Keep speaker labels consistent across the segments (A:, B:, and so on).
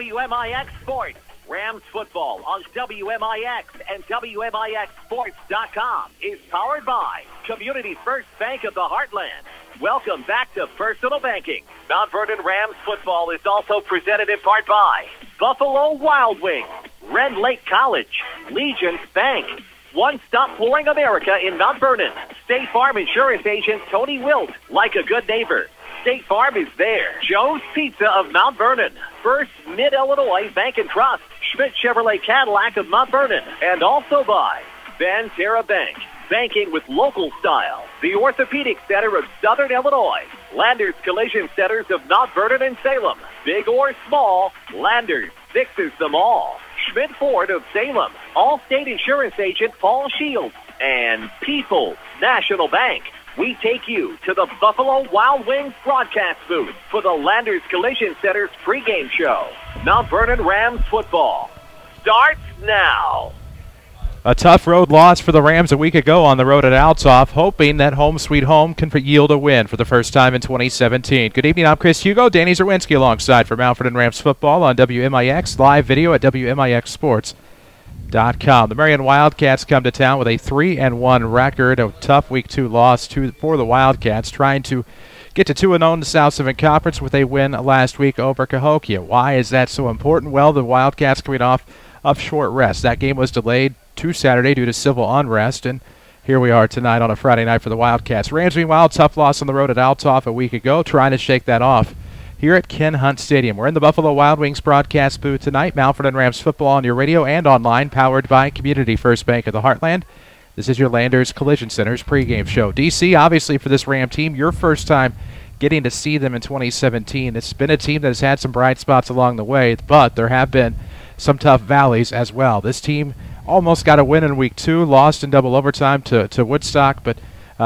A: WMIX Sports. Rams football on WMIX and WMIXsports.com is powered by Community First Bank of the Heartland. Welcome back to Personal Banking. Mount Vernon Rams football is also presented in part by Buffalo Wild Wings, Red Lake College, Legion Bank, One Stop Flooring America in Mount Vernon, State Farm Insurance Agent Tony Wilt, like a good neighbor. State Farm is there. Joe's Pizza of Mount Vernon, First Mid-Illinois Bank and Trust, Schmidt Chevrolet Cadillac of Mount Vernon, and also by Banterra Bank, banking with local style. The Orthopedic Center of Southern Illinois, Landers Collision Centers of Mount Vernon and Salem. Big or small, Landers fixes them all. Schmidt Ford of Salem, Allstate Insurance Agent Paul Shields, and People's National Bank. We take you to the Buffalo Wild Wings broadcast booth for the Landers Collision Center's pregame show. Mount Vernon Rams football starts now.
B: A tough road loss for the Rams a week ago on the road at Althoff, hoping that home sweet home can yield a win for the first time in 2017. Good evening, I'm Chris Hugo. Danny Czerwinski alongside for Mount Vernon Rams football on WMIX, live video at WMIXsports.com. The Marion Wildcats come to town with a 3-1 record, a tough Week 2 loss for the Wildcats, trying to get to 2-0 in the South 7 Conference with a win last week over Cahokia. Why is that so important? Well, the Wildcats coming off of short rest. That game was delayed to Saturday due to civil unrest, and here we are tonight on a Friday night for the Wildcats. Rams, meanwhile, tough loss on the road at Althoff a week ago, trying to shake that off here at Ken Hunt Stadium. We're in the Buffalo Wild Wings broadcast booth tonight. Mount Vernon Rams football on your radio and online, powered by Community First Bank of the Heartland. This is your Landers Collision Center's pregame show. DC, obviously for this Ram team, your first time getting to see them in 2017. It's been a team that has had some bright spots along the way, but there have been some tough valleys as well. This team almost got a win in Week 2, lost in double overtime to Woodstock, but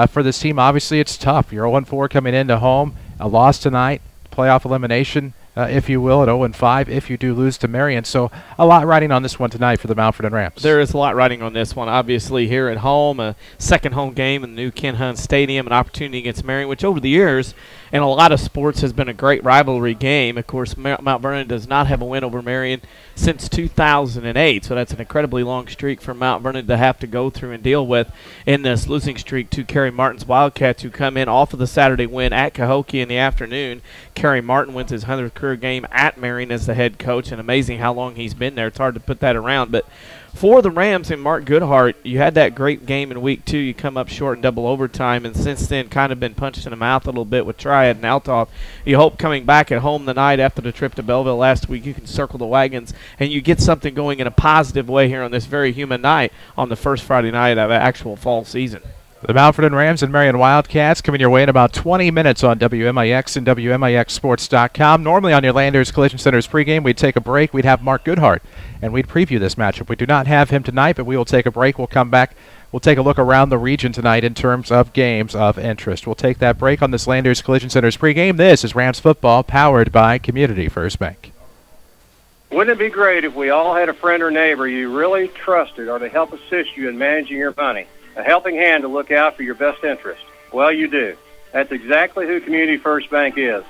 B: for this team, obviously it's tough. You're 0-4 coming into home, a loss tonight, playoff elimination, if you will, at 0-5 if you do lose to Marion. So a lot riding on this one tonight for the Mount Vernon Rams.
C: There is a lot riding on this one. Obviously here at home, a second home game in the new Ken Hunt Stadium, an opportunity against Marion, which over the years in a lot of sports has been a great rivalry game. Of course, Mount Vernon does not have a win over Marion since 2008, so that's an incredibly long streak for Mount Vernon to have to go through and deal with in this losing streak to Kerry Martin's Wildcats, who come in off of the Saturday win at Cahokia in the afternoon. Kerry Martin wins his 100th career game at Marion as the head coach, and amazing how long he's been there. It's hard to put that around, but for the Rams and Mark Goodhart, you had that great game in Week 2. You come up short in double overtime, and since then kind of been punched in the mouth a little bit with Triad and Althoff. You hope coming back at home the night after the trip to Belleville last week, you can circle the wagons and you get something going in a positive way here on this very humid night on the first Friday night of actual fall season.
B: The Mount Vernon Rams and Marion Wildcats coming your way in about 20 minutes on WMIX and WMIXsports.com. Normally on your Landers Collision Center's pregame, we'd take a break. We'd have Mark Goodhart, and we'd preview this matchup. We do not have him tonight, but we will take a break. We'll come back. We'll take a look around the region tonight in terms of games of interest. We'll take that break on this Landers Collision Center's pregame. This is Rams football powered by Community First Bank.
D: Wouldn't it be great if we all had a friend or neighbor you really trusted or to help assist you in managing your money? A helping hand to look out for your best interest. Well, you do. That's exactly who Community First Bank is.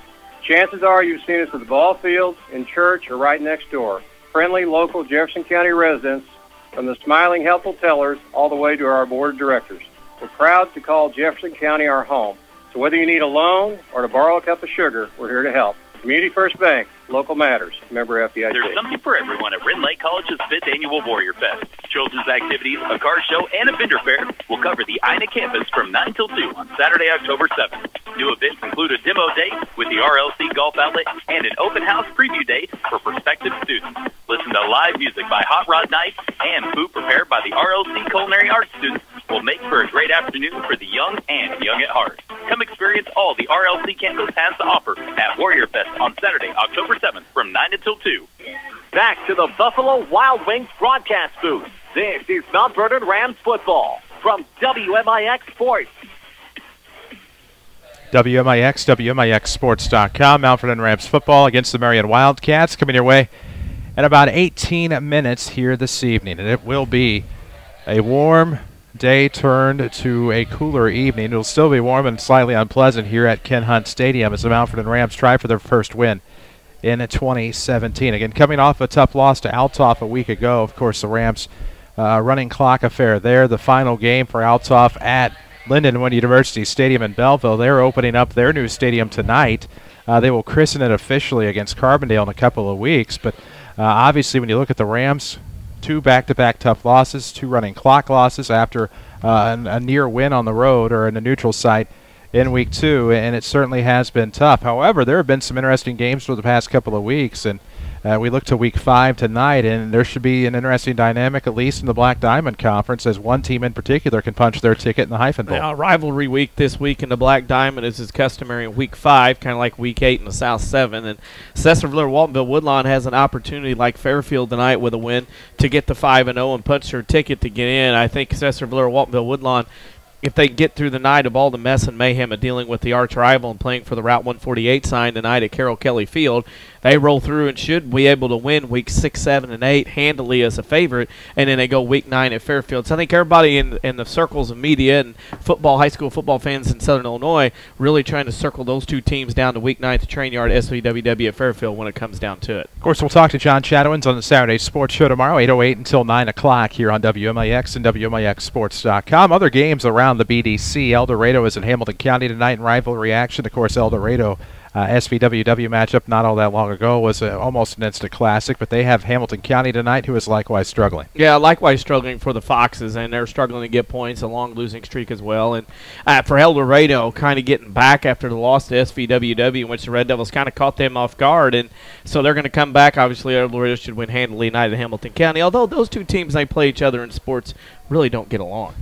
D: Chances are you've seen us at the ball fields, in church, or right next door. Friendly, local Jefferson County residents, from the smiling, helpful tellers all the way to our board of directors. We're proud to call Jefferson County our home. So whether you need a loan or to borrow a cup of sugar, we're here to help. Community First Bank, local matters, member FDIC.
E: There's something for everyone at Red Lake College's 5th Annual Warrior Fest. Children's activities, a car show, and a vendor fair will cover the Ina campus from 9 till 2 on Saturday, October 7th. New events include a demo day with the RLC Golf Outlet and an open house preview day for prospective students. Listen to live music by Hot Rod Night and food prepared by the RLC Culinary Arts students will make for a great afternoon for the young and young at heart. Come experience all the RLC campus has to offer at Warrior Fest on Saturday, October 7th from 9 until 2.
A: Back to the Buffalo Wild Wings broadcast booth. This is Mount Vernon Rams football from WMIX Sports.
B: WMIX, WMIXsports.com. Mount Vernon Rams football against the Marion Wildcats coming your way in about 18 minutes here this evening. And it will be a warm day turned to a cooler evening. It'll still be warm and slightly unpleasant here at Ken Hunt Stadium as the Mount Vernon Rams try for their first win in 2017. Again, coming off a tough loss to Althoff a week ago. Of course, the Rams running clock affair there. The final game for Althoff at Lindenwood University Stadium in Belleville. They're opening up their new stadium tonight. They will christen it officially against Carbondale in a couple of weeks. But obviously, when you look at the Rams, 2 back-to-back tough losses, 2 running clock losses after a near win on the road or in a neutral site in week 2, and it certainly has been tough. However, there have been some interesting games for the past couple of weeks, and we look to week 5 tonight, and there should be an interesting dynamic, at least in the Black Diamond Conference, as one team in particular can punch their ticket in the Hyphen Bowl.
C: Now, rivalry week this week in the Black Diamond is customary in week 5, kind of like week 8 in the South 7. And Cecil-Villere-Waltonville Woodlawn has an opportunity, like Fairfield tonight with a win, to get to 5-0 and punch their ticket to get in. I think Cecil-Villere-Waltonville Woodlawn, if they get through the night of all the mess and mayhem of dealing with the arch rival and playing for the Route 148 sign tonight at Carroll Kelly Field, they roll through and should be able to win week 6, 7, and 8 handily as a favorite, and then they go week 9 at Fairfield. So I think everybody in the circles of media and football, high school football fans in Southern Illinois really trying to circle those 2 teams down to week 9 at the Train Yard SVWW at Fairfield when it comes down to it.
B: Of course, we'll talk to John Chadowins on the Saturday Sports Show tomorrow, 8:08 until 9 o'clock here on WMIX and WMIXSports.com. Other games around the BDC. El Dorado is in Hamilton County tonight in rivalry action. Of course, El Dorado SVWW matchup not all that long ago was almost an instant classic, but they have Hamilton County tonight, who is likewise struggling.
C: Yeah, likewise struggling for the Foxes, and they're struggling to get points, a long losing streak as well. And for El Dorado, kind of getting back after the loss to SVWW, in which the Red Devils kind of caught them off guard, and so they're going to come back. Obviously, El Dorado should win handily tonight at Hamilton County, although those 2 teams, they play each other in sports, really don't get along.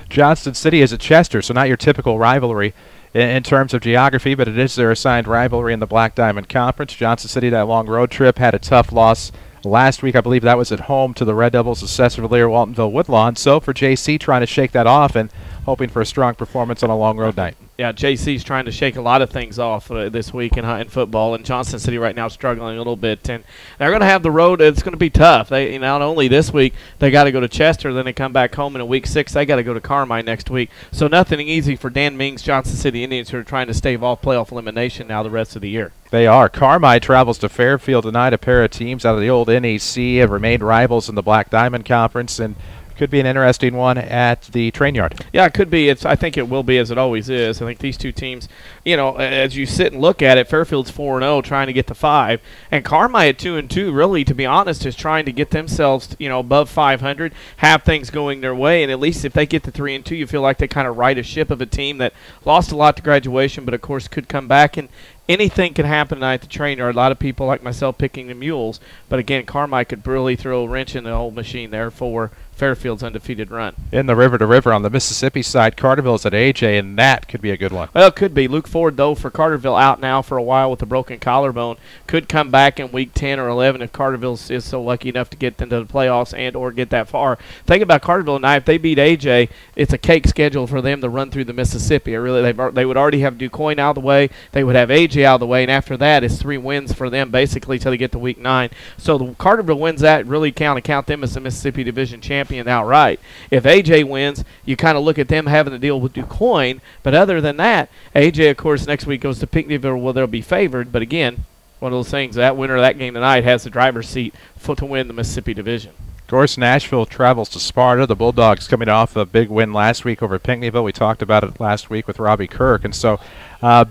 B: Johnston City is at Chester, so not your typical rivalry in terms of geography, but it is their assigned rivalry in the Black Diamond Conference. Johnston City, that long road trip, had a tough loss last week. I believe that was at home to the Red Devils of Cecil-Villere-Waltonville Woodlawn. So for JC, trying to shake that off and hoping for a strong performance on a long road night.
C: Yeah, JC's trying to shake a lot of things off this week in football, and Johnston City right now struggling a little bit. And they're going to have the road. It's going to be tough. They not only this week, they got to go to Chester, then they come back home in a week 6. They got to go to Carmine next week. So nothing easy for Dan Ming's Johnston City Indians, who are trying to stave off playoff elimination now the rest of the year.
B: They are. Carmine travels to Fairfield tonight. A pair of teams out of the old NEC have remained rivals in the Black Diamond Conference, and could be an interesting one at the Train Yard.
C: Yeah, it could be. I think it will be, as it always is. I think these 2 teams, as you sit and look at it, Fairfield's 4-0 trying to get to 5, and Carmine at 2-2, really, to be honest, is trying to get themselves, above 500, have things going their way, and at least if they get to 3-2, you feel like they kind of right a ship of a team that lost a lot to graduation, but of course could come back, and anything can happen tonight at the Train Yard. A lot of people like myself picking the Mules, but again, Carmine could really throw a wrench in the whole machine there for Fairfield's undefeated run.
B: In the river to river on the Mississippi side, Carterville's at AJ, and that could be a good one.
C: Well, it could be. Luke Ford, though, for Carterville, out now for a while with a broken collarbone. Could come back in week 10 or 11 if Carterville is so lucky enough to get into the playoffs and or get that far. Think about Carterville tonight. If they beat AJ, it's a cake schedule for them to run through the Mississippi. They would already have DuQuoin out of the way. They would have AJ out of the way, and after that, it's 3 wins for them basically until they get to week 9. So the Carterville wins that, really count them as the Mississippi Division champion outright. If AJ wins, you kind of look at them having to deal with DuQuoin, but other than that, AJ, of course, next week goes to Pinckneyville where they'll be favored, but again, one of those things, that winner of that game tonight has the driver's seat to win the Mississippi Division.
B: Of course, Nashville travels to Sparta. The Bulldogs coming off a big win last week over Pinckneyville. We talked about it last week with Robbie Kirk, and so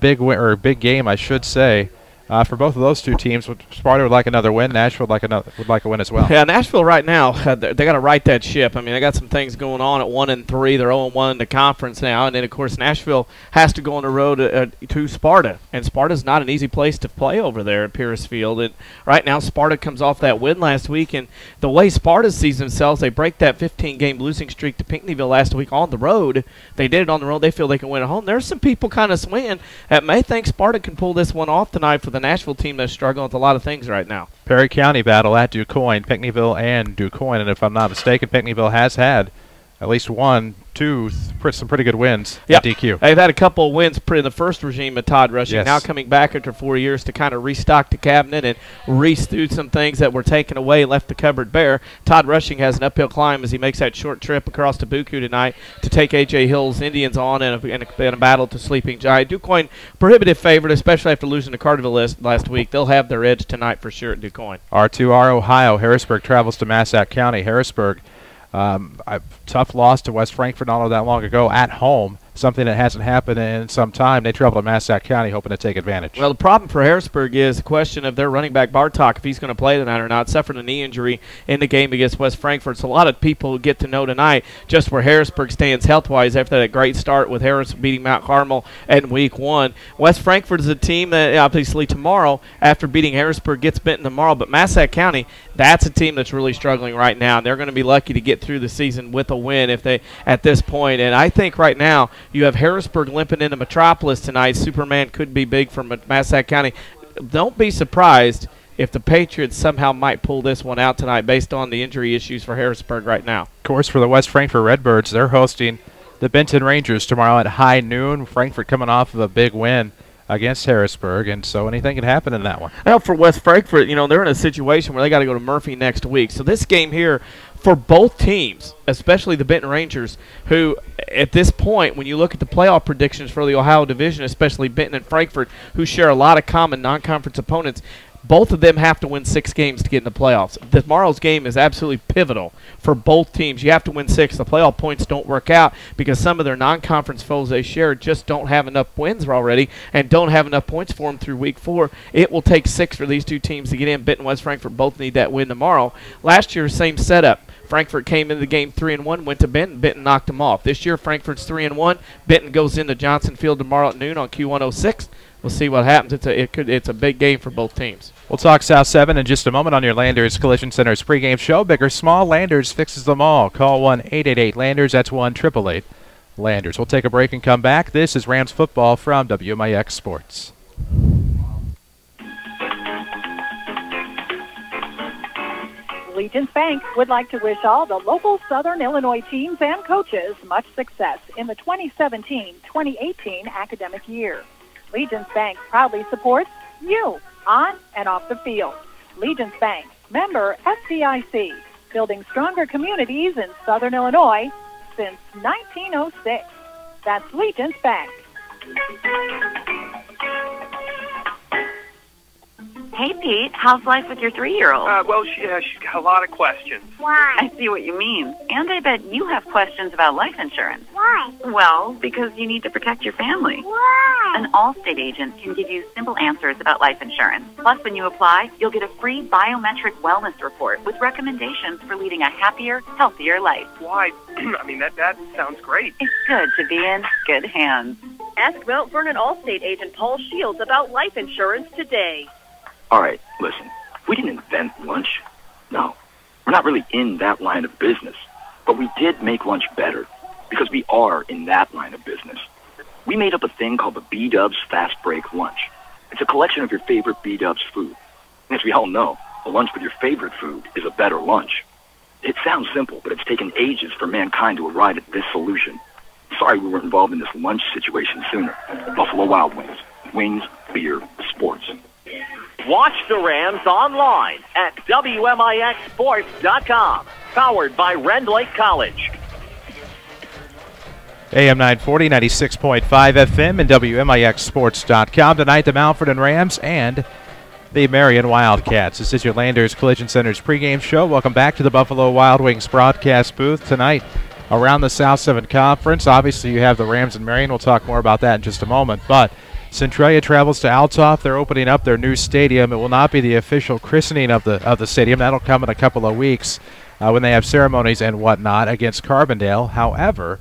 B: big game, I should say. For both of those 2 teams, Sparta would like another win. Nashville would like a win as well.
C: Yeah, Nashville right now, they got to right that ship. I mean, they got some things going on at 1-3. They're 0-1 in the conference now, and then of course Nashville has to go on the road to Sparta, and Sparta's not an easy place to play over there at Pierce Field. And right now, Sparta comes off that win last week, and the way Sparta sees themselves, they break that 15-game losing streak to Pinckneyville last week on the road. They did it on the road. They feel they can win at home. There's some people kind of swaying that may think Sparta can pull this one off tonight for the Nashville team that's struggling with a lot of things right now.
B: Perry County battle at DuQuoin, Pinckneyville and DuQuoin, and if I'm not mistaken, Pinckneyville has had at least some pretty good wins
C: Yep.
B: at DQ.
C: They've had a couple of wins in the first regime of Todd Rushing.
B: Yes.
C: Now coming back after 4 years to kind of restock the cabinet and redo some things that were taken away and left the cupboard bare. Todd Rushing has an uphill climb as he makes that short trip across to Buku tonight to take A.J. Hill's Indians on in a battle to Sleeping Giant. DuQuoin, prohibitive favorite, especially after losing to Carterville last week. They'll have their edge tonight for sure at DuQuoin.
B: R2R Ohio. Harrisburg travels to Massac County. Harrisburg, a tough loss to West Frankfort not all that long ago at home, something that hasn't happened in some time. They travel to Massac County hoping to take advantage.
C: Well, the problem for Harrisburg is the question of their running back Bartok, if he's going to play tonight or not. Suffered a knee injury in the game against West Frankfort. So a lot of people get to know tonight just where Harrisburg stands health-wise after that great start with Harris beating Mount Carmel in Week 1. West Frankfort is a team that obviously tomorrow, after beating Harrisburg, gets Benton tomorrow. But Massac County, that's a team that's really struggling right now. And they're going to be lucky to get through the season with a win if they at this point. And I think right now you have Harrisburg limping into Metropolis tonight. Superman could be big for Massac County. Don't be surprised if the Patriots somehow might pull this one out tonight based on the injury issues for Harrisburg right now.
B: Of course, for the West Frankfort Redbirds, they're hosting the Benton Rangers tomorrow at high noon. Frankfort coming off of a big win against Harrisburg, and so anything can happen in that one.
C: Well, for West Frankfort, they're in a situation where they got to go to Murphy next week. So this game here for both teams, especially the Benton Rangers, who at this point, when you look at the playoff predictions for the Ohio Division, especially Benton and Frankfort, who share a lot of common non-conference opponents, both of them have to win 6 games to get in the playoffs. Tomorrow's game is absolutely pivotal for both teams. You have to win 6. The playoff points don't work out because some of their non-conference foes they share just don't have enough wins already and don't have enough points for them through Week 4. It will take 6 for these two teams to get in. Benton and West Frankfort both need that win tomorrow. Last year, same setup. Frankfort came into the game 3-1, went to Benton. Benton knocked them off. This year, Frankfort's 3-1. Benton goes into Johnson Field tomorrow at noon on Q106. We'll see what happens. It's a big game for both teams.
B: We'll talk South 7 in just a moment on your Landers Collision Center's pregame show. Big or small, Landers fixes them all. Call 1-888-LANDERS. That's 1-888-LANDERS. We'll take a break and come back. This is Rams football from WMIX Sports.
F: Legence Bank would like to wish all the local Southern Illinois teams and coaches much success in the 2017-2018 academic year. Legence Bank proudly supports you on and off the field. Legence Bank, member FDIC, building stronger communities in Southern Illinois since 1906. That's Legence Bank.
G: Hey, Pete, how's life with your 3-year-old?
H: Well, she's got a lot of questions.
G: Why? I see what you mean. And I bet you have questions about life insurance.
I: Why?
G: Well, because you need to protect your family.
I: Why?
G: An Allstate agent can give you simple answers about life insurance. Plus, when you apply, you'll get a free biometric wellness report with recommendations for leading a happier, healthier life.
H: Why? I mean, that sounds great.
G: It's good to be in good hands.
J: Ask Mount Vernon Allstate agent Paul Shields about life insurance today.
K: All right, listen, we didn't invent lunch. No, we're not really in that line of business. But we did make lunch better because we are in that line of business. We made up a thing called the B-Dubs Fast Break Lunch. It's a collection of your favorite B-Dubs food. And as we all know, a lunch with your favorite food is a better lunch. It sounds simple, but it's taken ages for mankind to arrive at this solution. Sorry we weren't involved in this lunch situation sooner. Buffalo Wild Wings. Wings, beer, sports.
A: Watch the Rams online at WMIXsports.com. Powered by Rend Lake College.
B: AM 940, 96.5 FM, and WMIXsports.com. Tonight, the Mount Vernon Rams and the Marion Wildcats. This is your Landers Collision Center's pregame show. Welcome back to the Buffalo Wild Wings broadcast booth tonight around the South 7 Conference. Obviously, you have the Rams and Marion. We'll talk more about that in just a moment. But Centralia travels to Althoff. They're opening up their new stadium. It will not be the official christening of the stadium. That'll come in a couple of weeks when they have ceremonies and whatnot against Carbondale. However,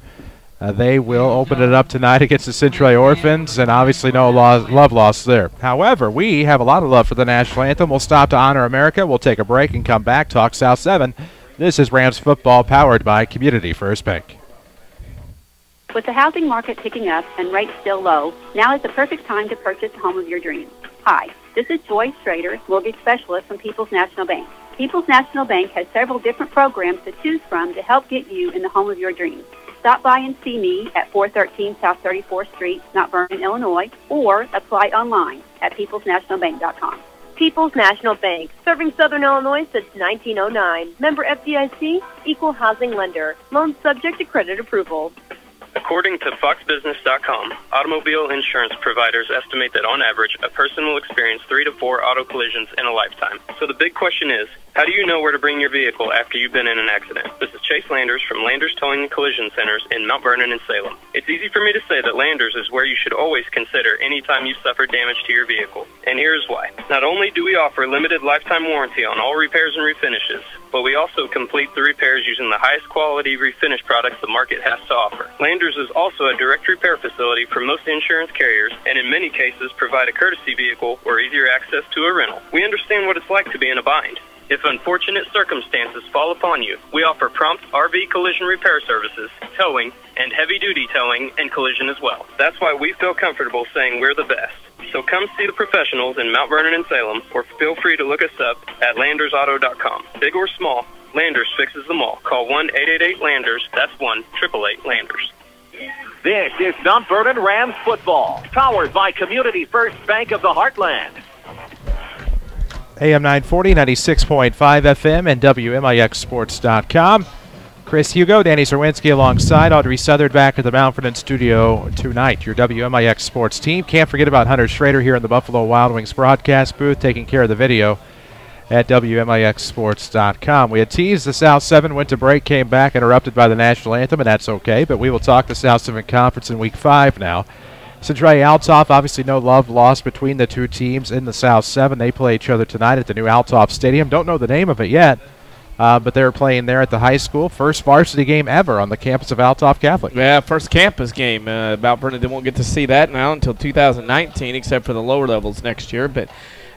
B: they will open it up tonight against the Centralia Orphans, and obviously no love lost there. However, we have a lot of love for the national anthem. We'll stop to honor America. We'll take a break and come back, talk South 7. This is Rams football powered by Community First Bank.
L: With the housing market picking up and rates still low, now is the perfect time to purchase the home of your dreams. Hi, This is Joy Strader, mortgage specialist from People's National Bank. People's National Bank has several different programs to choose from to help get you in the home of your dreams. Stop by and see me at 413 South 34th Street, Mount Vernon, Illinois, or apply online at peoplesnationalbank.com.
J: People's National Bank, serving Southern Illinois since 1909. Member FDIC, equal housing lender. Loans subject to credit approval.
I: According to FoxBusiness.com, automobile insurance providers estimate that on average, a person will experience 3 to 4 auto collisions in a lifetime. So the big question is, how do you know where to bring your vehicle after you've been in an accident? This is Chase Landers from Landers Towing and Collision Centers in Mount Vernon and Salem. It's easy for me to say that Landers is where you should always consider anytime you suffer damage to your vehicle. And here's why. Not only do we offer limited lifetime warranty on all repairs and refinishes, but we also complete the repairs using the highest quality refinish products the market has to offer. Landers is also a direct repair facility for most insurance carriers, and in many cases provide a courtesy vehicle or easier access to a rental. We understand what it's like to be in a bind. If unfortunate circumstances fall upon you, we offer prompt RV collision repair services, towing, and heavy-duty towing and collision as well. That's why we feel comfortable saying we're the best. So come see the professionals in Mount Vernon and Salem, or feel free to look us up at landersauto.com. Big or small, Landers fixes them all. Call 1-888-LANDERS. That's 1-888-LANDERS.
A: This is Mount Vernon Rams football, powered by Community First Bank of the Heartland.
B: AM 940, 96.5 FM, and WMIXsports.com. Chris Hugo, Danny Czerwinski alongside Audrey Southard back at the Mount Vernon studio tonight. Your WMIX sports team. Can't forget about Hunter Schrader here in the Buffalo Wild Wings broadcast booth, taking care of the video at WMIXsports.com. We had teased the South 7, went to break, came back, interrupted by the national anthem, and that's okay, but we will talk the South 7 Conference in Week 5 now. Centralia Althoff, obviously no love lost between the two teams in the South 7. They play each other tonight at the new Althoff Stadium. Don't know the name of it yet, but they're playing there at the high school. First varsity game ever on the campus of Althoff Catholic.
C: Yeah, first campus game. Mount Vernon, they won't get to see that now until 2019, except for the lower levels next year. But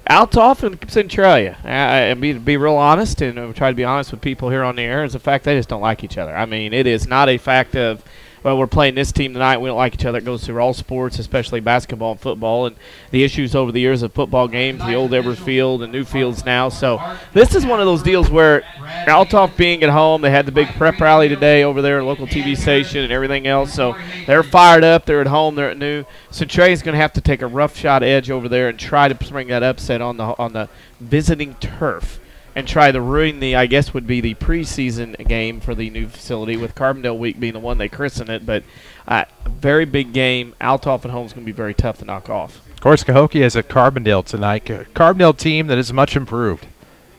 C: Althoff and Centralia, and be real honest, and try to be honest with people here on the air, is the fact they just don't like each other. I mean, it is not a fact of, well, we're playing this team tonight, we don't like each other. It goes through all sports, especially basketball and football, and the issues over the years of football games, the old Evers Field and new fields now. So this is one of those deals where Althoff being at home, they had the big prep rally today over there, local TV station and everything else. So they're fired up. They're at home. They're at new. Centralia's going to have to take a rough shot edge over there and try to bring that upset on the visiting turf, and try to ruin the, I guess, would be the preseason game for the new facility, with Carbondale Week being the one they christen it. But a very big game. Althoff at home is going to be very tough to knock off.
B: Of course, Cahokia is at Carbondale tonight. A Carbondale team that is much improved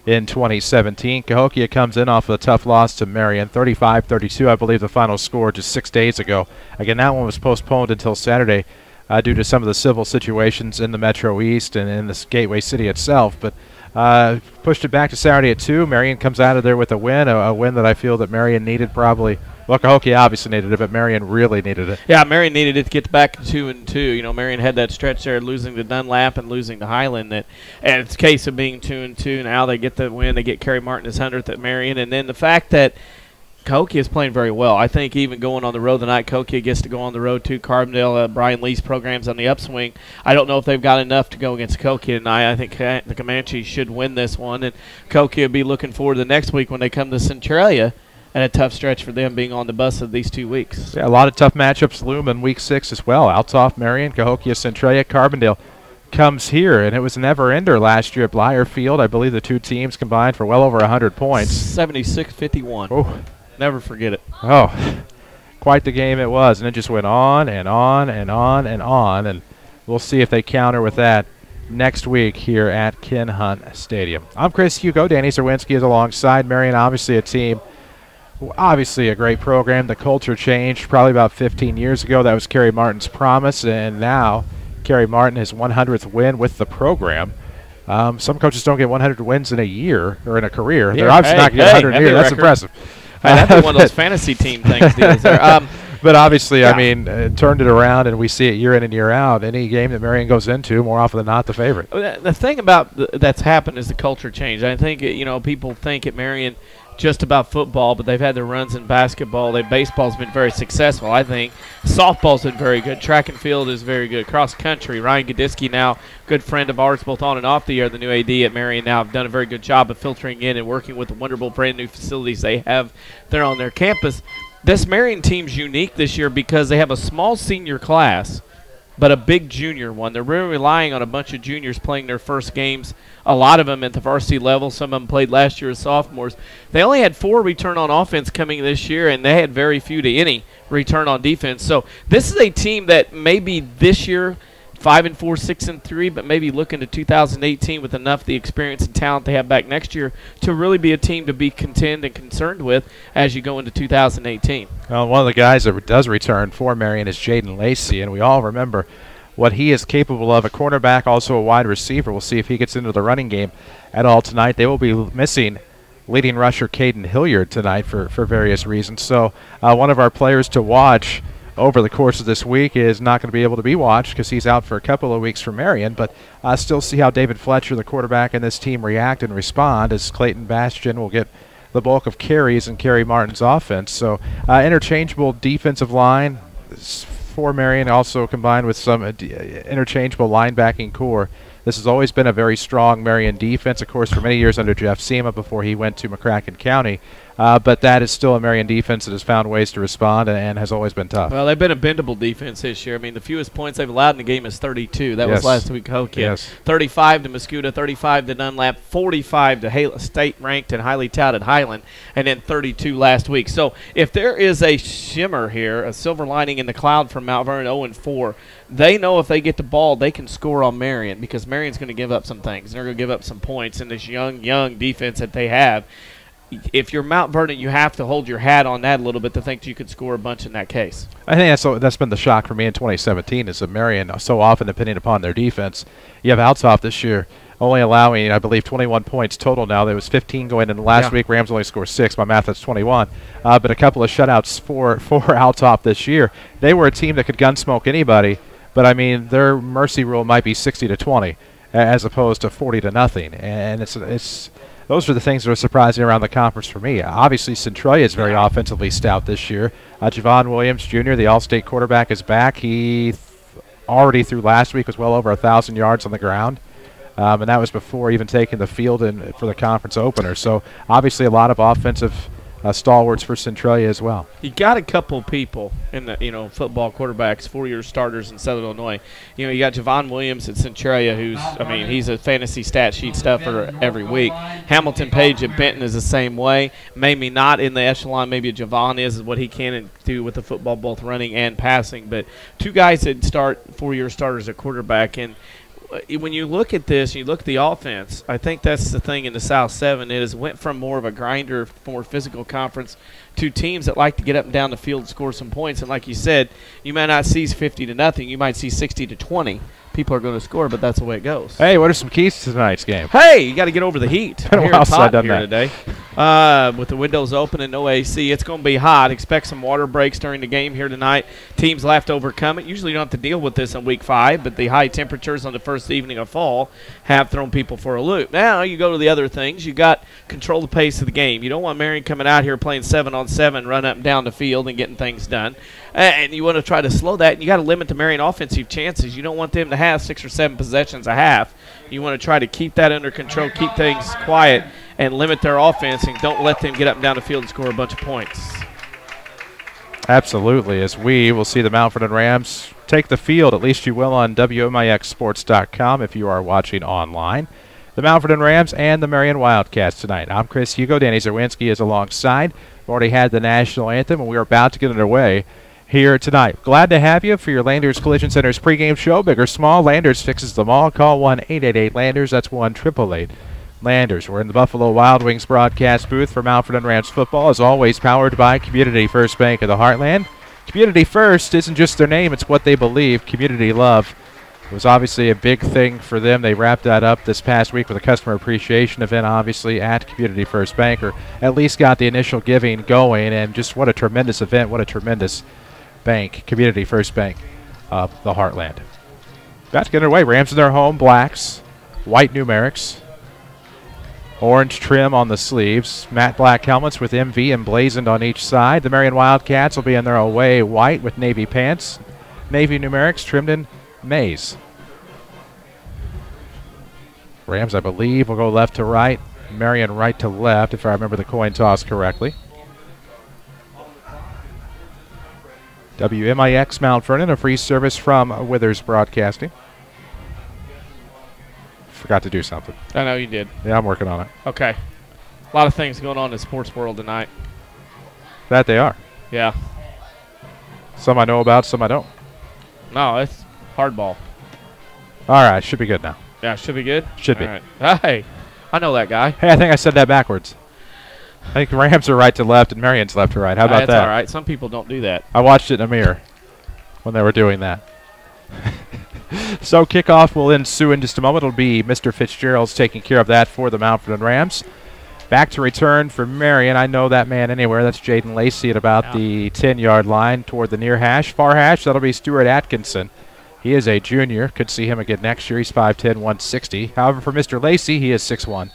B: in 2017. Cahokia comes in off of a tough loss to Marion, 35-32, I believe the final score just 6 days ago. Again, that one was postponed until Saturday due to some of the civil situations in the Metro East and in the Gateway City itself. But pushed it back to Saturday at 2. Marion comes out of there with a win that I feel that Marion needed probably. Well, Cahokia obviously needed it, but Marion really needed it.
C: Yeah, Marion needed it to get back to 2-2. You know, Marion had that stretch there, losing to Dunlap and losing to Highland. And it's a case of being 2-2. Now they get the win. They get Kerry Martin his 100th at Marion. And then the fact that Cahokia is playing very well. I think even going on the road tonight, Cahokia gets to go on the road too. Carbondale, Brian Lee's program's on the upswing. I don't know if they've got enough to go against Cahokia tonight. I think the Comanches should win this one, and Cahokia will be looking forward to next week when they come to Centralia, and a tough stretch for them being on the bus of these 2 weeks.
B: Yeah, a lot of tough matchups loom in Week 6 as well. Althoff, Marion, Cahokia, Centralia, Carbondale comes here, and it was a never-ender last year at Blyer Field. I believe the two teams combined for well over 100 points.
C: 76-51.
B: Oh.
C: Never forget it.
B: Oh, quite the game it was, and it just went on and on and on and on, and we'll see if they counter with that next week here at Ken Hunt Stadium. I'm Chris Hugo. Danny Czerwinski is alongside. Marion, obviously a team, obviously a great program. The culture changed probably about 15 years ago. That was Kerry Martin's promise, and now Kerry Martin his 100th win with the program. Some coaches don't get 100 wins in a year or in a career.
C: Yeah,
B: they're obviously not going to get 100 in a year. That's impressive.
C: That'd be one of those fantasy team things deals there.
B: But obviously, yeah. I mean, turned it around, and we see it year in and year out. Any game that Marion goes into, more often than not, the favorite.
C: The thing about that's happened is the culture change. I think, people think at Marion just about football, but they've had their runs in basketball. Baseball's been very successful, I think. Softball's been very good. Track and field is very good. Cross country, Ryan Godisky, now good friend of ours, both on and off the air, the new AD at Marion, now have done a very good job of filtering in and working with the wonderful brand new facilities they have there on their campus. This Marion team's unique this year because they have a small senior class, but a big junior one. They're really relying on a bunch of juniors playing their first games, a lot of them at the varsity level. Some of them played last year as sophomores. They only had 4 return on offense coming this year, and they had very few to any return on defense. So this is a team that maybe this year 5-4, 6-3, but maybe looking to 2018 with enough the experience and talent they have back next year to really be a team to be contend and concerned with as you go into 2018.
B: Well, one of the guys that does return for Marion is Jaden Lacey, and we all remember what he is capable of. A cornerback, also a wide receiver. We'll see if he gets into the running game at all tonight. They will be missing leading rusher Caden Hilliard tonight for various reasons. So one of our players to watch over the course of this week is not going to be able to be watched because he's out for a couple of weeks for Marion, but still see how David Fletcher, the quarterback, and this team react and respond as Clayton Bastian will get the bulk of carries and Kerry Martin's offense. So interchangeable defensive line for Marion, also combined with some interchangeable linebacking core. This has always been a very strong Marion defense, of course, for many years under Jeff Sema before he went to McCracken County. But that is still a Marion defense that has found ways to respond and has always been tough.
C: Well, they've been a bendable defense this year. I mean, the fewest points they've allowed in the game is 32. That was last week, Hokiah.
B: Yes.
C: 35 to Muscuda, 35 to Dunlap, 45 to state-ranked and highly touted Highland, and then 32 last week. So if there is a shimmer here, a silver lining in the cloud from Mount Vernon 0-4, they know if they get the ball, they can score on Marion because Marion's going to give up some things. They're going to give up some points in this young defense that they have. If you're Mount Vernon, you have to hold your hat on that a little bit to think you could score a bunch in that case.
B: I think that's been the shock for me in 2017 is that Marion, so often depending upon their defense, you have Althoff this year only allowing, I believe, 21 points total now. There was 15 going into last week. Rams only scored 6. My math, that's 21. But a couple of shutouts for Althoff this year. They were a team that could gunsmoke anybody, but, I mean, their mercy rule might be 60-20 as opposed to 40-0. And it's those are the things that are surprising around the conference for me. Obviously, Centralia is very offensively stout this year. Javon Williams Jr., the All-State quarterback, is back. He already through last week was well over 1,000 yards on the ground, and that was before even taking the field for the conference opener. So obviously a lot of offensive stalwarts for Centralia as well.
C: You got a couple people in the football quarterbacks, 4-year starters in Southern Illinois. You got Javon Williams at Centralia, who's he's a fantasy stat sheet stuffer every week. Hamilton Page at Benton is the same way. Maybe not in the echelon. Maybe Javon is what he can do with the football, both running and passing. But 2 guys that start 4-year starters at quarterback, and when you look at this, you look at the offense, I think that's the thing in the South 7. It went from more of a grinder, more physical conference to teams that like to get up and down the field and score some points. And like you said, you might not see 50-0. You might see 60-20. People are going to score, but that's the way it goes.
B: Hey, what are some keys to tonight's game?
C: Hey, you got to get over the heat.
B: It's been a while since I've done that
C: today. With the windows open and no AC, it's going to be hot. Expect some water breaks during the game here tonight. Teams will have to overcome it. Usually you don't have to deal with this in Week 5, but the high temperatures on the first evening of fall have thrown people for a loop. Now you go to the other things. You got control the pace of the game. You don't want Marion coming out here playing 7-on-7, run up and down the field and getting things done. And you want to try to slow that, and you got to limit the Marion offensive chances. You don't want them to have 6 or 7 possessions a half. You want to try to keep that under control, keep things quiet, and limit their offense, and don't let them get up and down the field and score a bunch of points.
B: Absolutely. As we will see the Mount Vernon Rams take the field, at least you will on WMIXsports.com if you are watching online. The Mount Vernon Rams and the Marion Wildcats tonight. I'm Chris Hugo. Danny Czerwinski is alongside. We've already had the national anthem, and we are about to get underway here tonight. Glad to have you for your Landers Collision Center's pregame show. Big or small, Landers fixes them all. Call 1-888-LANDERS. That's 1-888-LANDERS. We're in the Buffalo Wild Wings broadcast booth for Mount Vernon Rams football, as always powered by Community First Bank of the Heartland. Community First isn't just their name, it's what they believe. Community love. It was obviously a big thing for them. They wrapped that up this past week with a customer appreciation event, obviously, at Community First Bank, or at least got the initial giving going, and just what a tremendous event, what a tremendous bank, Community First Bank of the Heartland. About to get underway. Rams in their home, blacks, white numerics. Orange trim on the sleeves. Matte black helmets with MV emblazoned on each side. The Marion Wildcats will be in their away white with navy pants. Navy numerics trimmed in maize. Rams, I believe, will go left to right. Marion right to left, if I remember the coin toss correctly. WMIX Mount Vernon, a free service from Withers Broadcasting. Forgot to do something.
C: I know you did.
B: Yeah, I'm working on it.
C: Okay. A lot of things going on in the sports world tonight.
B: That they are.
C: Yeah.
B: Some I know about, some I don't.
C: No, it's hardball.
B: All right, should be good now.
C: Yeah, should be good?
B: Should be.
C: All right. Hey, I know that guy.
B: Hey, I think I said that backwards. I think Rams are right to left and Marion's left to right. How about that?
C: That's all right. Some people don't do that.
B: I watched it in a mirror when they were doing that. So kickoff will ensue in just a moment. It'll be Mr. Fitzgerald's taking care of that for the Mount Vernon Rams. Back to return for Marion. I know that man anywhere. That's Jaden Lacey at about the 10-yard line toward the near hash. Far hash, that'll be Stuart Atkinson. He is a junior. Could see him again next year. He's 5'10", 160. However, for Mr. Lacey, he is 6'1".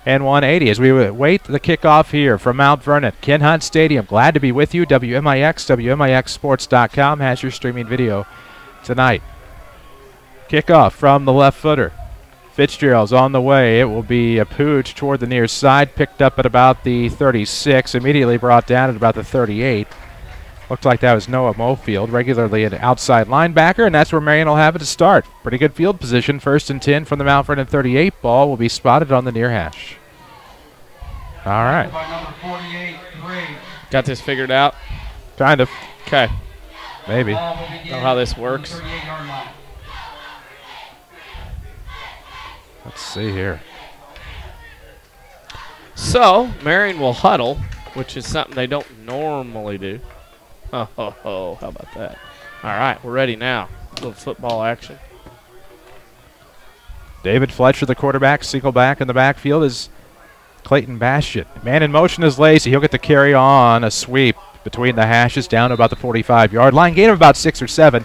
B: and 180. As we wait the kickoff here from Mount Vernon, Ken Hunt Stadium. Glad to be with you. WMIX, WMIXsports.com has your streaming video tonight. Kickoff from the left footer. Fitzgerald's on the way. It will be a pooch toward the near side, picked up at about the 36, immediately brought down at about the 38. Looked like that was Noah Mofield, regularly an outside linebacker, and that's where Marion will have it to start. Pretty good field position. 1st and 10 from the Mount Vernon 38. Ball will be spotted on the near hash. All right.
C: Got this figured out?
B: Kind of.
C: Okay.
B: Maybe.
C: Know how this works.
B: Let's see here.
C: So, Marion will huddle, which is something they don't normally do. Oh, how about that? All right, we're ready now. A little football action.
B: David Fletcher, the quarterback. Single back in the backfield is Clayton Bastian. Man in motion is Lacey. He'll get the carry on a sweep between the hashes down to about the 45-yard line. Gain of about 6 or 7.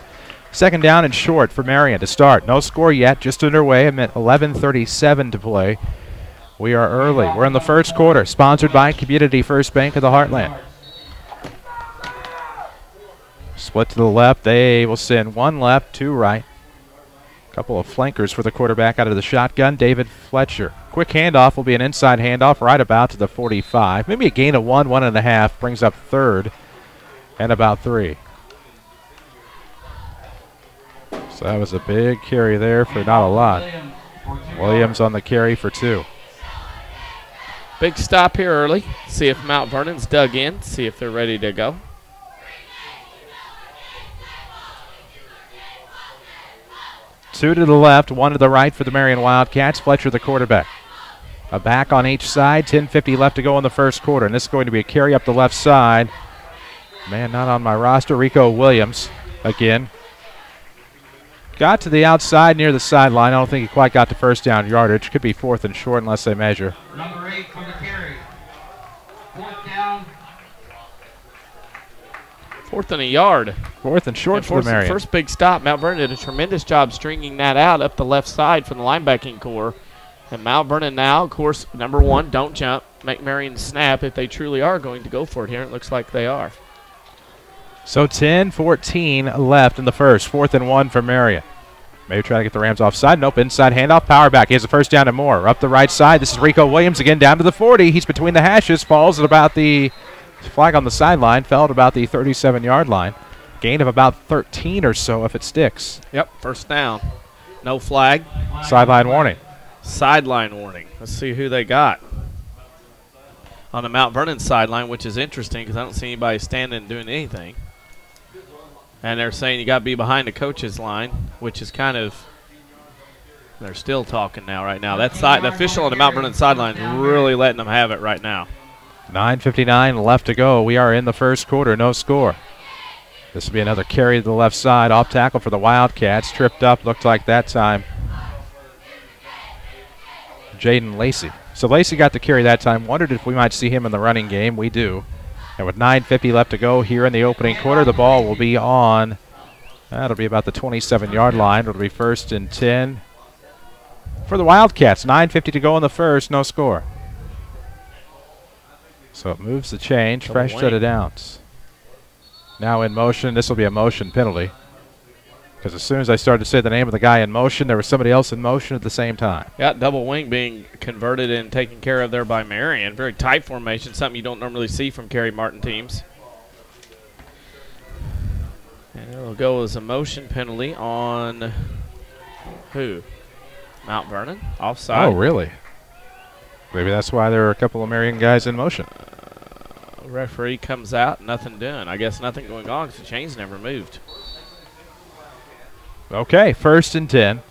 B: 2nd down and short for Marion to start. No score yet, just underway. 11:37 to play. We are early. We're in the first quarter, sponsored by Community First Bank of the Heartland. Split to the left. They will send 1 left, 2 right. Couple of flankers for the quarterback out of the shotgun, David Fletcher. Quick handoff will be an inside handoff right about to the 45. Maybe a gain of 1, 1.5. Brings up 3rd and about 3. So that was a big carry there for not a lot. Williams on the carry for 2.
C: Big stop here early. See if Mount Vernon's dug in. See if they're ready to go.
B: Two to the left, 1 to the right for the Marion Wildcats. Fletcher, the quarterback. A back on each side. 10:50 left to go in the first quarter. And this is going to be a carry up the left side. Man, not on my roster. Rico Williams again. Got to the outside near the sideline. I don't think he quite got to 1st down yardage. Could be 4th and short unless they measure.
M: Number 8 for the carry. 4th down.
C: 4th and a yard.
B: 4th and short for the Marion.
C: First big stop. Mount Vernon did a tremendous job stringing that out up the left side from the linebacking core. And Mount Vernon now, of course, number 1, don't jump. Make Marion snap if they truly are going to go for it here. It looks like they are.
B: So 10:14 left in the first. 4th and 1 for Marion. Maybe try to get the Rams offside. Nope, inside handoff, power back. He has a 1st down and more. Up the right side, this is Rico Williams again down to the 40. He's between the hashes, falls at about the flag on the sideline, fell at about the 37-yard line. Gain of about 13 or so if it sticks.
C: Yep, 1st down. No flag.
B: Sideline warning.
C: Sideline warning. Let's see who they got on the Mount Vernon sideline, which is interesting because I don't see anybody standing and doing anything. And they're saying you got to be behind the coach's line, which is kind of – they're still talking now right now. That side, the official on the Mount Vernon sideline is really letting them have it right now.
B: 9:59 left to go. We are in the first quarter. No score. This will be another carry to the left side. Off tackle for the Wildcats. Tripped up. Looked like that time Jaden Lacey. So Lacey got the carry that time. Wondered if we might see him in the running game. We do. And with 9:50 left to go here in the opening quarter, the ball will be on. That'll be about the 27-yard line. It'll be 1st and 10 for the Wildcats. 9:50 to go in the first, no score. So it moves the change, fresh set of downs. Now in motion, this will be a motion penalty. Because as soon as I started to say the name of the guy in motion, there was somebody else in motion at the same time.
C: Yeah, double wing being converted and taken care of there by Marion. Very tight formation, something you don't normally see from Kerry Martin teams. And it'll go as a motion penalty on who? Mount Vernon, offside.
B: Oh, really? Maybe that's why there are a couple of Marion guys in motion.
C: Referee comes out, nothing doing. I guess nothing going on because the chains never moved. Okay, 1st and 10.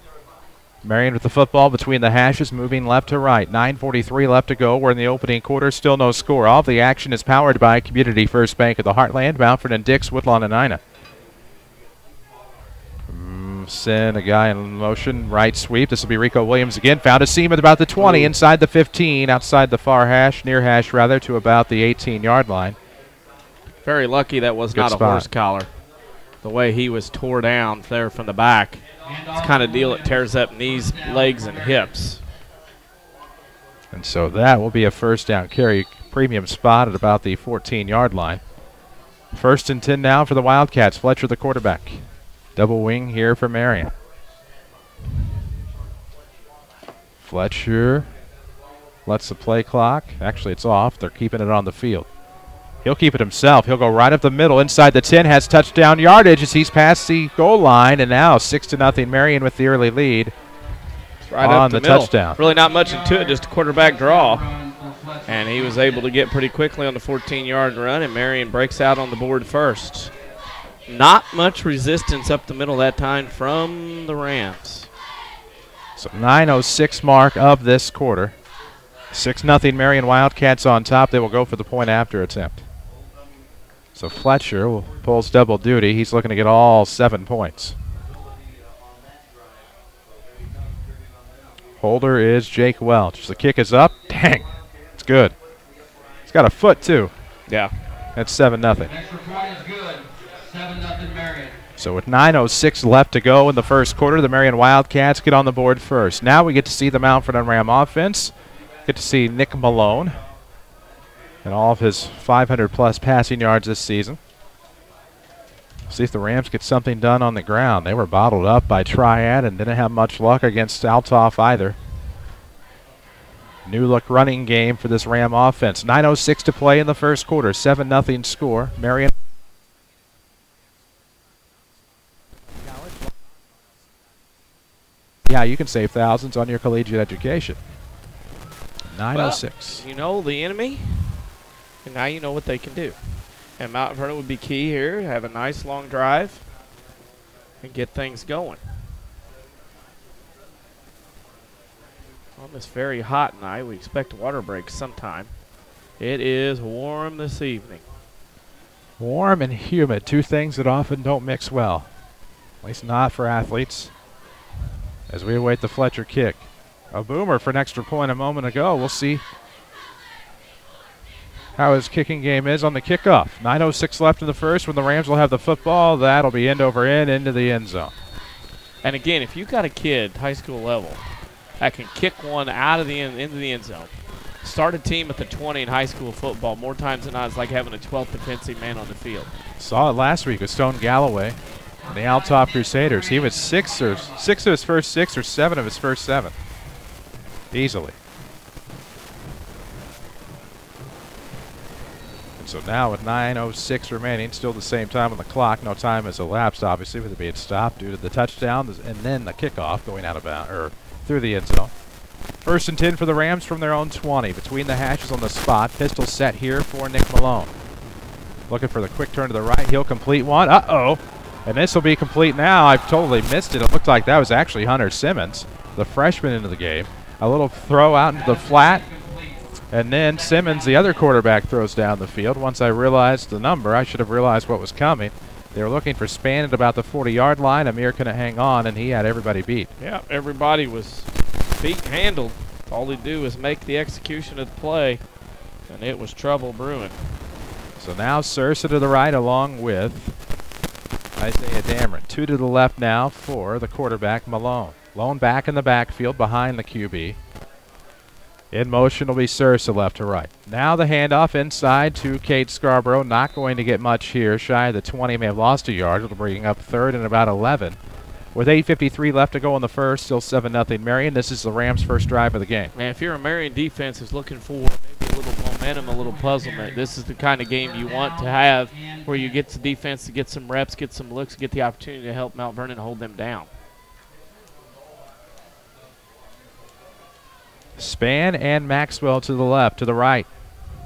C: Marion with the football between the hashes, moving left to right. 9:43 left to go. We're in the opening quarter, still no score. All of the action is powered by Community First Bank of the Heartland, Mountford and Dix, Woodlawn and Ina. Send a guy in motion, right sweep. This will be Rico Williams again. Found a seam at about the 20, inside the 15, outside the far hash, near hash rather, to about the 18-yard line. Very lucky that was not a horse collar. The way he was tore down there from the back. It's the kind of deal that tears up knees, legs, and hips.
B: And so that will be a first down carry, premium spot at about the 14-yard line. 1st and 10 now for the Wildcats. Fletcher the quarterback. Double wing here for Marion. Fletcher lets the play clock. Actually, it's off. They're keeping it on the field. He'll keep it himself. He'll go right up the middle inside the 10. Has touchdown yardage as he's past the goal line. And now 6-0 Marion with the early lead
C: right
B: on
C: up the
B: middle. Touchdown.
C: Really not much into it, just a quarterback draw. And he was able to get pretty quickly on the 14-yard run, and Marion breaks out on the board first. Not much resistance up the middle that time from the Rams.
B: So 9:06 mark of this quarter. 6-0 Marion Wildcats on top. They will go for the point after attempt. So Fletcher pulls double duty. He's looking to get all 7 points. Holder is Jake Welch. The kick is up. Dang. It's good. He's got a foot, too.
C: Yeah.
B: That's 7-0.
M: Extra point is good. 7-0 Marion.
B: So with 9:06 left to go in the first quarter, the Marion Wildcats get on the board first. Now we get to see the Mountford and Ram offense. Get to see Nick Malone and all of his 500-plus passing yards this season. See if the Rams get something done on the ground. They were bottled up by Triad and didn't have much luck against Althoff either. New look running game for this Ram offense. 9:06 to play in the first quarter. 7-0 score. Marion. Yeah, you can save thousands on your collegiate education. 9:06.
C: Well, you know the enemy, and now you know what they can do. And Mount Vernon would be key here. Have a nice long drive and get things going. On this very hot night, we expect a water break sometime. It is warm this evening.
B: Warm and humid, two things that often don't mix well. At least not for athletes. As we await the Fletcher kick. A boomer for an extra point a moment ago. We'll see how his kicking game is on the kickoff. 9:06 left in the first when the Rams will have the football. That'll be end over end into the end zone.
C: And again, if you've got a kid, high school level, that can kick one out of the end, into the end zone, start a team at the 20 in high school football, more times than not, it's like having a 12th defensive man on the field.
B: Saw it last week with Stone Galloway and the Althoff Crusaders. He was six of his first 6 or 7 of his first 7. Easily. And so now with 9:06 remaining, still the same time on the clock. No time has elapsed, obviously, with it being stopped due to the touchdown and then the kickoff going out of bounds, or through the end zone. 1st and 10 for the Rams from their own 20. Between the hashes on the spot. Pistol set here for Nick Malone. Looking for the quick turn to the right. He'll complete one. Uh-oh. And this will be complete now. I've totally missed it. It looked like that was actually Hunter Simmons, the freshman, into the game. A little throw out into the flat. And then Simmons, the other quarterback, throws down the field. Once I realized the number, I should have realized what was coming. They were looking for Span at about the 40-yard line. Amir couldn't hang on, and he had everybody beat.
C: Yeah, everybody was beat and handled. All they do is make the execution of the play, and it was trouble brewing.
B: So now Sursa to the right along with Isaiah Dameron. 2 to the left now for the quarterback, Malone. Lone back in the backfield behind the QB. In motion will be Sursa left to right. Now the handoff inside to Cade Scarborough. Not going to get much here. Shy of the 20, may have lost a yard. It'll bring up third and about 11. With 8:53 left to go in the first, still 7-0 Marion. This is the Rams' first drive of the game.
C: Man, if you're a Marion defense is looking for maybe a little momentum, a little puzzlement, this is the kind of game you want to have where you get the defense to get some reps, get some looks, get the opportunity to help Mount Vernon hold them down.
B: Span and Maxwell to the left, to the right.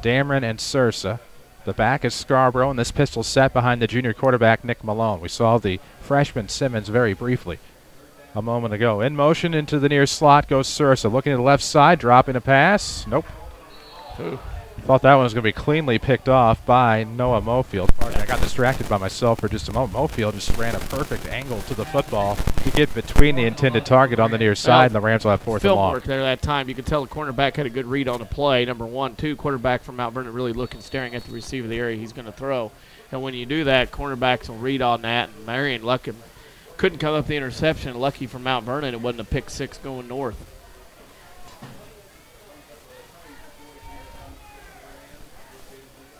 B: Dameron and Sursa. The back is Scarborough, and this pistol set behind the junior quarterback, Nick Malone. We saw the freshman Simmons very briefly a moment ago. In motion into the near slot goes Sursa. Looking to the left side, dropping a pass. Nope.
C: Ooh.
B: Thought that one was going to be cleanly picked off by Noah Mofield. Pardon, I got distracted by myself for just a moment. Mofield just ran a perfect angle to the football to get between the intended target on the near side, and the Rams will have fourth and long.
C: Field work there that time. You could tell the cornerback had a good read on the play. Number 1, 2, quarterback from Mount Vernon really looking, staring at the receiver, the area he's going to throw. And when you do that, cornerbacks will read on that, and Marion couldn't come up the interception. Lucky for Mount Vernon, it wasn't a pick six going north.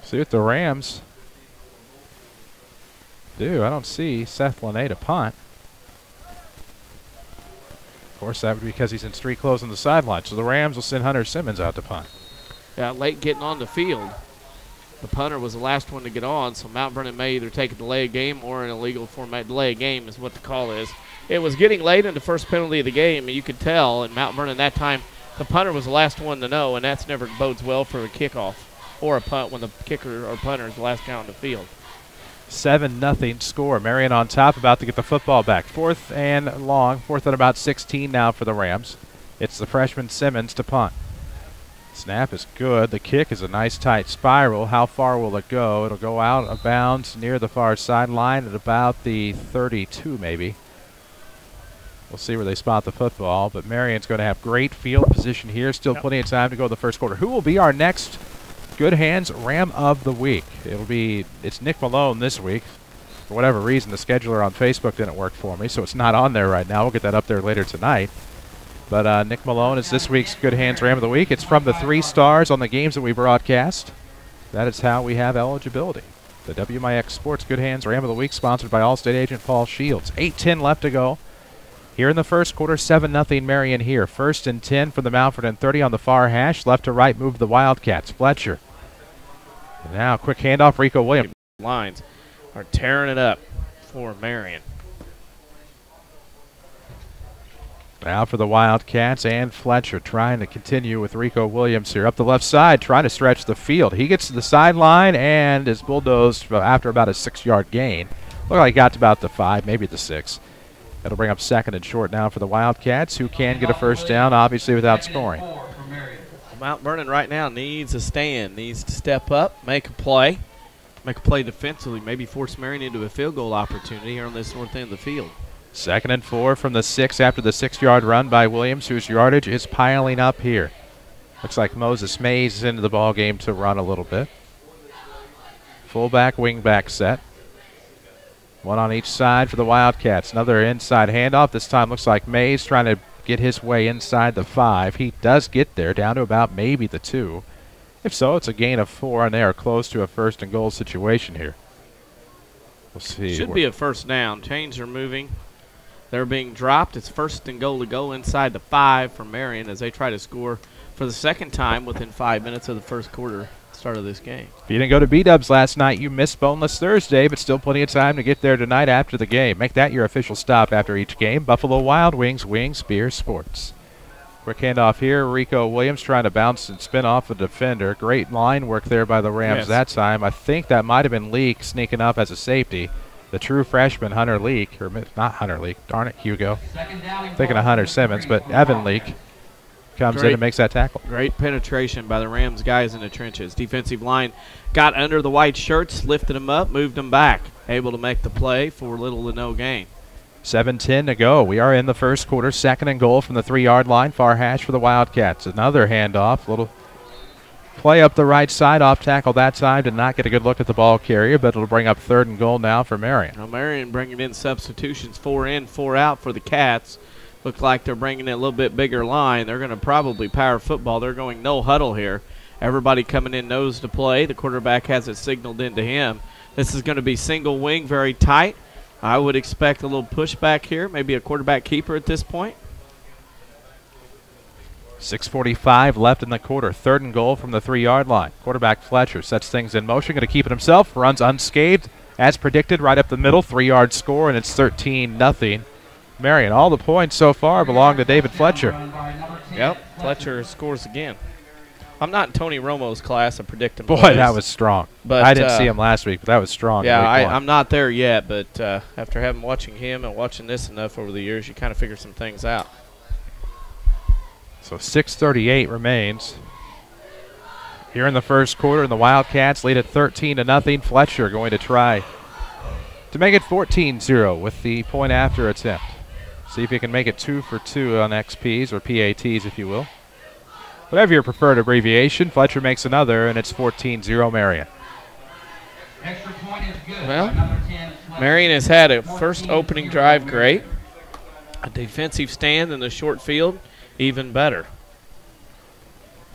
B: See what the Rams do. I don't see Seth Lene to punt. Of course, that would be because he's in street clothes on the sideline. So the Rams will send Hunter Simmons out to punt.
C: Yeah, late getting on the field. The punter was the last one to get on, so Mount Vernon may either take a delay of game or an illegal format. Delay of game is what the call is. It was getting late in the first penalty of the game, and you could tell. And Mount Vernon that time, the punter was the last one to know, and that's never bodes well for a kickoff or a punt when the kicker or punter is the last guy on the field.
B: 7-0 score. Marion on top, about to get the football back. Fourth and long, fourth and about 16 now for the Rams. It's the freshman Simmons to punt. Snap is good. The kick is a nice tight spiral. How far will it go? It'll go out of bounds near the far sideline at about the 32 maybe. We'll see where they spot the football, but Marion's going to have great field position here. Still plenty of time to go the first quarter. Who will be our next Good Hands Ram of the Week? It's Nick Malone this week. For whatever reason, the scheduler on Facebook didn't work for me, so it's not on there right now. We'll get that up there later tonight. But Nick Malone is this week's Good Hands Ram of the Week. It's from the 3 stars on the games that we broadcast. That is how we have eligibility. The WMIX Sports Good Hands Ram of the Week, sponsored by Allstate agent Paul Shields. 8:10 left to go. Here in the first quarter, 7-0 Marion here. First and 10 from the Mount Vernon 30 on the far hash. Left to right move the Wildcats. Fletcher. And now quick handoff, Rico Williams.
C: Lines are tearing it up for Marion.
B: Now for the Wildcats and Fletcher trying to continue with Rico Williams here. Up the left side, trying to stretch the field. He gets to the sideline and is bulldozed after about a 6-yard gain. Looked like he got to about the 5, maybe the 6. That'll bring up second and short now for the Wildcats, who can get a first down, obviously, without scoring.
C: Mount Vernon right now needs a stand, needs to step up, make a play defensively, maybe force Marion into a field goal opportunity here on this north end of the field.
B: Second and 4 from the 6 after the 6-yard run by Williams, whose yardage is piling up here. Looks like Moses Mays is into the ball game to run a little bit. Fullback, wingback set. One on each side for the Wildcats. Another inside handoff. This time looks like Mays trying to get his way inside the 5. He does get there, down to about maybe the 2. If so, it's a gain of 4, and they are close to a first and goal situation here. We'll see.
C: Should be a first down. Chains are moving. They're being dropped. It's first and goal to go inside the 5 for Marion as they try to score for the second time within 5 minutes of the first quarter start of this game.
B: If you didn't go to B-Dubs last night, you missed Boneless Thursday, but still plenty of time to get there tonight after the game. Make that your official stop after each game. Buffalo Wild Wings, Wings, Beer, Sports. Quick handoff here. Rico Williams trying to bounce and spin off a defender. Great line work there by the Rams that time. I think that might have been Leak sneaking up as a safety. The true freshman, Hunter Leak, or not Hunter Leak, darn it, Hugo. Thinking of Hunter Simmons, but Evan Leak comes in and makes that tackle.
C: Great penetration by the Rams guys in the trenches. Defensive line got under the white shirts, lifted them up, moved them back. Able to make the play for little to no gain.
B: 7:10 to go. We are in the first quarter. Second and goal from the 3-yard line. Far hash for the Wildcats. Another handoff. Little play up the right side. Off tackle that time. Did not get a good look at the ball carrier, but it'll bring up third and goal now for Marion.
C: Now Marion bringing in substitutions, 4 in, 4 out for the Cats. look like they're bringing in a little bit bigger line. They're going to probably power football. They're going no huddle here. Everybody coming in knows to play. The quarterback has it signaled into him. This is going to be single wing, very tight. I would expect a little pushback here, maybe a quarterback keeper at this point.
B: 6:45 left in the quarter. 3rd and goal from the 3-yard line. Quarterback Fletcher sets things in motion, going to keep it himself. Runs unscathed, as predicted, right up the middle. 3-yard score, and it's 13-0. Marion, all the points so far belong to David Fletcher.
C: Yep, Fletcher scores again. I'm not in Tony Romo's class of predicting
B: Boy,
C: plays.
B: that was strong.
C: But
B: I didn't see him last week, but that was strong.
C: Yeah, I'm not there yet, but after watching him and watching this enough over the years, you kind of figure some things out.
B: So 6:38 remains. Here in the first quarter, and the Wildcats lead at 13-0. Fletcher going to try to make it 14-0 with the point after attempt. See if he can make it 2 for 2 on XPs, or PATs, if you will. Whatever your preferred abbreviation, Fletcher makes another, and it's 14-0 Marion.
C: Well, Marion has had a first opening drive great. A defensive stand in the short field, even better.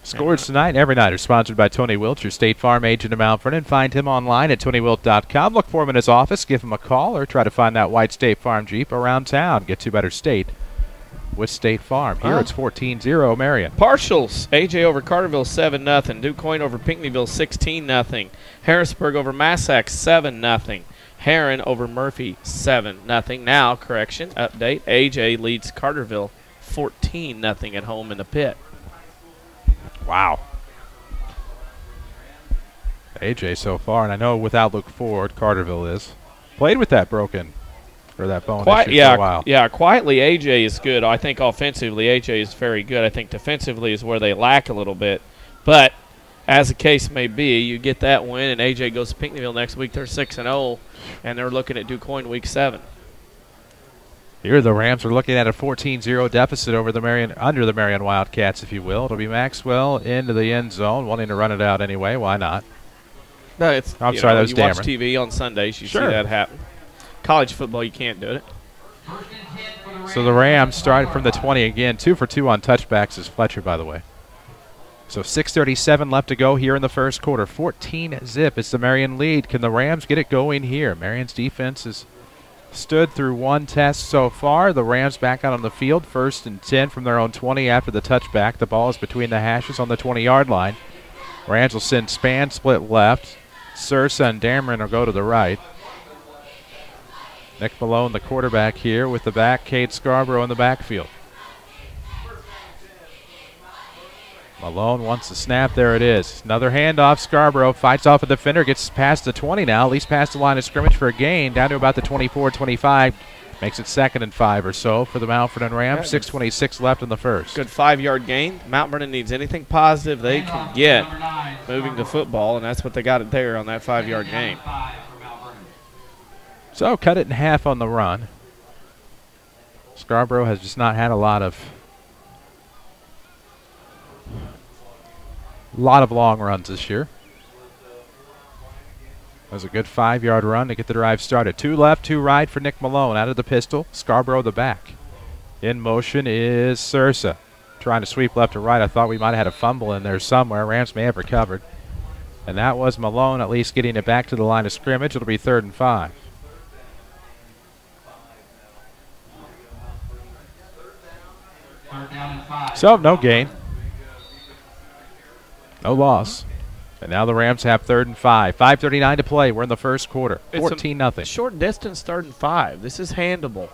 B: Scores tonight and every night are sponsored by Tony Wilt, your State Farm agent in Mount Vernon. Find him online at TonyWilt.com. Look for him in his office. Give him a call or try to find that white State Farm Jeep around town. Get to better state with State Farm. Here it's 14-0 Marion.
C: Partials. AJ over Carterville 7-0. DuQuoin over Pinckneyville 16-0. Harrisburg over Massac 7-0. Heron over Murphy 7-0. Now, correction, update. AJ leads Carterville 14-0 at home in the pit.
B: Wow. AJ so far, and I know without Luke Ford, Carterville is. Played with that broken, or that bone issue for a while.
C: Yeah, quietly AJ is good. I think offensively AJ is very good. I think defensively is where they lack a little bit. But as the case may be, you get that win, and AJ goes to Pinckneyville next week. They're 6-0, and they're looking at DuQuoin week 7.
B: Here the Rams are looking at a 14-0 deficit over the under the Marion Wildcats, if you will. It'll be Maxwell into the end zone, wanting to run it out anyway. Why not?
C: No, it's.
B: I'm sorry, that was
C: you watch
B: Dameron.
C: TV on Sundays, you see that happen. College football, you can't do it.
B: So the Rams started from the 20 again. 2 for 2 on touchbacks is Fletcher, by the way. So 6:37 left to go here in the first quarter. 14-0. It's the Marion lead. Can the Rams get it going here? Marion's defense has stood through one test so far. The Rams back out on the field. 1st and 10 from their own 20 after the touchback. The ball is between the hashes on the 20-yard line. Rams will send Span split left. Sursa and Dameron will go to the right. Nick Malone, the quarterback here with the back. Cade Scarborough in the backfield. Malone wants the snap. There it is. Another handoff. Scarborough fights off a defender. Gets past the 20 now. At least past the line of scrimmage for a gain. Down to about the 24-25. Makes it 2nd and 5 or so for the Mount Vernon Rams. 6:26 left in the first.
C: Good 5-yard gain. Mount Vernon needs anything positive they can get moving the football, and that's what they got it there on that 5-yard gain.
B: So cut it in half on the run. Scarborough has just not had a lot of long runs this year. That was a good 5-yard run to get the drive started. 2 left, 2 right for Nick Malone. Out of the pistol, Scarborough the back. In motion is Sursa. Trying to sweep left to right. I thought we might have had a fumble in there somewhere. Rams may have recovered. And that was Malone at least getting it back to the line of scrimmage. It'll be 3rd and 5. So, no gain. No loss. And now the Rams have 3rd and 5. 5:39 to play. We're in the first quarter. 14-0.
C: Short distance, 3rd and 5. This is handleable.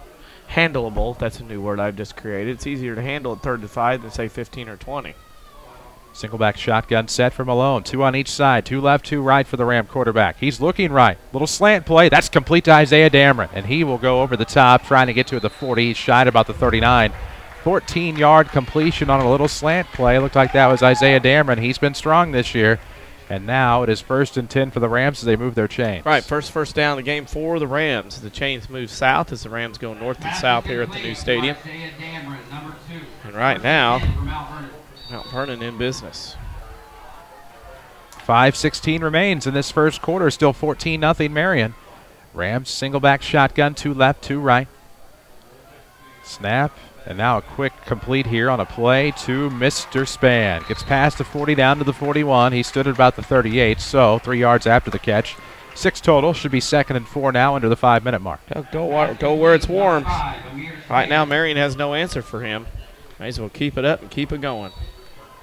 C: Handleable. That's a new word I've just created. It's easier to handle at 3rd and 5 than, say, 15 or 20.
B: Single back shotgun set for Malone. 2 on each side. 2 left, 2 right for the Ram quarterback. He's looking right. Little slant play. That's complete to Isaiah Dameron. And he will go over the top trying to get to the 40. He's shy at about the 39. 14-yard completion on a little slant play. Looked like that was Isaiah Dameron. He's been strong this year. And now it is 1st and 10 for the Rams as they move their chains.
C: Right, first down of the game for the Rams. The chains move south as the Rams go north and south here at the new stadium. And right now, Mount Vernon in business.
B: 5:16 remains in this first quarter. Still 14-0 Marion. Rams single back shotgun. 2 left, 2 right. Snap. And now a quick complete here on a play to Mr. Span. Gets past the 40 down to the 41. He stood at about the 38, so 3 yards after the catch. 6 total. Should be 2nd and 4 now under the 5-minute mark.
C: Go where it's warm. Right now, Marion has no answer for him. Might as well keep it up and keep it going.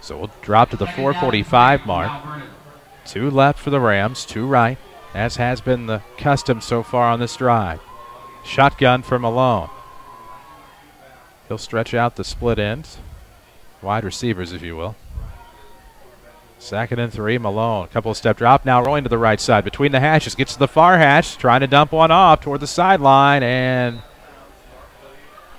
B: So we'll drop to the 4:45 mark. 2 left for the Rams, 2 right, as has been the custom so far on this drive. Shotgun for Malone. He'll stretch out the split ends. Wide receivers, if you will. 2nd and 3, Malone. Couple of step drop, now rolling to the right side. Between the hashes, gets to the far hash, trying to dump one off toward the sideline, and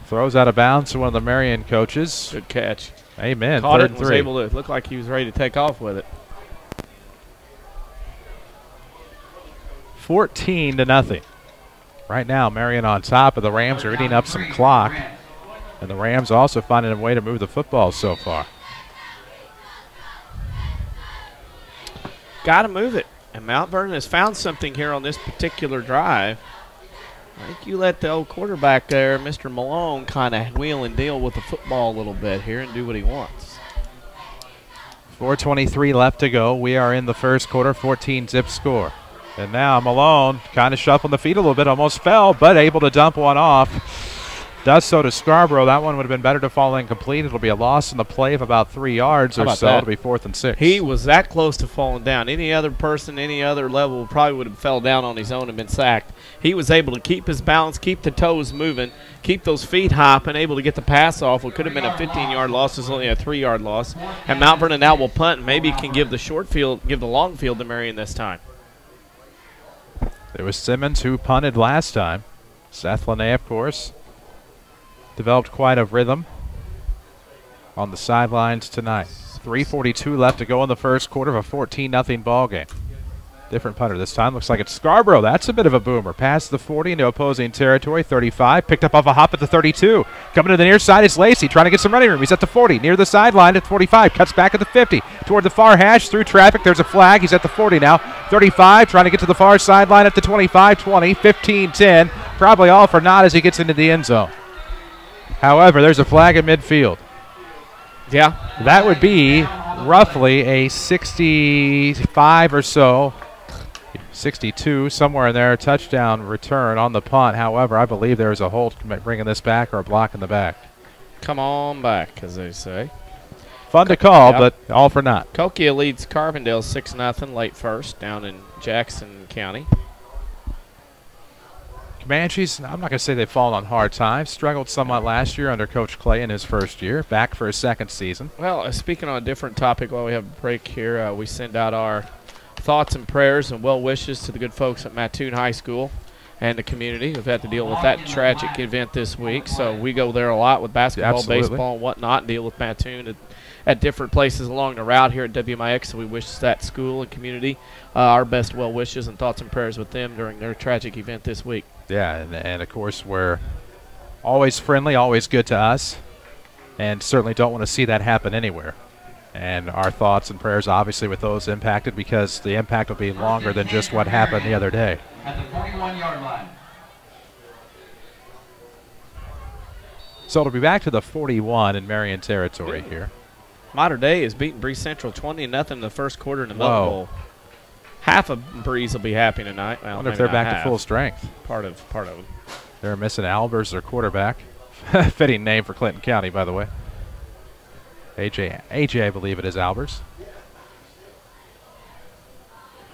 B: throws out of bounds to one of the Marion coaches.
C: Good catch.
B: Amen.
C: Caught
B: 3rd
C: it
B: and
C: and was
B: 3.
C: able to look like he was ready to take off with it.
B: 14-0. Right now, Marion on top of the Rams are eating up some clock. And the Rams also finding a way to move the football so far.
C: Got to move it. And Mount Vernon has found something here on this particular drive. I think you let the old quarterback there, Mr. Malone, kind of wheel and deal with the football a little bit here and do what he wants.
B: 4:23 left to go. We are in the first quarter, 14-zip score. And now Malone kind of shuffling the feet a little bit, almost fell, but able to dump one off. Does so to Scarborough. That one would have been better to fall incomplete. It'll be a loss in the play of about 3 yards or so. It'll be 4th and 6.
C: He was that close to falling down. Any other person, any other level probably would have fell down on his own and been sacked. He was able to keep his balance, keep the toes moving, keep those feet hopping, able to get the pass off. What could have been a 15-yard loss is only a 3-yard loss. And Mount Vernon now will punt and maybe can give the short field, give the long field to Marion this time.
B: There was Simmons who punted last time. Seth Lene, of course, developed quite a rhythm on the sidelines tonight. 3:42 left to go in the first quarter of a 14-0 ball game. Different punter this time. Looks like it's Scarborough. That's a bit of a boomer. Past the 40 into opposing territory. 35. Picked up off a hop at the 32. Coming to the near side is Lacey, trying to get some running room. He's at the 40. Near the sideline at 45. Cuts back at the 50. Toward the far hash. Through traffic. There's a flag. He's at the 40 now. 35. Trying to get to the far sideline at the 25. 20. 15. 10. Probably all for naught as he gets into the end zone. However, there's a flag at midfield.
C: Yeah.
B: That would be roughly a 65 or so, 62, somewhere in there, touchdown return on the punt. However, I believe there is a hold bringing this back or a block in the back.
C: Come on back, as they say.
B: Fun to call, but all for naught.
C: Kokia leads Carbondale 6-0 late first down in Jackson County.
B: Comanches, I'm not going to say they've fallen on hard times. Struggled somewhat last year under Coach Clay in his first year. Back for his second season.
C: Well, speaking on a different topic while we have a break here, we send out our thoughts and prayers and well wishes to the good folks at Mattoon High School and the community who've had to deal with that tragic event this week. So we go there a lot with basketball,
B: Absolutely.
C: baseball, and whatnot, and deal with Mattoon at different places along the route here at WMIX. So we wish that school and community our best well wishes and thoughts and prayers with them during their tragic event this week.
B: Yeah, and of course we're always friendly, always good to us, and certainly don't want to see that happen anywhere. And our thoughts and prayers obviously with those impacted, because the impact will be longer than just what happened the other day.
M: At the 41-yard line.
B: So it'll be back to the 41 in Marion territory here.
C: Mater Dei is beating Bree Central 20-0 in the first quarter in the Milk Bowl. Half of Breeze will be happy tonight. Well,
B: I wonder if they're back to full strength.
C: Part of them.
B: They're missing Albers, their quarterback. Fitting name for Clinton County, by the way. AJ, I believe it is Albers.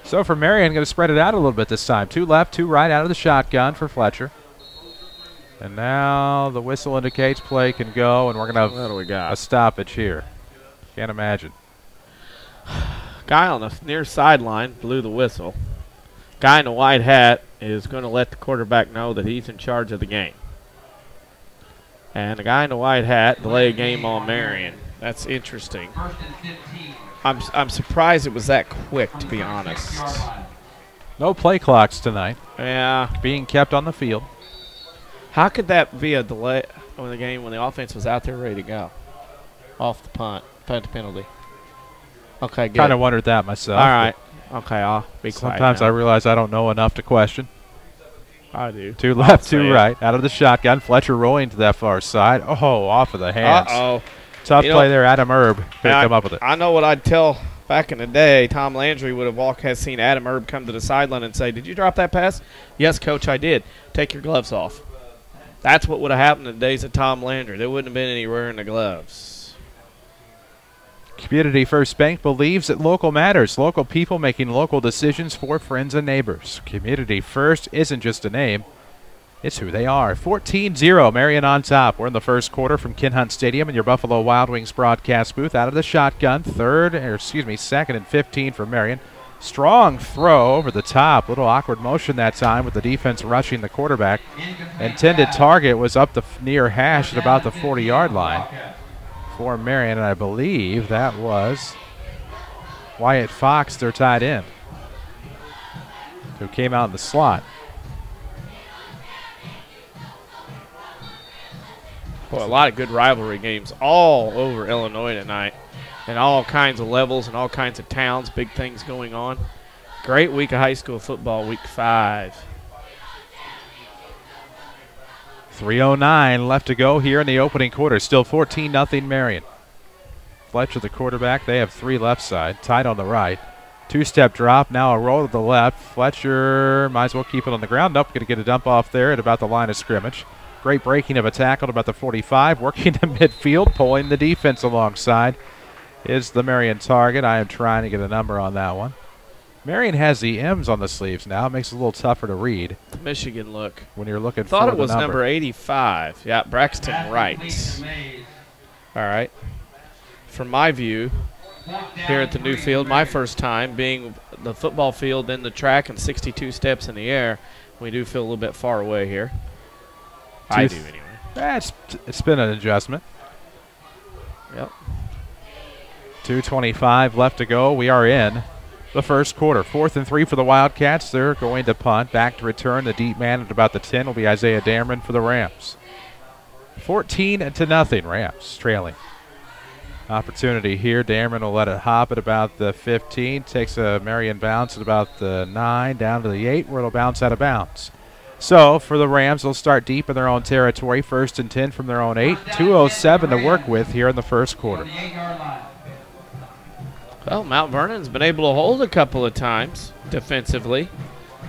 B: So for Marion, going to spread it out a little bit this time. 2 left, 2 right out of the shotgun for Fletcher. And now the whistle indicates play can go, and we're going to have a stoppage here. Can't imagine.
C: Guy on the near sideline blew the whistle. Guy in the white hat is going to let the quarterback know that he's in charge of the game. And the guy in the white hat delay a game on Marion. That's interesting. I'm surprised it was that quick, to be honest.
B: No play clocks tonight.
C: Yeah.
B: Being kept on the field.
C: How could that be a delay on the game when the offense was out there ready to go? Off the punt penalty. Okay, good.
B: Kind of wondered that myself.
C: All right. Okay, I'll be quiet
B: Sometimes
C: now.
B: I realize I don't know enough to question.
C: I do.
B: Two left, two right. Out of the shotgun. Fletcher rolling to that far side. Oh, off of the hands.
C: Uh-oh.
B: Tough play there. Adam Erb couldn't come up with it.
C: I know what I'd tell back in the day. Tom Landry would have seen Adam Erb come to the sideline and say, "Did you drop that pass?" "Yes, Coach, I did." "Take your gloves off." That's what would have happened in the days of Tom Landry. There wouldn't have been any wearing the gloves.
B: Community First Bank believes that local matters. Local people making local decisions for friends and neighbors. Community First isn't just a name. It's who they are. 14-0, Marion on top. We're in the first quarter from Ken Hunt Stadium in your Buffalo Wild Wings broadcast booth. Out of the shotgun, second and 15 for Marion. Strong throw over the top. Little awkward motion that time with the defense rushing the quarterback. Intended target was up the near hash at about the 40-yard line for Marion, and I believe that was Wyatt Fox, their tight end, who came out in the slot.
C: Boy, a lot of good rivalry games all over Illinois tonight, and all kinds of levels and all kinds of towns, big things going on. Great week of high school football, week 5.
B: 3:09 left to go here in the opening quarter. Still 14-0 Marion. Fletcher, the quarterback. They have 3 left side, tight on the right. 2-step drop, now a roll to the left. Fletcher might as well keep it on the ground. Nope, going to get a dump off there at about the line of scrimmage. Great breaking of a tackle at about the 45. Working to midfield, pulling the defense alongside is the Marion target. I am trying to get a number on that one. Marion has the M's on the sleeves now. It makes it a little tougher to read.
C: The Michigan look.
B: When you're looking
C: Thought
B: for
C: it was
B: the
C: number 85. Yeah, Braxton Wright. All right. From my view, here at the new field, my first time being the football field in the track and 62 steps in the air, we do feel a little bit far away here. I do anyway.
B: It's been an adjustment.
C: Yep.
B: 2:25 left to go. We are in the first quarter. 4th and 3 for the Wildcats. They're going to punt. Back to return. The deep man at about the 10 will be Isaiah Dameron for the Rams. 14-0 Rams trailing. Opportunity here. Dameron will let it hop at about the 15. Takes a Marion bounce at about the 9 down to the 8 where it'll bounce out of bounds. So for the Rams, they'll start deep in their own territory. 1st and 10 from their own 8. 2:07 to work with here in the first quarter.
C: Well, Mount Vernon's been able to hold a couple of times defensively.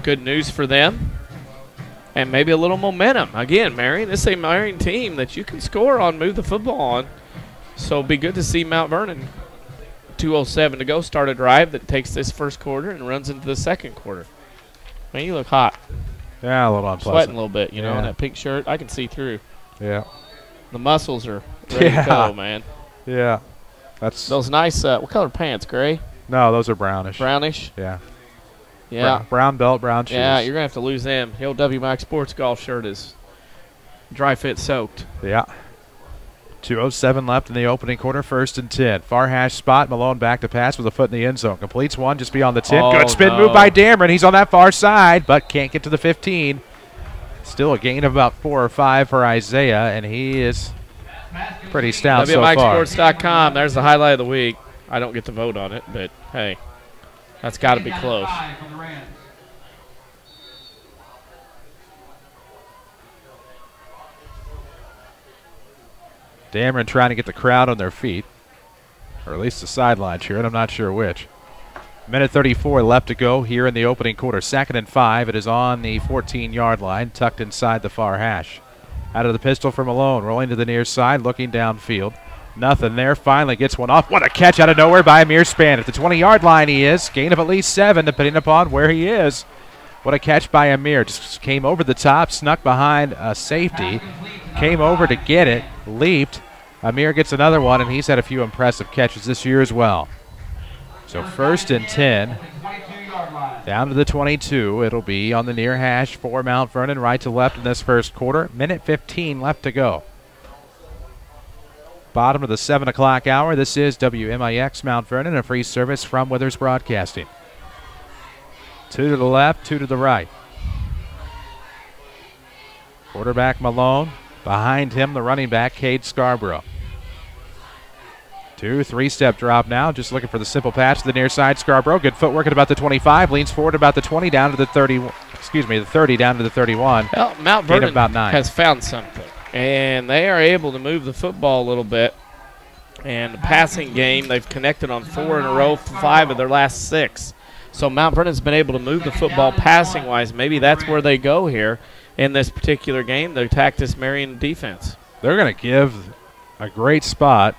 C: Good news for them. And maybe a little momentum. Again, Marion, this is a Marion team that you can score on, move the football on. So it'll be good to see Mount Vernon. 2:07 to go, start a drive that takes this first quarter and runs into the second quarter. Man, you look hot.
B: Yeah, a little unpleasant.
C: Sweating a little bit, you know, in that pink shirt. I can see through.
B: Yeah.
C: The muscles are ready to go, man.
B: Yeah. That's
C: those nice, what color pants, gray?
B: No, those are brownish.
C: Brownish?
B: Yeah.
C: Yeah.
B: Brown belt, brown shoes.
C: Yeah, you're going to have to lose them. The old WMIX sports golf shirt is dry fit soaked.
B: Yeah. 2:07 left in the opening quarter, 1st and 10. Far hash spot, Malone back to pass with a foot in the end zone. Completes one just beyond the 10. Good spin move by Dameron. He's on that far side, but can't get to the 15. Still a gain of about 4 or 5 for Isaiah, and he is pretty stout so far.
C: WMIXsports.com, there's the highlight of the week. I don't get to vote on it, but hey, that's got to be close.
B: Dameron trying to get the crowd on their feet, or at least the sideline cheering. I'm not sure which. Minute 34 left to go here in the opening quarter. 2nd and 5. It is on the 14-yard line, tucked inside the far hash. Out of the pistol for Malone, rolling to the near side, looking downfield. Nothing there. Finally gets one off. What a catch out of nowhere by Amir Span. At the 20-yard line he is. Gain of at least 7, depending upon where he is. What a catch by Amir. Just came over the top, snuck behind a safety. Came over to get it, leaped. Amir gets another one, and he's had a few impressive catches this year as well. So 1st and 10, down to the 22. It'll be on the near hash for Mount Vernon, right to left in this first quarter. Minute 15 left to go. Bottom of the 7 o'clock hour. This is WMIX Mount Vernon, a free service from Withers Broadcasting. 2 to the left, 2 to the right. Quarterback Malone. Behind him, the running back, Cade Scarborough. 2, 3-step drop now. Just looking for the simple patch to the near side. Scarborough, good footwork at about the 25. Leans forward about the 20, down to the 30. the 30 down to the 31.
C: Well, Mount
B: Gain of
C: Vernon
B: about 9.
C: has found something, and they are able to move the football a little bit. And the passing game, they've connected on 4 in a row, 5 of their last 6. So Mount Vernon's been able to move the football passing-wise. Maybe that's where they go here in this particular game. They attack this Marion defense.
B: They're going to give a great spot,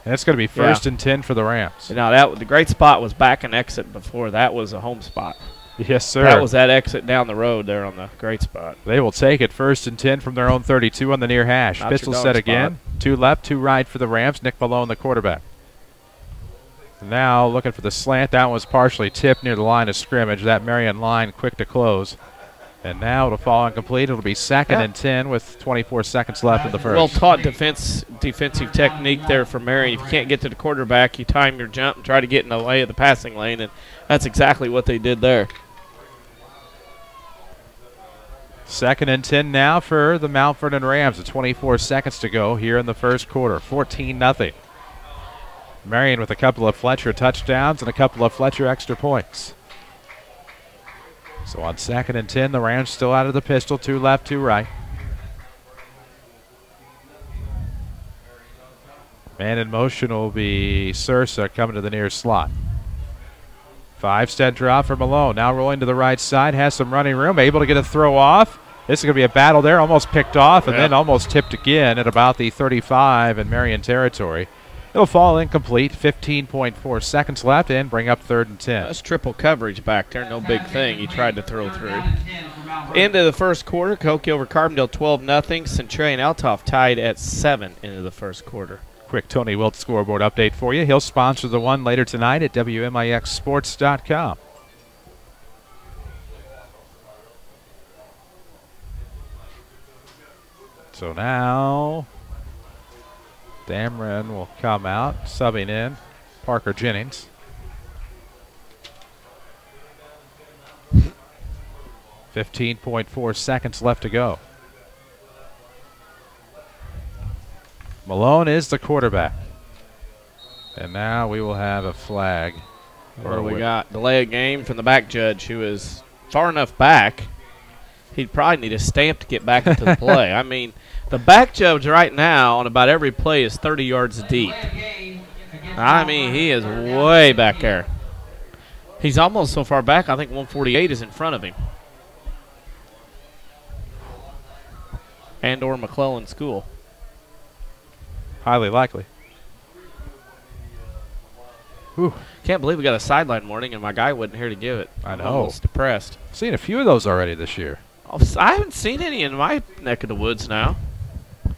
B: and it's going to be 1st and 10 for the Rams.
C: Now, the great spot was back and exit before. That was a home spot.
B: Yes, sir.
C: That was that exit down the road there on the great spot.
B: They will take it 1st and 10 from their own 32 on the near hash.
C: Not
B: Pistol
C: your
B: set
C: dog
B: again. 2 left, 2 right for the Rams. Nick Malone, the quarterback. Now looking for the slant. That was partially tipped near the line of scrimmage. That Marion line quick to close. And now it'll fall incomplete. It'll be 2nd and 10 with 24 seconds left in the first.
C: Well taught defensive technique there for Marion. If you can't get to the quarterback, you time your jump and try to get in the way of the passing lane, and that's exactly what they did there.
B: 2nd and 10 now for the Mount Vernon Rams with 24 seconds to go here in the first quarter. 14-0. Marion with a couple of Fletcher touchdowns and a couple of Fletcher extra points. So on 2nd and 10, the Rams still out of the pistol. 2 left, 2 right. Man in motion will be Sursa coming to the near slot. 5-step drop for Malone. Now rolling to the right side. Has some running room. Able to get a throw off. This is going to be a battle there. Almost picked off and then almost tipped again at about the 35 in Marion territory. It'll fall incomplete. 15.4 seconds left and bring up 3rd and 10.
C: That's triple coverage back there. No big thing. He tried to throw through. Into the first quarter, Koke over Carbondale 12-0. Centurion Althoff tied at 7 into the first quarter.
B: Quick Tony Wilt scoreboard update for you. He'll sponsor the one later tonight at WMIXsports.com. So now Dameron will come out, subbing in Parker Jennings. .4 seconds left to go. Malone is the quarterback. And now we will have a flag.
C: What do we got? Delay of game from the back judge, who is far enough back. He'd probably need a stamp to get back into the play. I mean, the back judge right now on about every play is 30 yards deep. I mean, he is way back there. He's almost so far back, I think 148 is in front of him. And/or McClellan School.
B: Highly likely. Whew.
C: Can't believe we got a sideline warning and my guy wasn't here to give it.
B: I know.
C: I'm almost depressed.
B: Seen a few of those already this year.
C: I haven't seen any in my neck of the woods now.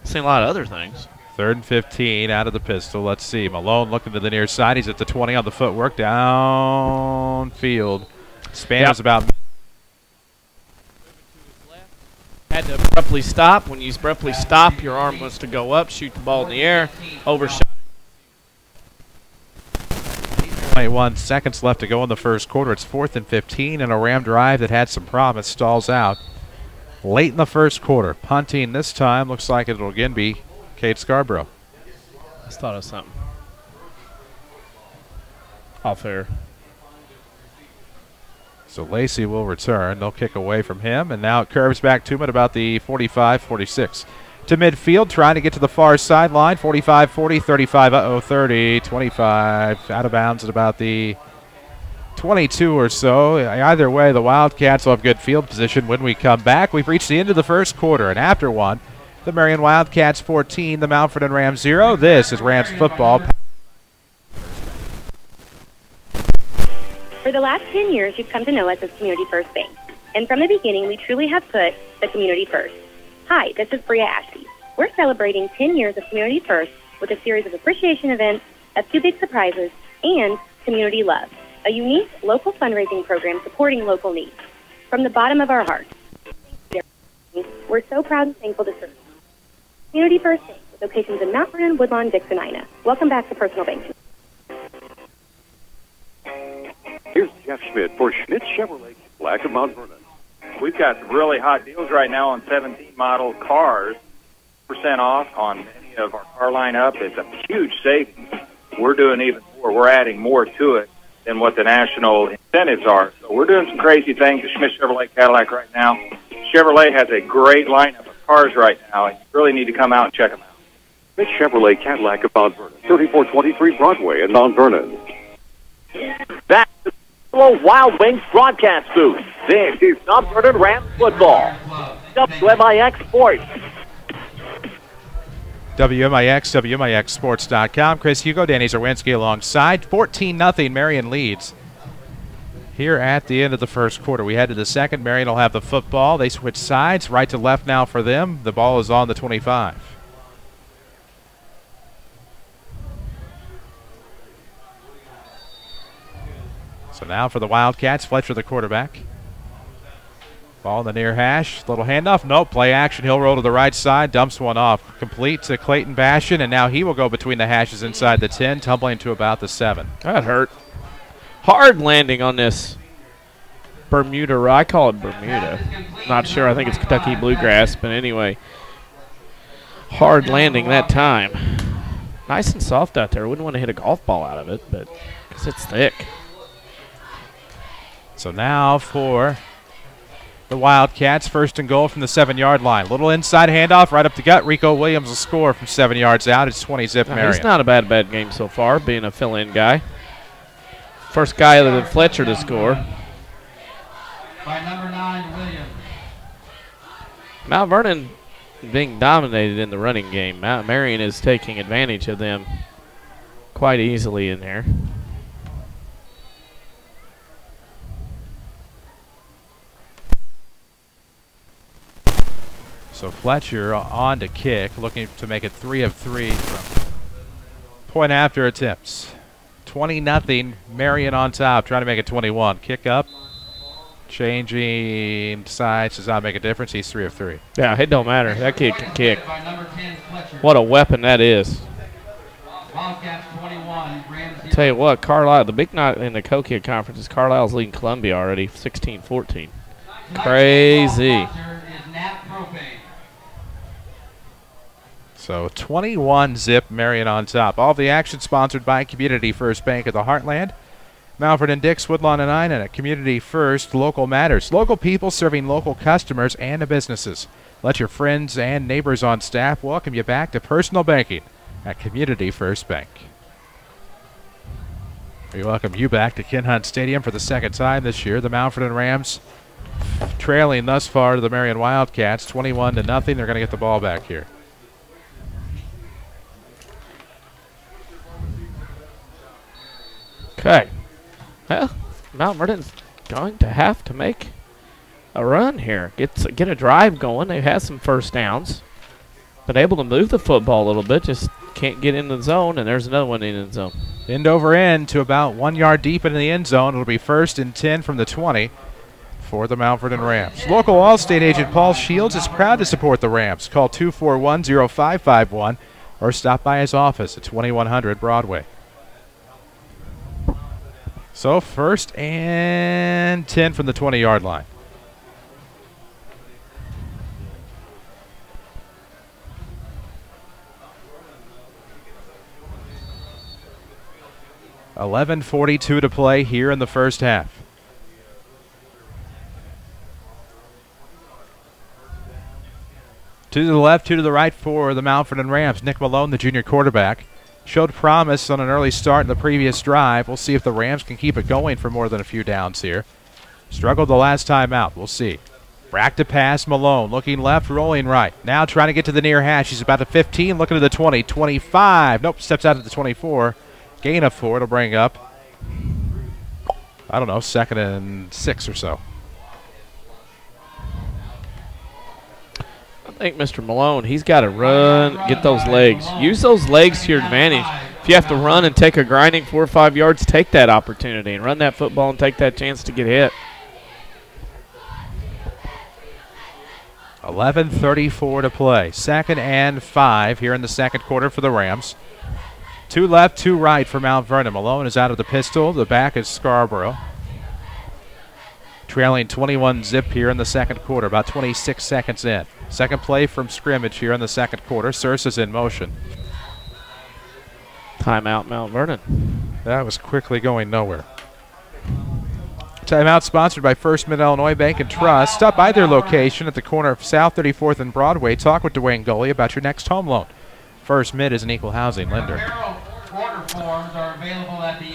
C: Seen a lot of other things.
B: 3rd and 15 out of the pistol. Let's see. Malone looking to the near side. He's at the 20 on the footwork. Downfield. Span is about.
C: Had to abruptly stop. When you abruptly stop, your arm wants to go up, shoot the ball in the air, overshot.
B: 21 seconds left to go in the first quarter. It's 4th and 15, and a Ram drive that had some promise stalls out late in the first quarter. Punting this time looks like it'll again be Cade Scarborough.
C: I just thought of something. Off air.
B: So Lacey will return. They'll kick away from him, and now it curves back to him at about the 45-46. To midfield, trying to get to the far sideline. 45-40, 35, 30, 25. Out of bounds at about the 22 or so. Either way, the Wildcats will have good field position when we come back. We've reached the end of the first quarter, and after one, the Marion Wildcats 14, the Mount Vernon Rams 0. This is Rams football.
N: For the last 10 years, you've come to know us as Community First Bank. And from the beginning, we truly have put the community first. Hi, this is Bria Ashby. We're celebrating 10 years of Community First with a series of appreciation events, a few big surprises, and Community Love, a unique local fundraising program supporting local needs. From the bottom of our hearts, we're so proud and thankful to serve. Community First Bank, with locations in Mount Vernon, Woodlawn, Dixon, Ina. Welcome back to Personal Banking.
O: Here's Jeff Schmidt for Schmidt Chevrolet, Black of Mount Vernon. We've got some really hot deals right now on 17 model cars. % off on any of our car lineup. It's a huge savings. We're doing even more. We're adding more to it. than what the national incentives are. So we're doing some crazy things at Schmidt Chevrolet Cadillac right now. Chevrolet has a great lineup of cars right now, and you really need to come out and check them out.
P: Schmidt Chevrolet Cadillac of Mount Vernon, 3423 Broadway in Mount Vernon.
A: Back to the Wild Wings broadcast booth. This is Mount Vernon Rams football. WMIX Sports.
B: WMIX, WMIXsports.com. Chris Hugo, Danny Czerwinski alongside. 14-0 Marion leads here at the end of the first quarter. We head to the second. Marion will have the football. They switch sides, right to left now for them. The ball is on the 25. So now for the Wildcats, Fletcher the quarterback. Ball in the near hash, little handoff, nope, play action, he'll roll to the right side, dumps one off. Complete to Clayton Bastion, and now he will go between the hashes inside the 10, tumbling to about the 7.
C: That hurt. Hard landing on this Bermuda, I call it Bermuda. Not sure, I think it's Kentucky Bluegrass, but anyway. Hard landing that time. Nice and soft out there. Wouldn't want to hit a golf ball out of it, but because it's thick.
B: So now for the Wildcats, first and goal from the 7-yard line. Little inside handoff right up the gut. Rico Williams will score from 7 yards out. It's 20-zip Marion.
C: He's not a bad game so far, being a fill-in guy. First guy other than Fletcher to score.
M: By number 9, Williams.
C: Mount Vernon being dominated in the running game. Marion is taking advantage of them quite easily in there.
B: So Fletcher on to kick, looking to make it 3 of 3 from point after attempts. 20-0, Marion on top, trying to make it 21. Kick up, changing sides does not make a difference. He's 3 of 3.
C: Yeah, it don't matter. That kid can kick. What a weapon that is. Tell you what, Carlisle, the big night in the Co-Kid conference, Carlisle's leading Columbia already, 16-14. Crazy.
B: So 21-zip Marion on top. All the action sponsored by Community First Bank of the Heartland. Malford and Dix, Woodlawn and Ina at Community First, local matters. Local people serving local customers and businesses. Let your friends and neighbors on staff welcome you back to personal banking at Community First Bank. We welcome you back to Ken Hunt Stadium for the second time this year. The Malford and Rams trailing thus far to the Marion Wildcats, 21-0. They're going to get the ball back here.
C: Okay. Well, Mount Vernon's going to have to make a run here. Get a drive going. They've had some first downs. Been able to move the football a little bit. Just can't get in the zone, and there's another one in the zone.
B: End over end to about 1 yard deep in the end zone. It'll be 1st and 10 from the 20 for the Mount Vernon Rams. Local Allstate agent Paul Shields is proud to support the Rams. Call 241-0551 or stop by his office at 2100 Broadway. So 1st and 10 from the 20-yard line. .11:42 to play here in the first half. Two to the left, two to the right for the Mount Vernon Rams. Nick Malone, the junior quarterback, showed promise on an early start in the previous drive. We'll see if the Rams can keep it going for more than a few downs here. Struggled the last time out. We'll see. Back to pass, Malone looking left, rolling right. Now trying to get to the near hash. He's about to 15, looking to the 20, 25. Nope, steps out at the 24. Gain of 4 to bring up, I don't know, 2nd and 6 or so.
C: I think Mr. Malone, he's got to run, get those legs. Use those legs to your advantage. If you have to run and take a grinding 4 or 5 yards, take that opportunity and run that football and take that chance to get hit.
B: 11:34 to play. 2nd and 5 here in the second quarter for the Rams. 2 left, 2 right for Mount Vernon. Malone is out of the pistol. The back is Scarborough. Trailing 21-zip here in the second quarter, about 26 seconds in. Second play from scrimmage here in the second quarter. Sursa's in motion.
C: Timeout, Mount Vernon.
B: That was quickly going nowhere. Timeout sponsored by First Mid-Illinois Bank and Trust. Stop by their location at the corner of South 34th and Broadway. Talk with Dwayne Gully about your next home loan. First Mid is an equal housing lender.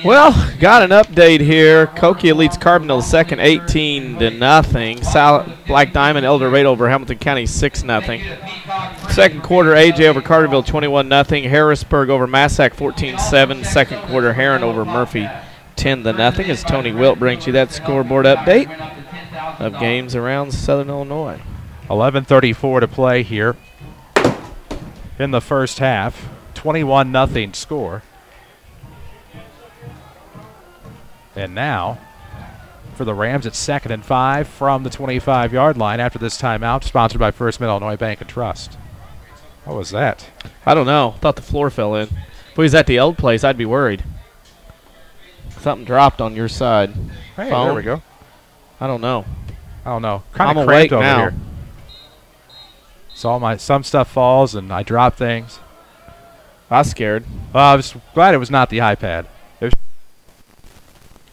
C: Well, got an update here. Cokia leads Carbondale second, 18-0. Black Diamond El Dorado over Hamilton County 6-0. Second quarter, AJ over Carterville 21-0. Harrisburg over Massac 14-7. Second quarter, Heron over Murphy 10-0. As Tony Wilt brings you that scoreboard update of games around Southern Illinois.
B: 11:34 to play here in the first half. 21-0 score. And now, for the Rams, it's 2nd and 5 from the 25-yard line after this timeout, sponsored by First Mid-Illinois Bank and Trust. What was that?
C: I don't know. Thought the floor fell in. If we was at the old place, I'd be worried. Something dropped on your side.
B: Hey,
C: Phone.
B: there we go.
C: I don't know.
B: Kind
C: I'm
B: of
C: awake
B: cramped over
C: now.
B: here. So some stuff falls and I drop things.
C: I was scared.
B: I was glad it was not the iPad. It was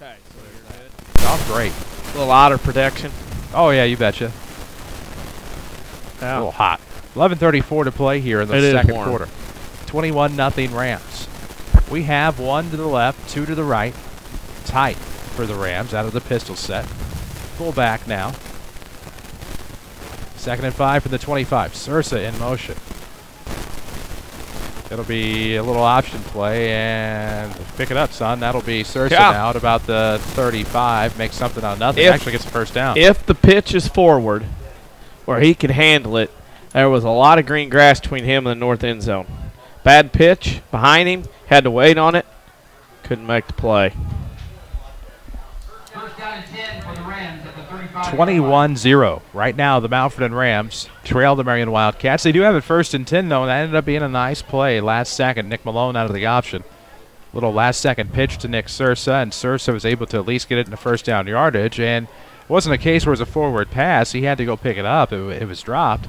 C: Okay, so you're good.
B: sounds great.
C: A little otter protection.
B: Oh yeah, you betcha.
C: Yeah.
B: A little hot. 11:34 to play here in the second quarter. 21-0 Rams. We have 1 to the left, 2 to the right. Tight for the Rams out of the pistol set. Full back now. 2nd and 5 from the 25. Sursa in motion. It'll be a little option play, and pick it up, son. That'll be Sursa now at about the 35. Makes something out of nothing. Actually gets a first down.
C: If the pitch is forward, where he could handle it, there was a lot of green grass between him and the north end zone. Bad pitch behind him. Had to wait on it. Couldn't make the play.
B: 21-0. Right now, the Mount Vernon Rams trail the Marion Wildcats. They do have it 1st and 10, though, and that ended up being a nice play. Last second, Nick Malone out of the option. Little last-second pitch to Nick Sursa, and Sursa was able to at least get it in the first down yardage. And it wasn't a case where it was a forward pass. He had to go pick it up. It was dropped.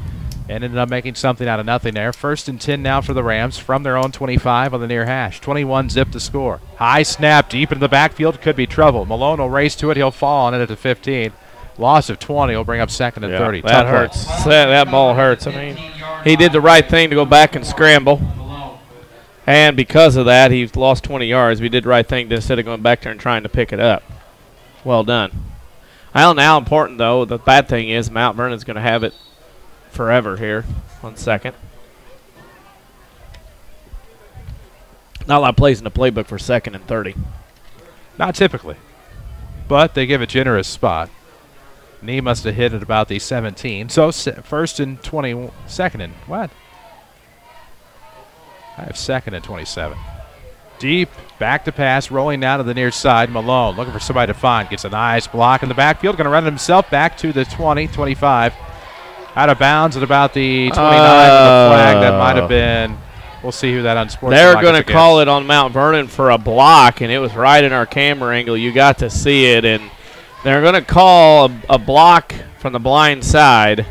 B: And ended up making something out of nothing there. 1st and 10 now for the Rams from their own 25 on the near hash. 21-0 to score. High snap deep into the backfield. Could be trouble. Malone will race to it. He'll fall on it at the 15. Loss of 20 will bring up 2nd and 30.
C: That hurts. That ball hurts. I mean, he did the right thing to go back and scramble. And because of that, he lost 20 yards. We did the right thing instead of going back there and trying to pick it up. Well done. I don't know how important, though. The bad thing is Mount Vernon's going to have it forever here on 2nd. Not a lot of plays in the playbook for 2nd and 30.
B: Not typically. But they give a generous spot. Knee must have hit at about the 17. So 1st and 20. 2nd and what? I have 2nd and 27. Deep, back to pass, rolling down to the near side. Malone looking for somebody to find. Gets a nice block in the backfield. Going to run it himself back to the 20, 25. Out of bounds at about the 29 with the flag. That might have been, we'll see who that unsportsmanlike is.
C: They're going to call it on Mount Vernon for a block, and it was right in our camera angle. You got to see it, and they're going to call a block from the blind side.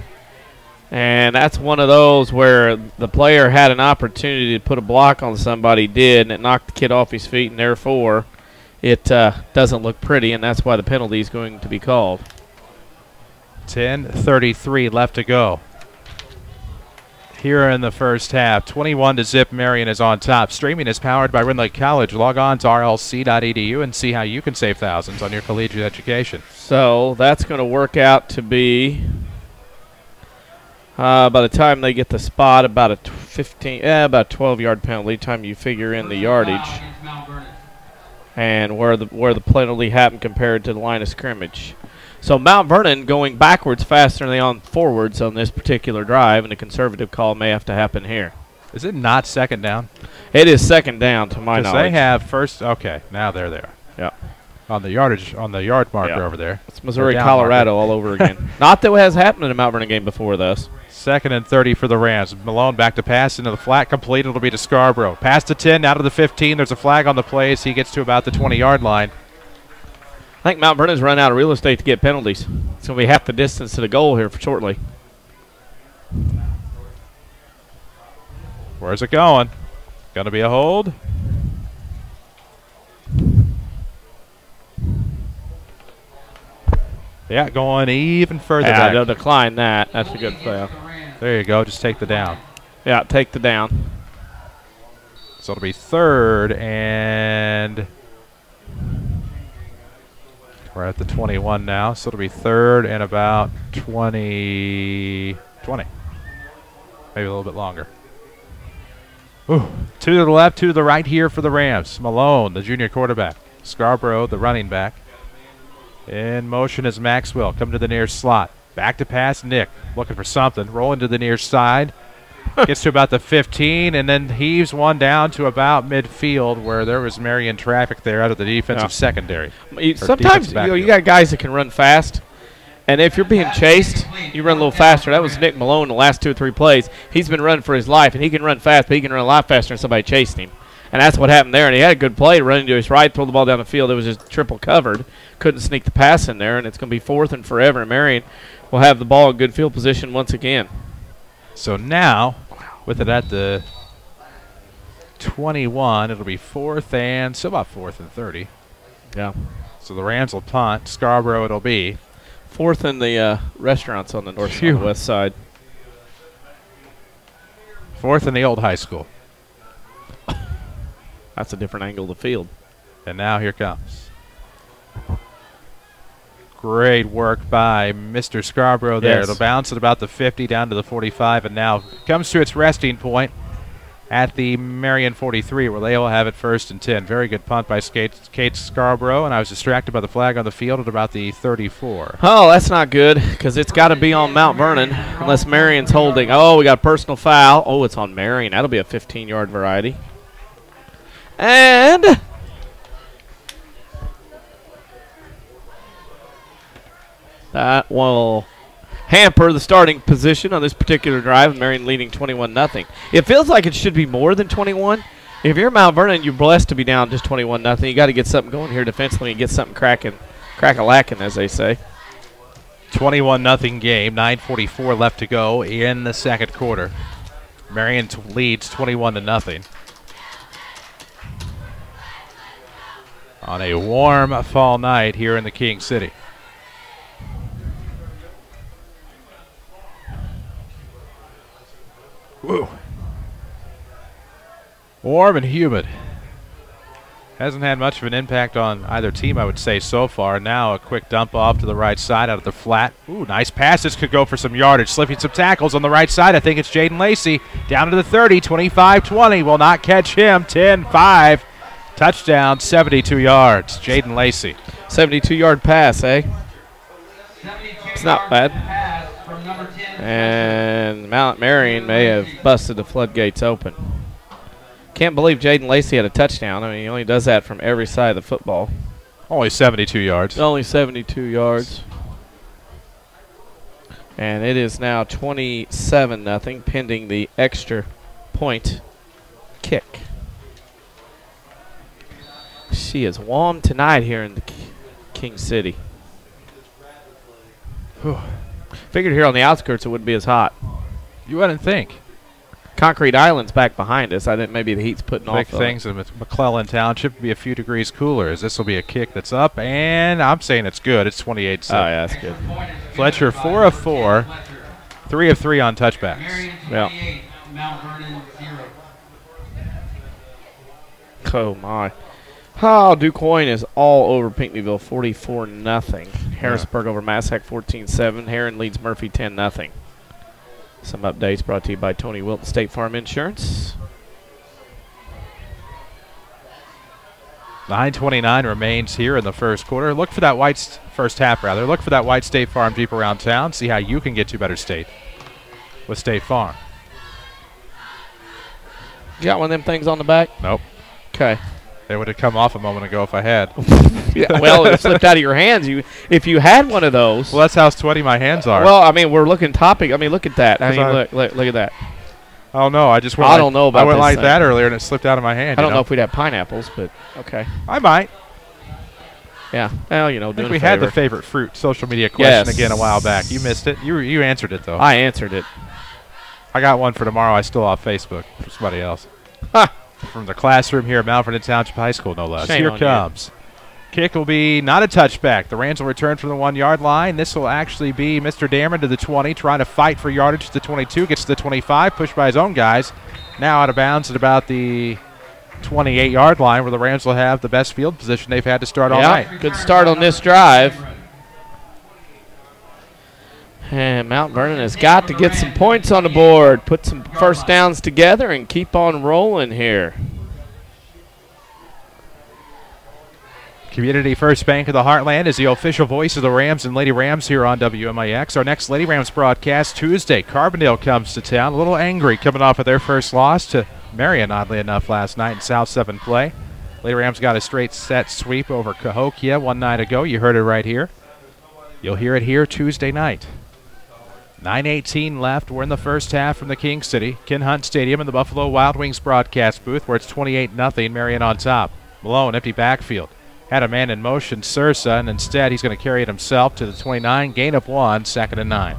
C: And that's one of those where the player had an opportunity to put a block on somebody, did, and it knocked the kid off his feet, and therefore it doesn't look pretty, and that's why the penalty is going to be called.
B: 10:33 left to go here in the first half. 21-0 Marion is on top. Streaming is powered by Ridley College. Log on to rlc.edu and see how you can save thousands on your collegiate education.
C: So that's going to work out to be, by the time they get the spot, about a 12-yard penalty. Time you figure in the yardage and where the penalty happened compared to the line of scrimmage. So Mount Vernon going backwards faster than they on forwards on this particular drive, and a conservative call may have to happen here.
B: Is it not 2nd down?
C: It is 2nd down to my knowledge.
B: They have first. Okay, now they're there.
C: Yeah.
B: On the yard marker over there.
C: It's Missouri, Colorado all over again. Not that it has happened in a Mount Vernon game before, thus.
B: 2nd and 30 for the Rams. Malone back to pass into the flat, complete. It'll be to Scarborough. Pass to 10, out of the 15. There's a flag on the play as he gets to about the 20-yard line.
C: I think Mount Vernon's run out of real estate to get penalties. It's going to be half the distance to the goal here for shortly.
B: Where's it going? Going to be a hold. Yeah, going even further
C: Yeah,
B: back.
C: they'll decline that. That's a good foul.
B: There you go. Just take the down.
C: Yeah, take the down.
B: So it'll be 3rd, and we're at the 21 now. So it'll be 3rd and about 20. Maybe a little bit longer. Ooh. 2 to the left, 2 to the right here for the Rams. Malone, the junior quarterback. Scarborough, the running back. In motion is Maxwell. Come to the near slot. Back to pass, Nick. Looking for something. Rolling to the near side. Gets to about the 15, and then heaves one down to about midfield where there was Marion traffic there out of the defensive secondary.
C: Sometimes you got guys that can run fast, and if you're being chased, you run a little faster. That was Nick Malone the last 2 or 3 plays. He's been running for his life, and he can run fast, but he can run a lot faster than somebody chasing him. And that's what happened there. And he had a good play running to his right, throw the ball down the field. It was just triple covered. Couldn't sneak the pass in there, and it's going to be 4th and forever. And Marion will have the ball in good field position once again.
B: So now, with it at the 21, it'll be 4th and still about 4th and 30.
C: Yeah.
B: So the Rams will punt. Scarborough it'll be.
C: 4th in the restaurants on the north side, on the west side.
B: 4th in the old high school.
C: That's a different angle of the field.
B: And now here comes. Great work by Mr. Scarborough there.
C: Yes.
B: It'll bounce at about the 50 down to the 45, and now comes to its resting point at the Marion 43, where they will have it 1st and 10. Very good punt by Kate Scarborough, and I was distracted by the flag on the field at about the 34.
C: Oh, that's not good, because it's got to be on Mount Vernon unless Marion's holding. Oh, we got a personal foul. Oh, it's on Marion. That'll be a 15-yard variety. And that will hamper the starting position on this particular drive, Marion leading 21-0. It feels like it should be more than 21. If you're Mount Vernon, you're blessed to be down just 21-0. You got to get something going here defensively and get something crack-a-lacking, as they say.
B: 21-0 game, 9:44 left to go in the second quarter. Marion leads 21-0. On a warm fall night here in the King City. Woo. Warm and humid. Hasn't had much of an impact on either team, I would say, so far. Now a quick dump off to the right side out of the flat. Ooh, nice pass. This could go for some yardage. Slipping some tackles on the right side. I think it's Jaden Lacey. Down to the 30, 25-20. Will not catch him. 10-5. Touchdown, 72 yards. Jaden Lacey.
C: 72-yard pass, eh? It's not bad. And Mount Marion may have busted the floodgates open. Can't believe Jaden Lacey had a touchdown. I mean, he only does that from every side of the football.
B: Only 72 yards.
C: Only 72 yards. And it is now 27-0, pending the extra point kick. She is warm tonight here in the King City. Figured here on the outskirts it wouldn't be as hot.
B: You wouldn't think.
C: Concrete Island's back behind us. I think maybe the heat's putting
B: Big
C: off.
B: Things in McClellan Township will be a few degrees cooler, as this will be a kick that's up, and I'm saying it's good. It's 28-7.
C: Oh, yeah, that's good.
B: Fletcher 4 of 4, 3 of 3 on touchbacks.
C: Yeah. Oh, my. Oh, DuQuoin is all over Pinckneyville, 44-0. Harrisburg over Massac, 14-7. Heron leads Murphy, 10-0. Some updates brought to you by Tony Wilton State Farm Insurance.
B: 9:29 remains here in the first quarter. Look for that first half, rather. Look for that white State Farm Jeep around town. See how you can get to better state with State Farm.
C: You got one of them things on the back?
B: Nope.
C: Okay.
B: They would have come off a moment ago if I had.
C: Yeah, well, it slipped out of your hands. If you had one of those.
B: Well, that's how sweaty my hands are.
C: Well, I mean, we're looking topic. I mean, look at that. I mean, look at that.
B: Oh, no. I just went
C: I don't know about
B: I went
C: this
B: like
C: thing.
B: that earlier, and it slipped out of my hand.
C: I don't know if we'd have pineapples, but okay.
B: I might.
C: Yeah. Well, you know,
B: I think we had the favorite fruit social media question again a while back. You missed it. You answered it, though.
C: I answered it.
B: I got one for tomorrow. I still off Facebook for somebody else.
C: Ha!
B: From the classroom here at Mount Vernon Township High School, no less.
C: Shame
B: Here
C: on
B: comes Kick will be not a touchback. The Rams will return from the 1-yard line. This will actually be Mr. Dameron to the 20, trying to fight for yardage to the 22, gets to the 25, pushed by his own guys. Now out of bounds at about the 28-yard line, where the Rams will have the best field position they've had to start all night.
C: Good start on this drive. And Mount Vernon has got to get some points on the board, put some first downs together, and keep on rolling here.
B: Community First Bank of the Heartland is the official voice of the Rams and Lady Rams here on WMIX. Our next Lady Rams broadcast Tuesday. Carbondale comes to town, a little angry coming off of their first loss to Marion, oddly enough, last night in South 7 play. Lady Rams got a straight set sweep over Cahokia one night ago. You heard it right here. You'll hear it here Tuesday night. 9:18 left. We're in the first half from the King City. Ken Hunt Stadium in the Buffalo Wild Wings broadcast booth, where it's 28-0, Marion on top. Malone, empty backfield. Had a man in motion, Sursa, and instead he's going to carry it himself to the 29, gain of 1, 2nd and 9.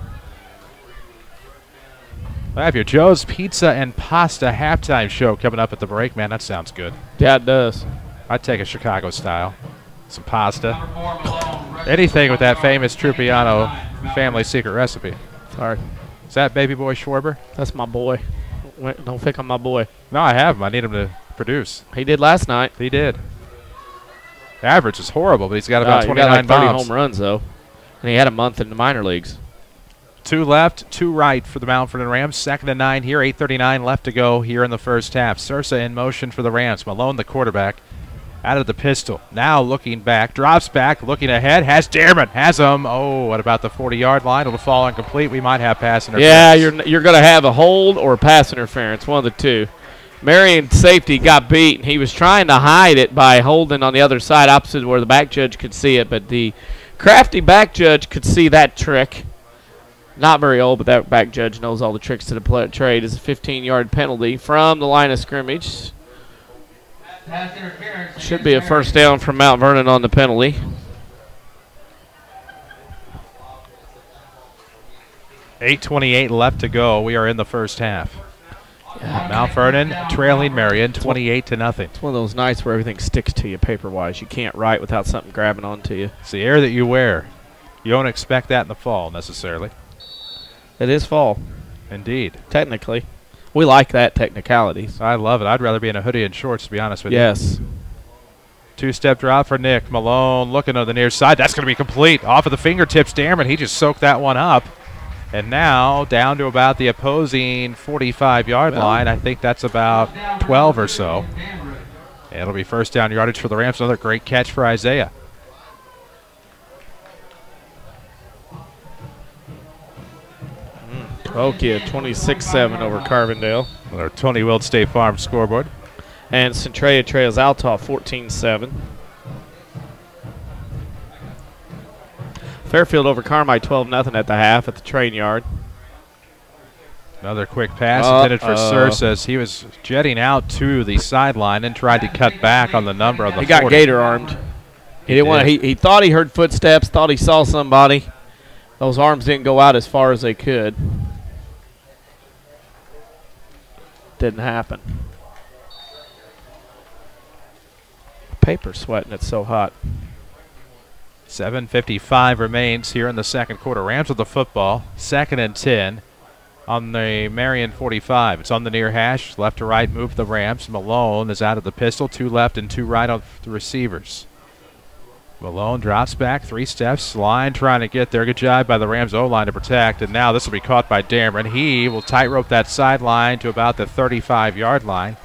B: I have your Joe's Pizza and Pasta halftime show coming up at the break. Man, that sounds good.
C: Yeah, it does.
B: I'd take a Chicago style. Some pasta. Anything with that famous Trupiano family secret recipe.
C: Sorry.
B: Is that baby boy Schwarber?
C: That's my boy. Don't pick on my boy.
B: No, I have him. I need him to produce.
C: He did last night.
B: He did. The average is horrible, but he's got about 29
C: got like 30
B: bombs.
C: home runs, though. And he had a month in the minor leagues.
B: 2 left, 2 right for the Mount Vernon Rams. 2nd and 9 here, 8:39 left to go here in the first half. Sursa in motion for the Rams. Malone, the quarterback, out of the pistol. Now looking back, drops back, looking ahead, has Dameron, has him. Oh, what about the 40-yard line? It'll fall incomplete. We might have pass interference.
C: Yeah, you're going to have a hold or pass interference, one of the two. Marion safety got beat, and he was trying to hide it by holding on the other side opposite where the back judge could see it, but the crafty back judge could see that trick. Not very old, but that back judge knows all the tricks to the trade. Is a 15-yard penalty from the line of scrimmage. Should be a first down from Mount Vernon on the penalty.
B: $8:28 left to go. We are in the first half. Mount Vernon trailing Marion 28-0.
C: It's one of those nights where everything sticks to you paper-wise. You can't write without something grabbing onto you.
B: It's the air that you wear. You don't expect that in the fall necessarily.
C: It is fall.
B: Indeed.
C: Technically. We like that technicalities.
B: I love it. I'd rather be in a hoodie and shorts, to be honest with you.
C: Yes.
B: 2-step drop for Nick. Malone looking on the near side. That's going to be complete. Off of the fingertips, Dameron. He just soaked that one up. And now down to about the opposing 45-yard line. I think that's about 12 or so. It'll be first down yardage for the Rams. Another great catch for Isaiah.
C: Cahokia 26-7 over Carbondale.
B: Our Tony Wild State Farm scoreboard.
C: And Centralia trails Alta 14-7. Fairfield over Carmi 12-0 at the half at the train yard.
B: Another quick pass intended for Sursa as he was jetting out to the sideline and tried to cut back on the number of the 40.
C: He got gator armed. He didn't want. He thought he heard footsteps, thought he saw somebody. Those arms didn't go out as far as they could. Didn't happen. Paper sweating, it's so hot.
B: 7:55 remains here in the second quarter. Rams with the football. 2nd and 10 on the Marion 45. It's on the near hash. Left to right move the Rams. Malone is out of the pistol. 2 left and 2 right on the receivers. Malone drops back 3 steps. Line trying to get there. Good job by the Rams O-line to protect. And now this will be caught by Dameron. He will tightrope that sideline to about the 35-yard line.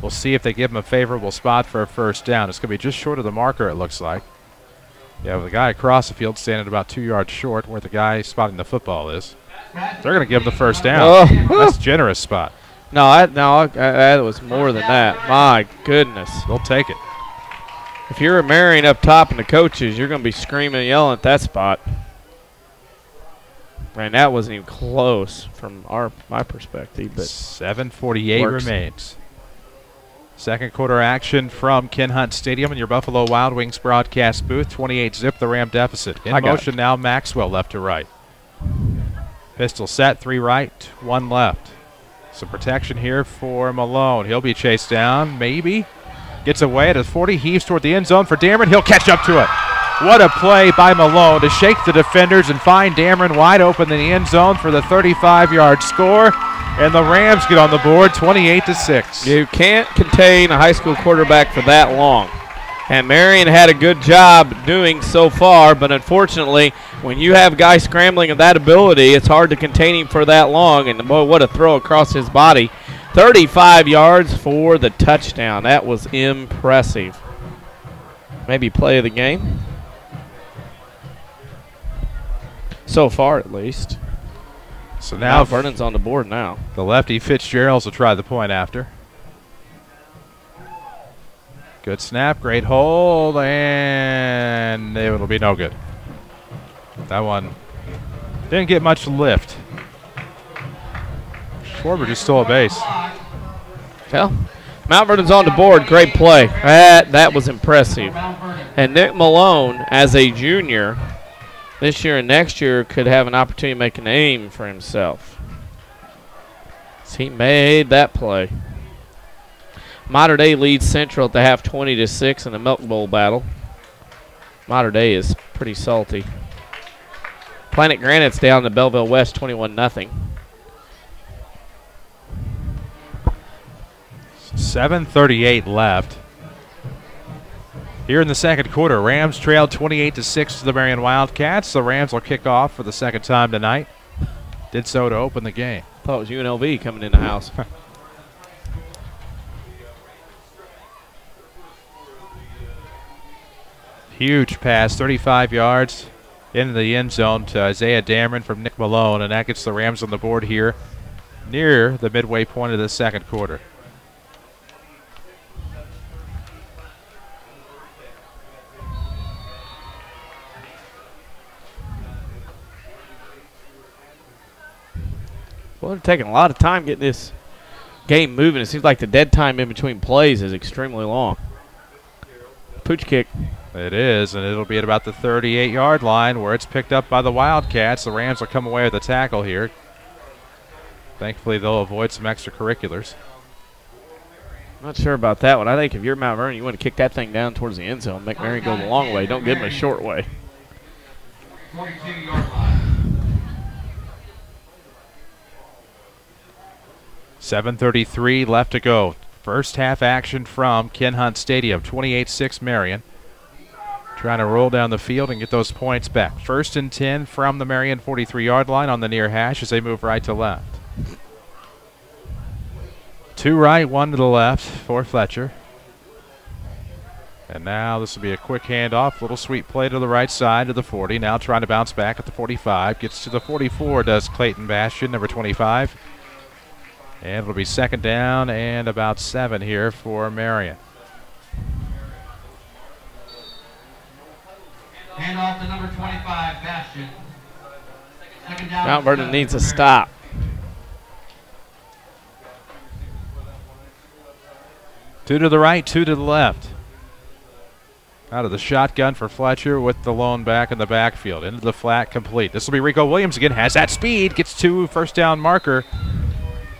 B: We'll see if they give him a favorable spot for a first down. It's going to be just short of the marker, it looks like. Yeah, with the guy across the field standing about 2 yards short where the guy spotting the football is. They're going to give him the first down. That's a generous spot.
C: No, that was more than that. My goodness.
B: They'll take it.
C: If you're a Marion up top and the coaches, you're going to be screaming and yelling at that spot. And that wasn't even close from my perspective. But
B: 7:48 remains. Second quarter action from Ken Hunt Stadium in your Buffalo Wild Wings broadcast booth. 28-zip the Ram deficit. In motion now, Maxwell left to right. Pistol set, 3 right, 1 left. Some protection here for Malone. He'll be chased down, maybe. Gets away at his 40, heaves toward the end zone for Dameron. He'll catch up to it. What a play by Malone to shake the defenders and find Dameron wide open in the end zone for the 35-yard score. And the Rams get on the board 28-6.
C: You can't contain a high school quarterback for that long. And Marion had a good job doing so far, but unfortunately, when you have guys scrambling of that ability, it's hard to contain him for that long. And boy, what a throw across his body. 35 yards for the touchdown. That was impressive. Maybe play of the game. So far, at least.
B: So now
C: Vernon's on the board now.
B: The lefty Fitzgerald's will try the point after. Good snap, great hold, and it'll be no good. That one didn't get much lift. Schwarber just stole a base.
C: Well, Mount Vernon's on the board. Great play. That was impressive. And Nick Malone, as a junior, this year and next year could have an opportunity to make a name for himself. So he made that play. Mater Dei leads Central at the half 20-6 in the Milk Bowl battle. Mater Dei is pretty salty. Planet Granite's down to Belleville West 21-0.
B: 7:38 left. Here in the second quarter, Rams trailed 28-6 to the Marion Wildcats. The Rams will kick off for the second time tonight. Did so to open the game.
C: Thought it was UNLV coming in the house.
B: Huge pass, 35 yards into the end zone to Isaiah Dameron from Nick Malone, and that gets the Rams on the board here near the midway point of the second quarter.
C: Well, it's taking a lot of time getting this game moving. It seems like the dead time in between plays is extremely long. Pooch kick.
B: It is, and it'll be at about the 38-yard line where it's picked up by the Wildcats. The Rams will come away with a tackle here. Thankfully, they'll avoid some extracurriculars.
C: Not sure about that one. I think if you're Mount Vernon, you want to kick that thing down towards the end zone, make Marion go the long way. Don't give him a short way.
M: 42-yard line.
B: 7:33 left to go. First half action from Ken Hunt Stadium, 28-6 Marion. Trying to roll down the field and get those points back. 1st and 10 from the Marion 43-yard line on the near hash as they move right to left. 2 right, 1 to the left for Fletcher. And now this will be a quick handoff. Little sweep play to the right side to the 40. Now trying to bounce back at the 45. Gets to the 44, does Clayton Bastian, number 25. And it'll be second down and about 7 here for Marion.
M: Hand off to number 25, Bastian. Second down.
C: Mount Vernon needs a stop.
B: Two to the right, 2 to the left. Out of the shotgun for Fletcher with the lone back in the backfield. Into the flat, complete. This will be Rico Williams again. Has that speed. Gets to first down marker.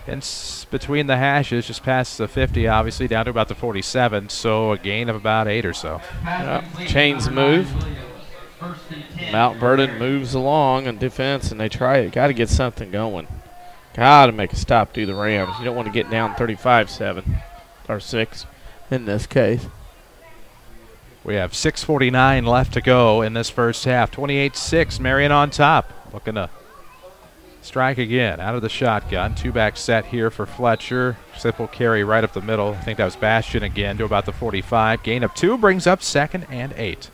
B: And between the hashes, just past the 50, obviously, down to about the 47. So a gain of about 8 or so.
C: Chains move. Mount Vernon moves along on defense, and they try it. Got to get something going. Got to make a stop to the Rams. You don't want to get down 35-7 or 6 in this case.
B: We have 6:49 left to go in this first half. 28-6, Marion on top. Looking to strike again out of the shotgun. 2-back set here for Fletcher. Simple carry right up the middle. I think that was Bastian again to about the 45. Gain of 2 brings up 2nd and 8.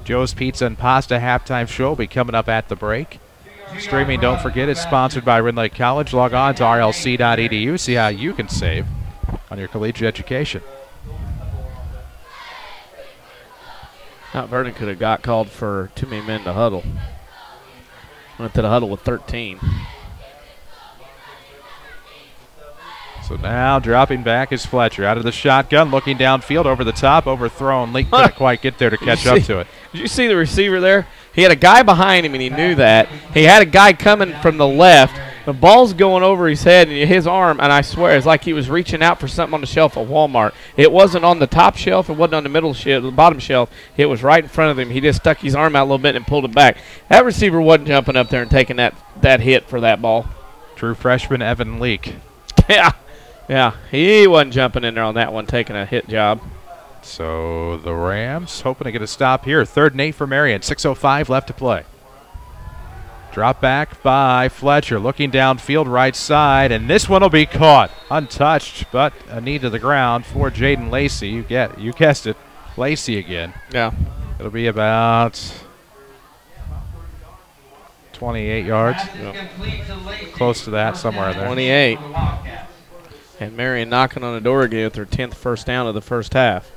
B: Joe's Pizza and Pasta halftime show will be coming up at the break. Streaming, don't forget, it's sponsored by Red Lake College. Log on to rlc.edu. See how you can save on your collegiate education.
C: Mount Vernon could have got called for too many men to huddle. Went to the huddle with 13.
B: So now dropping back is Fletcher out of the shotgun, looking downfield over the top, overthrown. Leak couldn't quite get there to catch up to it.
C: Did you see the receiver there? He had a guy behind him, and he knew that. He had a guy coming from the left, The ball's going over his head and his arm, and I swear it's like he was reaching out for something on the shelf at Walmart. It wasn't on the top shelf. It wasn't on the middle shelf, the bottom shelf. It was right in front of him. He just stuck his arm out a little bit and pulled it back. That receiver wasn't jumping up there and taking that hit for that ball.
B: True freshman Evan Leak.
C: Yeah, he wasn't jumping in there on that one, taking a hit job.
B: So the Rams hoping to get a stop here. 3rd and 8 for Marion. 6:05 left to play. Drop back by Fletcher, looking downfield right side, and this one will be caught. Untouched, but a knee to the ground for Jaden Lacey. You guessed it, Lacey again.
C: Yeah.
B: It'll be about 28 yards.
C: Yep.
B: Close to that, somewhere in there.
C: 28. And Marion knocking on the door again with their 10th first down of the first half.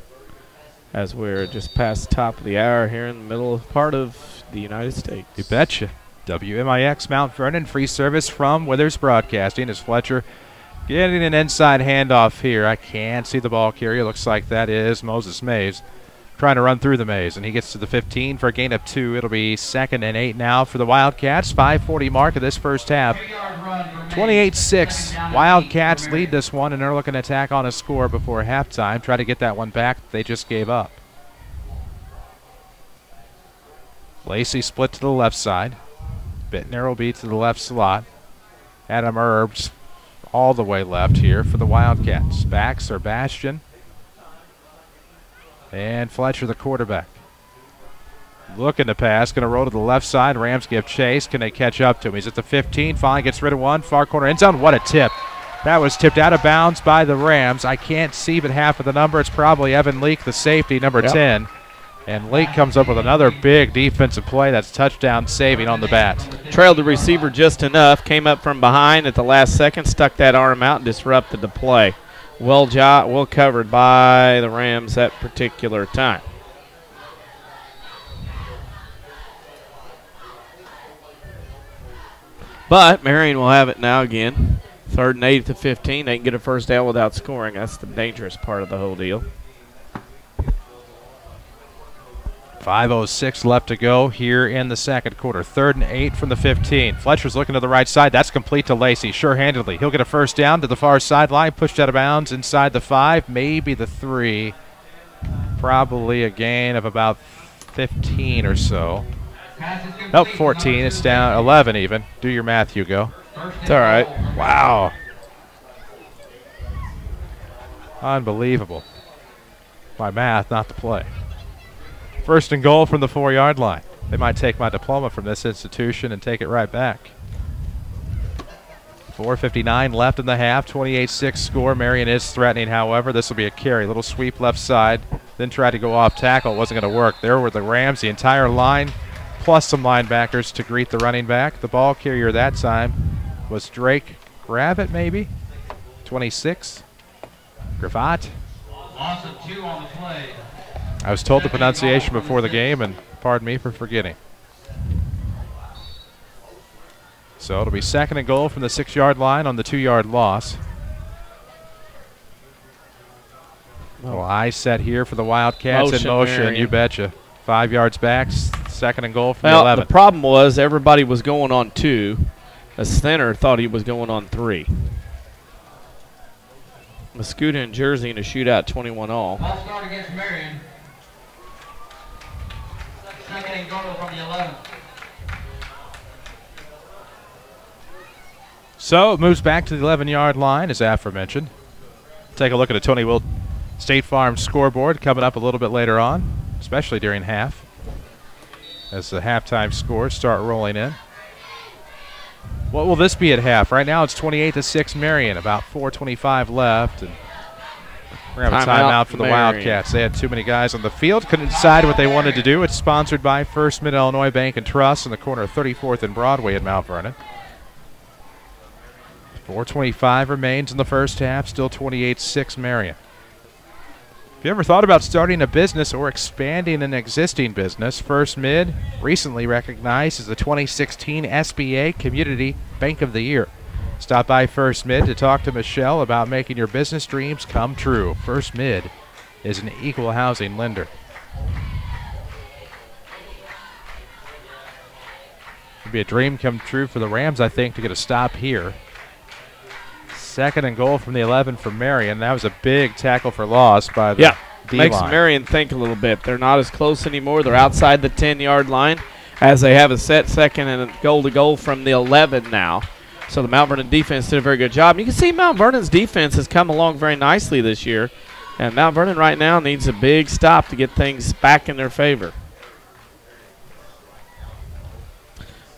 C: As we're just past the top of the hour here in the middle part of the United States.
B: You betcha. WMIX Mount Vernon, free service from Withers Broadcasting as Fletcher getting an inside handoff here. I can't see the ball carrier. Looks like that is Moses Mays trying to run through the maze, and he gets to the 15 for a gain of 2. It'll be 2nd and 8 now for the Wildcats. 5:40 mark of this first half. 28-6. Wildcats lead this one, and they're looking to tack on a score before halftime. Try to get that one back. They just gave up. Lacey split to the left side. Bittner will be to the left slot. Adam Erbs all the way left here for the Wildcats. Backs are Bastion. And Fletcher, the quarterback. Looking to pass, going to roll to the left side. Rams give chase. Can they catch up to him? He's at the 15. Finally gets rid of one. Far corner end zone. What a tip. That was tipped out of bounds by the Rams. I can't see but half of the number. It's probably Evan Leak, the safety, number 10. And Leak comes up with another big defensive play. That's touchdown saving on the bat.
C: Trailed the receiver just enough. Came up from behind at the last second. Stuck that arm out and disrupted the play. Well covered by the Rams that particular time. But Marion will have it now again. 3rd and 8 to 15. They can get a first down without scoring. That's the dangerous part of the whole deal.
B: 5:06 left to go here in the second quarter. 3rd and 8 from the 15. Fletcher's looking to the right side. That's complete to Lacey, sure-handedly. He'll get a first down to the far sideline, pushed out of bounds inside the 5, maybe the 3. Probably a gain of about 15 or so. Nope, 14. It's down 11 even. Do your math, Hugo.
C: It's all right.
B: Wow. Unbelievable. My math, not the play. 1st and goal from the 4-yard line. They might take my diploma from this institution and take it right back. 4:59 left in the half. 28-6 score. Marion is threatening, however. This will be a carry. Little sweep left side. Then tried to go off tackle. Wasn't going to work. There were the Rams, the entire line, plus some linebackers to greet the running back. The ball carrier that time was Drake Gravitt, maybe? 26. Gravatt.
M: Loss of 2 on the play.
B: I was told the pronunciation before the game, and pardon me for forgetting. So it'll be 2nd and goal from the 6-yard line on the 2-yard loss. Well, I set here for the Wildcats in motion,
C: Marion.
B: you betcha. 5 yards back, 2nd and goal from the 11.
C: The problem was everybody was going on 2. The center thought he was going on 3. Mascuda and Jersey in a shootout, 21 all.
M: Ball start against Marion. 2nd and goal from the 11.
B: So it moves back to the 11-yard line, as aforementioned. Take a look at a Tony Wilt State Farm scoreboard coming up a little bit later on, especially during half, as the halftime scores start rolling in. What will this be at half? Right now it's 28-6 Marion, about 4:25 left, and we're going to have a timeout for the Wildcats. They had too many guys on the field, couldn't decide what they wanted to do. It's sponsored by First Mid-Illinois Bank and Trust in the corner of 34th and Broadway in Mount Vernon. 4:25 remains in the first half, still 28-6 Marion. If you ever thought about starting a business or expanding an existing business, First Mid recently recognized as the 2016 SBA Community Bank of the Year. Stop by First Mid to talk to Michelle about making your business dreams come true. First Mid is an equal housing lender. It'd be a dream come true for the Rams, I think, to get a stop here. 2nd and goal from the 11 for Marion. That was a big tackle for loss by the D-line.
C: Makes Marion think a little bit. They're not as close anymore. They're outside the 10-yard line as they have a set 2nd and a goal to goal from the 11 now. So the Mount Vernon defense did a very good job. You can see Mount Vernon's defense has come along very nicely this year. And Mount Vernon right now needs a big stop to get things back in their favor.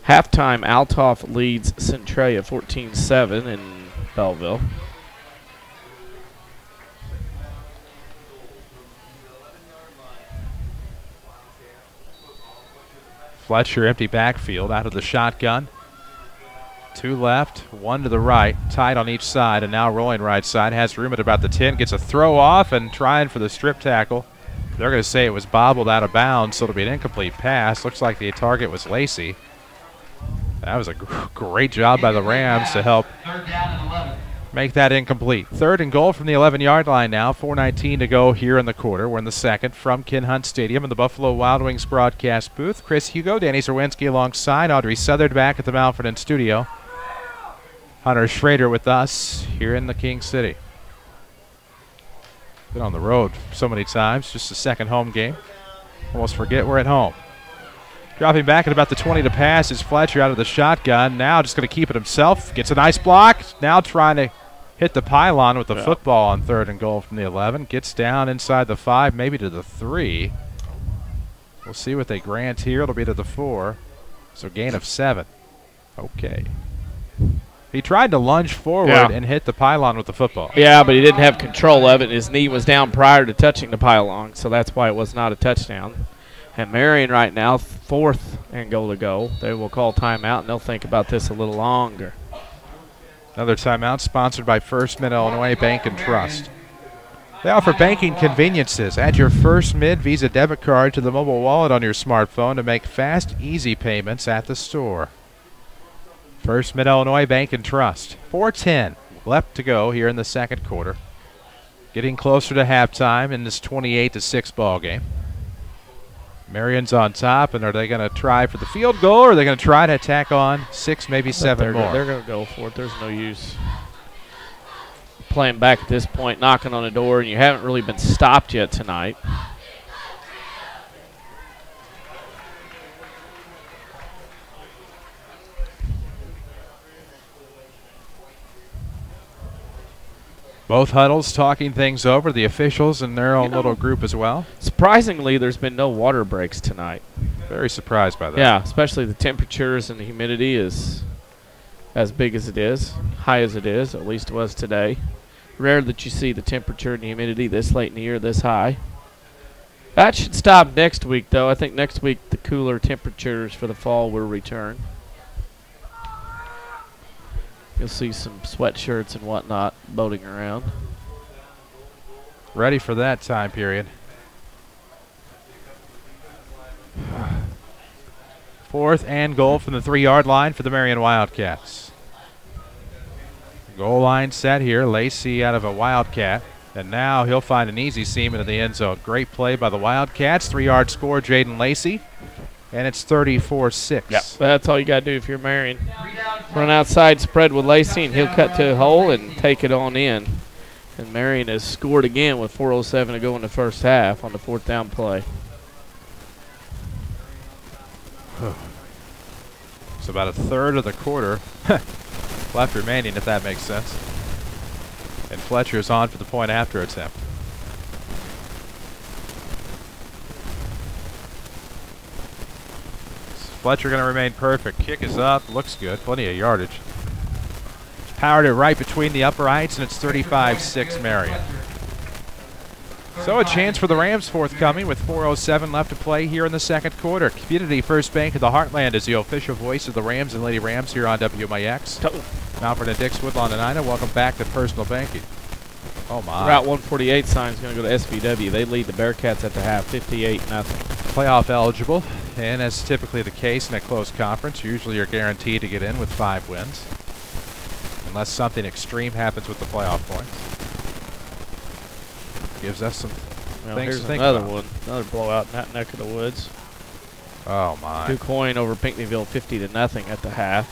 C: Halftime, Althoff leads Centralia 14-7 in Belleville.
B: Fletcher, empty backfield, out of the shotgun. 2 left, 1 to the right, tied on each side, and now rolling right side. Has room at about the 10, gets a throw off and trying for the strip tackle. They're going to say it was bobbled out of bounds, so it'll be an incomplete pass. Looks like the target was Lacey. That was a great job by the Rams to help make that incomplete. 3rd and goal from the 11-yard line now. 4:19 to go here in the quarter. We're in the 2nd from Ken Hunt Stadium in the Buffalo Wild Wings broadcast booth. Chris Hugo, Danny Czerwinski alongside Audrey Southard back at the Mount Vernon studio. Hunter Schrader with us here in the King City. Been on the road so many times, just a 2nd home game. Almost forget we're at home. Dropping back at about the 20 to pass is Fletcher out of the shotgun. Now just going to keep it himself. Gets a nice block. Now trying to hit the pylon with the football on 3rd and goal from the 11. Gets down inside the 5, maybe to the 3. We'll see what they grant here. It'll be to the 4. So gain of 7. Okay. He tried to lunge forward and hit the pylon with the football.
C: Yeah, but he didn't have control of it. His knee was down prior to touching the pylon, so that's why it was not a touchdown. And Marion right now, 4th and goal to go. They will call timeout, and they'll think about this a little longer.
B: Another timeout sponsored by First Mid-Illinois Bank and Trust. They offer banking conveniences. Add your First Mid Visa debit card to the mobile wallet on your smartphone to make fast, easy payments at the store. First Mid-Illinois Bank and Trust. 4:10 left to go here in the 2nd quarter. Getting closer to halftime in this 28-6 ball game. Marion's on top, and are they going to try for the field goal, or are they going to try to tack on 6, maybe 7 more?
C: They're going to go for it. There's no use playing back at this point, knocking on the door, and you haven't really been stopped yet tonight.
B: Both huddles talking things over, the officials and their own little group as well.
C: Surprisingly, there's been no water breaks tonight.
B: Very surprised by that.
C: Yeah, especially the temperatures and the humidity is as big as it is, high as it is, at least it was today. Rare that you see the temperature and the humidity this late in the year this high. That should stop next week, though. I think next week the cooler temperatures for the fall will return. You'll see some sweatshirts and whatnot boating around.
B: Ready for that time period. 4th and goal from the 3-yard line for the Marion Wildcats. Goal line set here. Lacey out of a Wildcat. And now he'll find an easy seam into the end zone. Great play by the Wildcats. 3-yard score, Jaden Lacey. And it's 34-6.
C: Yep, that's all you got to do if you're Marion. Run outside, spread with Lacey, and he'll cut to a hole and take it on in. And Marion has scored again with 4:07 to go in the first half on the 4th down play.
B: It's about a third of the quarter left remaining, if that makes sense. And Fletcher's on for the point after attempt. Fletcher going to remain perfect. Kick is up. Looks good. Plenty of yardage. Powered it right between the uprights, and it's 35-6 Marion. So a chance for the Rams forthcoming with 4:07 left to play here in the 2nd quarter. Community First Bank of the Heartland is the official voice of the Rams and Lady Rams here on WMIX. Mount Vernon, Dix, Woodlawn, and Ina. Welcome back to Personal Banking. Oh, my.
C: Route 148 sign is going to go to SVW. They lead the Bearcats at the half, 58-0.
B: Playoff eligible, and as typically the case in a close conference, usually you're guaranteed to get in with 5 wins, unless something extreme happens with the playoff points. Gives us some things
C: here's
B: to think
C: another
B: about.
C: one, another blowout in that neck of the woods.
B: Oh, my.
C: DuQuoin over Pinckneyville 50-0 at the half.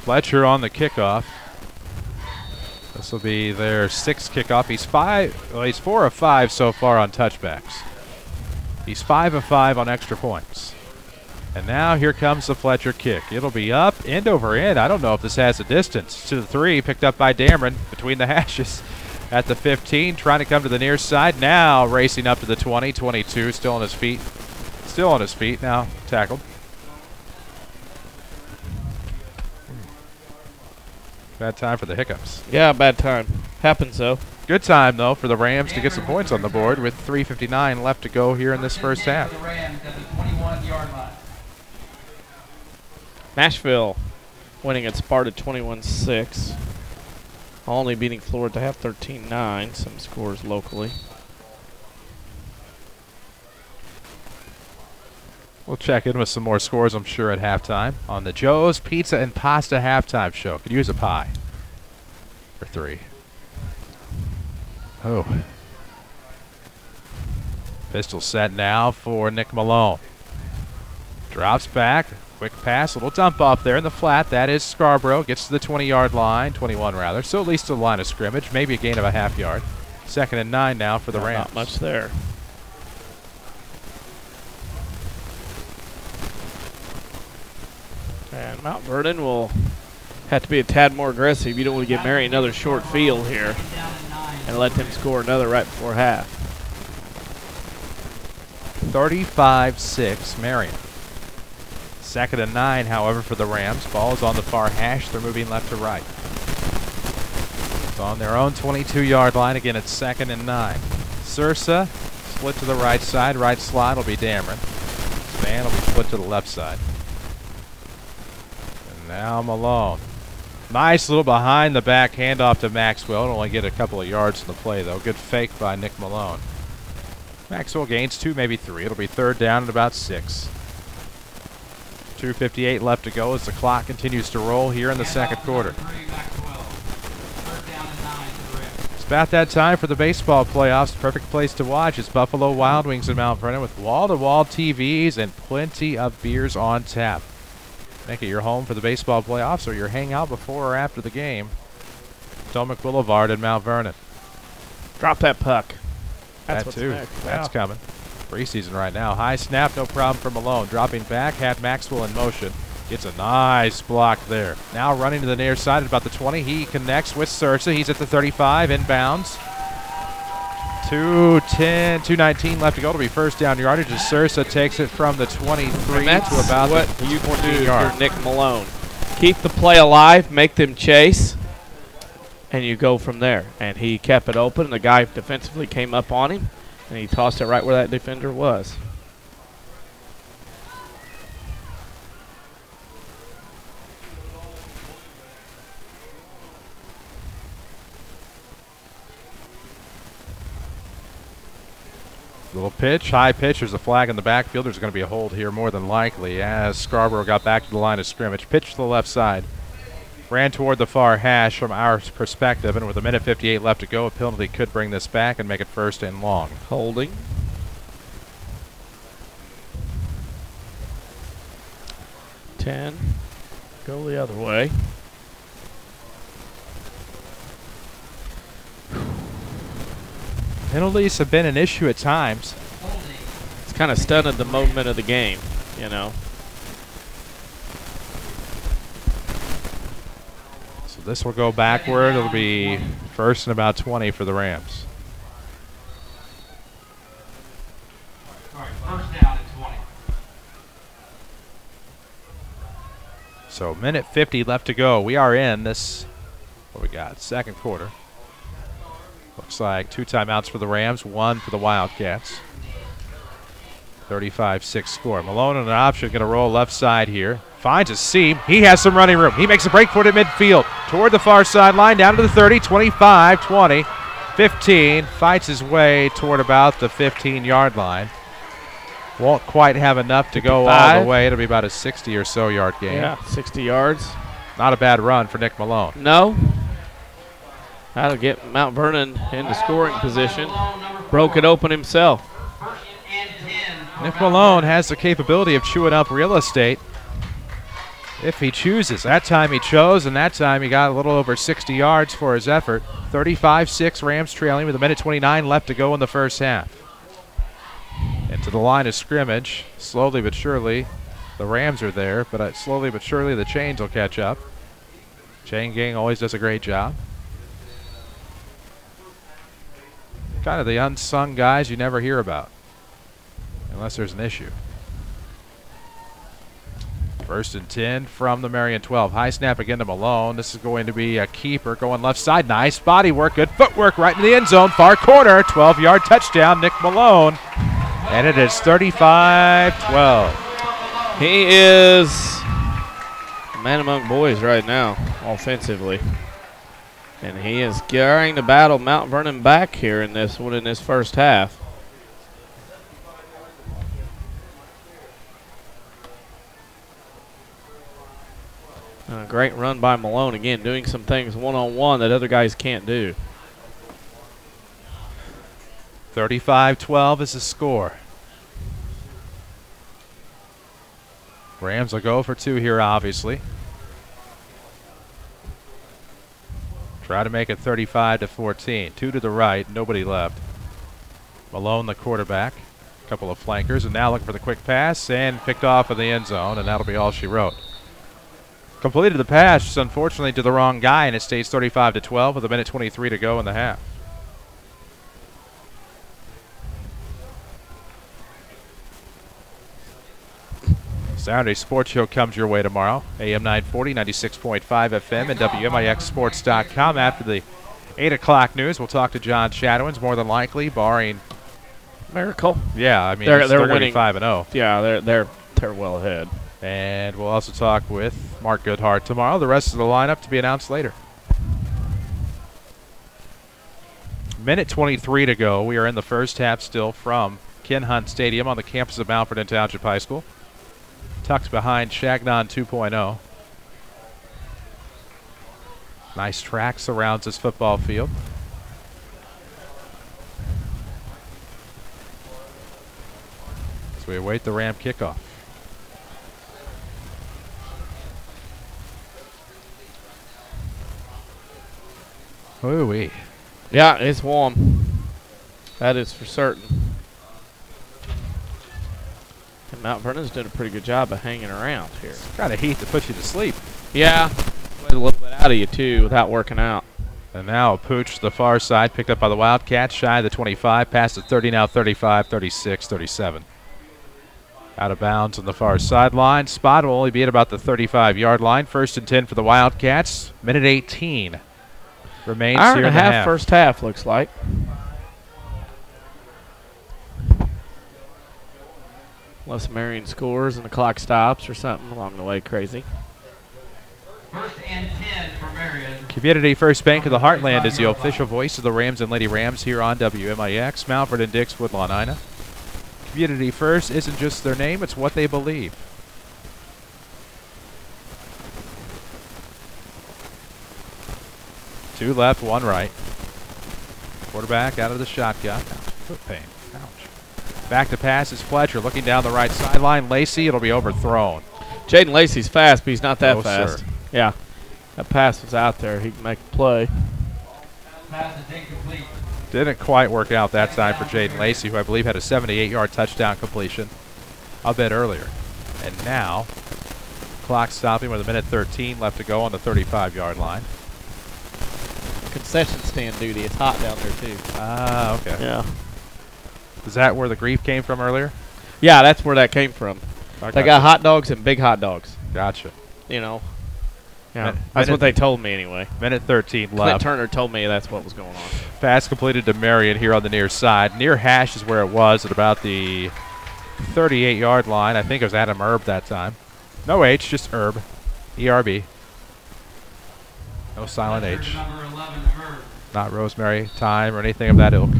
B: Fletcher on the kickoff. This will be their 6th kickoff. He's 4 of 5 so far on touchbacks. He's 5 of 5 on extra points. And now here comes the Fletcher kick. It'll be up, end over end. I don't know if this has a distance. To the 3, picked up by Dameron between the hashes at the 15, trying to come to the near side. Now racing up to the 20, 22, still on his feet. Still on his feet, now tackled. Bad time for the hiccups.
C: Yeah, bad time. Happens, though.
B: Good time, though, for the Rams to get some points on the board with 3:59 left to go here in this first half.
C: Nashville winning at Sparta 21-6. Only beating Florida to have 13-9. Some scores locally.
B: We'll check in with some more scores, I'm sure, at halftime on the Joe's Pizza and Pasta halftime show. Could use a pie for 3. Oh. Pistol set now for Nick Malone. Drops back. Quick pass. Little dump off there in the flat. That is Scarborough. Gets to the 20-yard line. 21, rather. So at least to the line of scrimmage. Maybe a gain of a half yard. 2nd and 9 now for the Rams.
C: Not much there. And Mount Vernon will have to be a tad more aggressive. You don't want to give Marion another short field here and let them score another right before half.
B: 35-6 Marion. 2nd and 9, however, for the Rams. Ball is on the far hash. They're moving left to right. It's on their own 22-yard line. Again, it's 2nd and 9. Sursa split to the right side. Right slot will be Dameron. Span will be split to the left side. Now Malone. Nice little behind the back handoff to Maxwell. Only get a couple of yards in the play, though. Good fake by Nick Malone. Maxwell gains 2, maybe 3. It'll be 3rd down at about 6. 2:58 left to go as the clock continues to roll here in the second quarter. It's about that time for the baseball playoffs. Perfect place to watch is Buffalo Wild Wings in Mount Vernon with wall-to-wall TVs and plenty of beers on tap. Make it your home for the baseball playoffs or your hangout before or after the game. Potomac Boulevard in Mount Vernon.
C: Drop that puck.
B: That's that too. That's coming. Preseason right now. High snap, no problem for Malone. Dropping back, had Maxwell in motion. Gets a nice block there. Now running to the near side at about the 20. He connects with Sursa. He's at the 35, inbounds. 2:10, 2:19 left to go. It'll be 1st down yardage as Sursa takes it from the 23 to about
C: what
B: the
C: you can do
B: yard.
C: for Nick Malone. Keep the play alive, make them chase, and you go from there. And he kept it open. The guy defensively came up on him, and he tossed it right where that defender was.
B: Little pitch, high pitch. There's a flag in the backfield. There's going to be a hold here more than likely as Scarborough got back to the line of scrimmage. Pitch to the left side. Ran toward the far hash from our perspective, and with 1:58 left to go, a penalty could bring this back and make it 1st and long.
C: Holding. Ten. Go the other way.
B: Penalties have been an issue at times.
C: It's kind of stunted the moment of the game, you know.
B: So this will go backward. It'll be 1st and about 20 for the Rams.
M: First down at 20.
B: So 1:50 left to go. We are in this, what we got, second quarter. Looks like 2 timeouts for the Rams, 1 for the Wildcats. 35-6 score. Malone on an option, going to roll left side here. Finds a seam. He has some running room. He makes a break for it at midfield. Toward the far sideline, down to the 30, 25, 20, 15. Fights his way toward about the 15-yard line. Won't quite have enough to go all the way. It'll be about a 60 or so yard gain.
C: Yeah, 60 yards.
B: Not a bad run for Nick Malone.
C: No. That'll get Mount Vernon into scoring position. Broke it open himself.
B: Nick Malone has the capability of chewing up real estate if he chooses. That time he chose, and that time he got a little over 60 yards for his effort. 35-6 Rams trailing with 1:29 left to go in the first half. Into the line of scrimmage. Slowly but surely the Rams are there, but slowly but surely the chains will catch up. Chain gang always does a great job. Kind of the unsung guys you never hear about, unless there's an issue. 1st and 10 from the Marion 12. High snap again to Malone. This is going to be a keeper going left side. Nice body work, good footwork right in the end zone. Far corner, 12-yard touchdown, Nick Malone. And it is 35-12.
C: He is a man among boys right now, offensively. And he is carrying the battle Mount Vernon back here in this one in this first half. And a great run by Malone again, doing some things one-on-one that other guys can't do.
B: 35-12 is the score. Rams will go for 2 here, obviously. Try to make it 35-14. 2 to the right, nobody left. Malone, the quarterback. A couple of flankers, and now looking for the quick pass, and picked off in the end zone, and that'll be all she wrote. Completed the pass, just unfortunately to the wrong guy, and it stays 35-12 with 1:23 to go in the half. Saturday Sports Show comes your way tomorrow. AM 940, 96.5 FM, and WMIXSports.com. After the 8 o'clock news, we'll talk to John Shadowins, more than likely, barring
C: miracle.
B: Yeah, I mean,
C: they're
B: going to
C: winning
B: be 5-0.
C: Yeah, they're well ahead.
B: And we'll also talk with Mark Goodhart tomorrow. The rest of the lineup to be announced later. 1:23 to go. We are in the first half still from Ken Hunt Stadium on the campus of Mount Vernon Township High School. Tucked behind Shagnon 2.0. Nice track surrounds this football field. So we await the Ram kickoff. Ooh-wee.
C: Yeah, it's warm. That is for certain. And Mount Vernon's done a pretty good job of hanging around here.
B: It's kind of heat to put you to sleep.
C: Yeah. Let a little bit out of you, too, without working out.
B: And now a pooch to the far side, picked up by the Wildcats, shy of the 25, past the 30, now 35, 36, 37. Out of bounds on the far sideline. Spot will only be at about the 35-yard line. 1st and 10 for the Wildcats. 1:18 remains
C: Hour
B: here
C: and
B: in
C: a
B: the
C: half
B: half.
C: first half, looks like. Unless Marion scores and the clock stops or something along the way crazy.
M: 1st and 10 for Marion.
B: Community First Bank of the Heartland is the official voice of the Rams and Lady Rams here on WMIX. Mountford and Dix, Woodlawn, Ina. Community First isn't just their name, it's what they believe. Two left, one right. Quarterback out of the shotgun. Ouch, foot pain. Ouch. Back to pass is Fletcher looking down the right sideline. Lacey, it'll be overthrown.
C: Jaden Lacey's fast, but he's not that
B: No,
C: fast.
B: sir.
C: Yeah, that pass was out there. He can make a play.
M: Pass is incomplete.
B: Didn't quite work out that time for Jaden Lacey, who I believe had a 78-yard touchdown completion a bit earlier. And now, clock stopping with 1:13 left to go on the 35-yard line.
C: Concession stand duty. It's hot down there, too.
B: Ah, okay.
C: Yeah.
B: Is that where the grief came from earlier?
C: Yeah, that's where that came from.
B: I
C: They
B: gotcha.
C: got hot dogs and big hot dogs.
B: Gotcha.
C: You know. Yeah,
B: Minute-
C: that's what they told me anyway.
B: 1:13
C: Clint
B: left.
C: Turner told me that's what was going on.
B: Pass completed to Marion here on the near side. Near hash is where it was at about the 38-yard line. I think it was Adam Erb that time. No H, just Erb. ERB. No silent H.
M: Number 11, Herb.
B: Not Rosemary, Time, or anything of that ilk.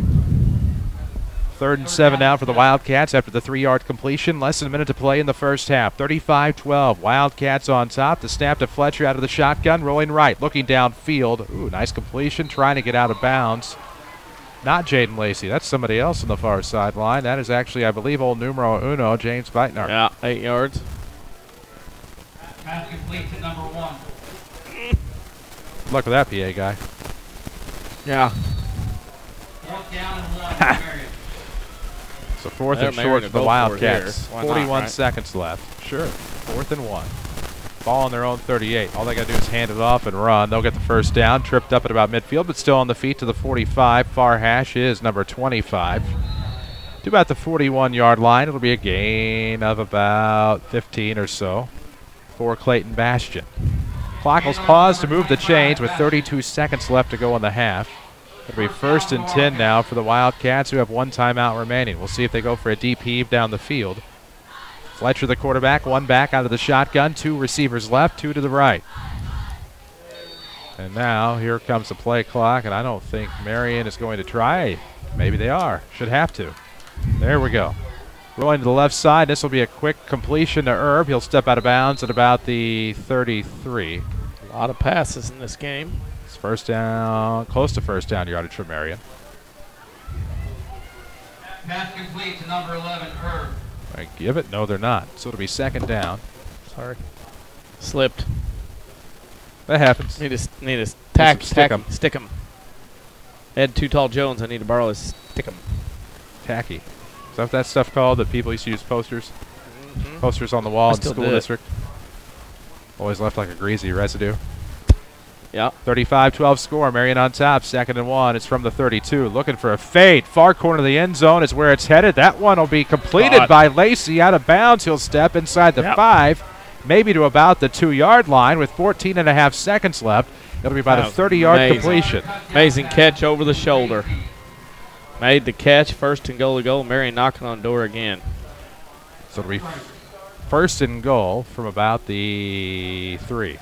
B: 3rd and 7 now for the Wildcats after the 3-yard completion. Less than a minute to play in the first half. 35-12. Wildcats on top. The snap to Fletcher out of the shotgun. Rolling right. Looking downfield. Ooh, nice completion. Trying to get out of bounds. Not Jaden Lacey. That's somebody else on the far sideline. That is actually, I believe, old numero uno, James Beitner.
C: Yeah, 8 yards.
M: Pass complete to number 1.
B: Good luck with that, PA guy.
C: Yeah.
M: 4th down and 1 for Marion.
B: So 4th and
C: Marion
B: short for the
C: go
B: Wildcats.
C: for it here.
B: 41
C: not, right?
B: seconds left. Sure. 4th and 1. Ball on their own 38. All they got to do is hand it off and run. They'll get the first down. Tripped up at about midfield, but still on the feet to the 45. Far hash is number 25. To about the 41-yard line. It'll be a gain of about 15 or so for Clayton Bastion. Clock will pause to move the chains with 32 seconds left to go in the half. It'll be 1st and 10 now for the Wildcats, who have 1 timeout remaining. We'll see if they go for a deep heave down the field. Fletcher, the quarterback, 1 back out of the shotgun, 2 receivers left, 2 to the right. And now here comes the play clock, and I don't think Marion is going to try. Maybe they are. Should have to. There we go. Rolling to the left side. This will be a quick completion to Erb. He'll step out of bounds at about the 33.
C: A lot of passes in this game.
B: It's first down, close to first down yardage for Marion.
M: Pass complete to number 11, Herb.
B: I give it? No, they're not. So it'll be 2nd down.
C: Sorry. Slipped.
B: That happens.
C: Need to stick him. Ed Too Tall Jones, I need to borrow his stick him.
B: Tacky. Is that what that stuff called that people used to use posters? Posters on the wall in the school district. Always left like a greasy residue.
C: Yeah.
B: 35-12 score. Marion on top. 2nd and 1. It's from the 32. Looking for a fade. Far corner of the end zone is where it's headed. That one will be completed by Lacey. Out of bounds. He'll step inside the 5, maybe to about the 2-yard line with 14.5 seconds left. It'll be about a 30-yard completion.
C: Amazing catch over the shoulder. Made the catch. 1st and goal to go. Marion knocking on the door again.
B: So it'll be 1st and goal from about the 3.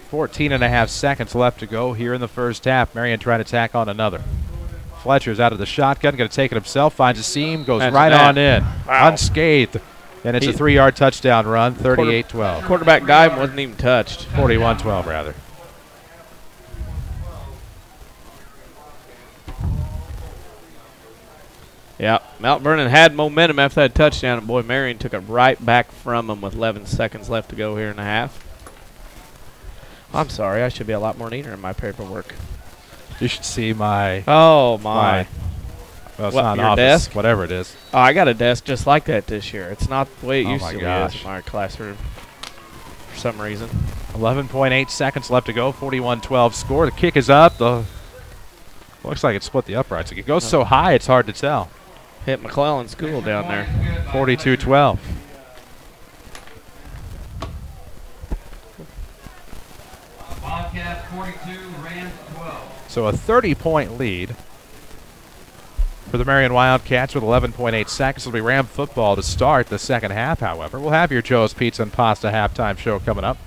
B: 14.5 seconds left to go here in the first half. Marion trying to tack on another. Fletcher's out of the shotgun, going to take it himself, finds a seam, goes right on in, unscathed. And it's a 3-yard touchdown run, 38-12.
C: Quarterback guy wasn't even touched.
B: 41-12, rather.
C: Yeah, Mount Vernon had momentum after that touchdown, and boy, Marion took it right back from him with 11 seconds left to go here in the half. I'm sorry, I should be a lot more neater in my paperwork.
B: You should see my...
C: Oh, my.
B: Well, it's
C: what,
B: not an
C: your
B: office,
C: desk?
B: whatever it is.
C: Oh, I got a desk just like that this year. It's not the way it used to be in my classroom for some reason.
B: 11.8 seconds left to go, 41-12 score. The kick is up. Looks like it split the uprights. It goes so high, it's hard to tell.
C: Hit McClellan School down there.
B: 42-12.
M: Wildcats 42, Rams 12.
B: So a 30-point lead for the Marion Wildcats with 11.8 seconds. It'll be Ram football to start the second half, however. We'll have your Joe's Pizza and Pasta halftime show coming up.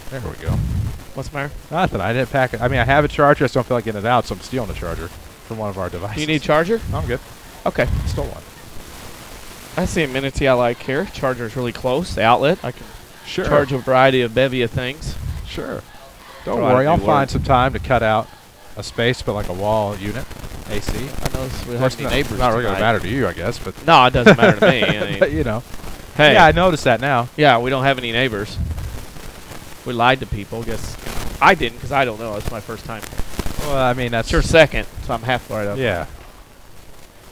B: There we go.
C: What's the matter?
B: Nothing. I didn't pack it. I mean, I have a charger. I just don't feel like getting it out, so I'm stealing a charger from one of our devices.
C: You need a charger?
B: I'm good.
C: Okay.
B: Stole one.
C: I see amenity I like here. Charger's really close. The outlet. I can charge a variety of bevy of things.
B: Sure. Don't worry. I'll find some time to cut out a space for like a wall unit. AC.
C: I know we don't have any neighbors.
B: Not really going to matter to you, I guess. But
C: no, it doesn't matter to me. I mean,
B: but, you know.
C: Hey.
B: Yeah, I noticed that now.
C: Yeah, we don't have any neighbors. We lied to people. Guess I didn't because I don't know. It's my first time.
B: Well, I mean, that's
C: your second, so I'm half right up.
B: Yeah.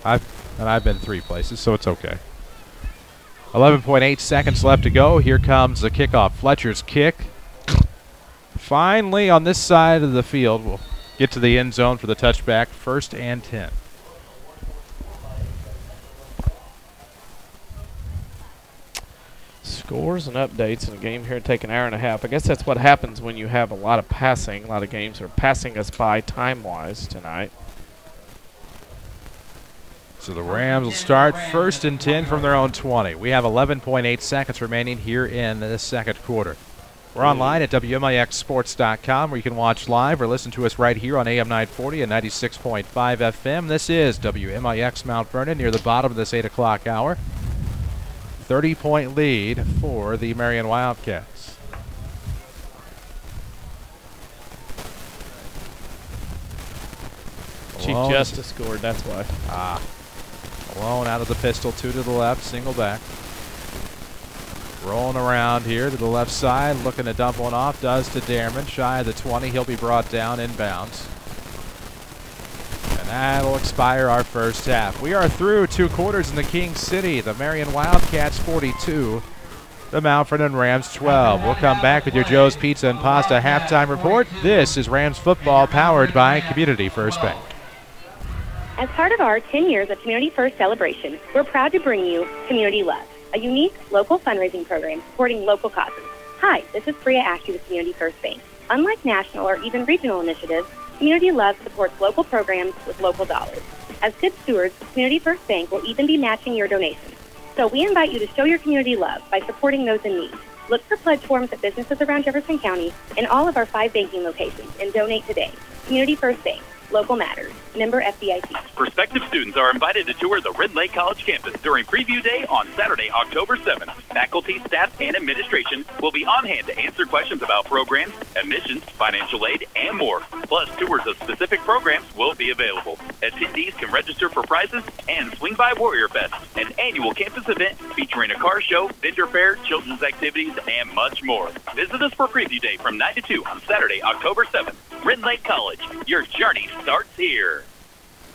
B: I've been 3 places, so it's okay. 11.8 seconds left to go. Here comes the kickoff. Fletcher's kick. Finally, on this side of the field, we'll get to the end zone for the touchback. 1st and 10.
C: Scores and updates in a game here take an hour and a half. I guess that's what happens when you have a lot of passing. A lot of games are passing us by time-wise tonight.
B: So the Rams will start 1st and 10 from their own 20. We have 11.8 seconds remaining here in the second quarter. We're online at WMIXsports.com, where you can watch live or listen to us right here on AM 940 and 96.5 FM. This is WMIX Mount Vernon near the bottom of this 8 o'clock hour. 30-point lead for the Marion Wildcats.
C: Chief Justice scored, that's why.
B: Alone out of the pistol, 2 to the left, single back. Rolling around here to the left side, looking to dump one off, does to Dearman, shy of the 20. He'll be brought down inbounds. And that'll expire our first half. We are through 2 quarters in the King City. The Marion Wildcats 42, the Mount Vernon Rams 12. We'll come back with your Joe's Pizza and Pasta halftime report. This is Rams football powered by Community First Bank.
N: As part of our 10 years of Community First celebration, we're proud to bring you Community Love, a unique local fundraising program supporting local causes. Hi, this is Bria Ashby with Community First Bank. Unlike national or even regional initiatives, Community Love supports local programs with local dollars. As good stewards, Community First Bank will even be matching your donations. So we invite you to show your community love by supporting those in need. Look for pledge forms at businesses around Jefferson County and all of our 5 banking locations and donate today. Community First Bank. Local matters. Member FDIC.
E: Prospective students are invited to tour the Red Lake College campus during Preview Day on Saturday, October 7th. Faculty, staff, and administration will be on hand to answer questions about programs, admissions, financial aid, and more. Plus, tours of specific programs will be available. Attendees can register for prizes and swing by Warrior Fest, an annual campus event featuring a car show, vendor fair, children's activities, and much more. Visit us for Preview Day from 9 to 2 on Saturday, October 7th. Red Lake College, your journey starts here.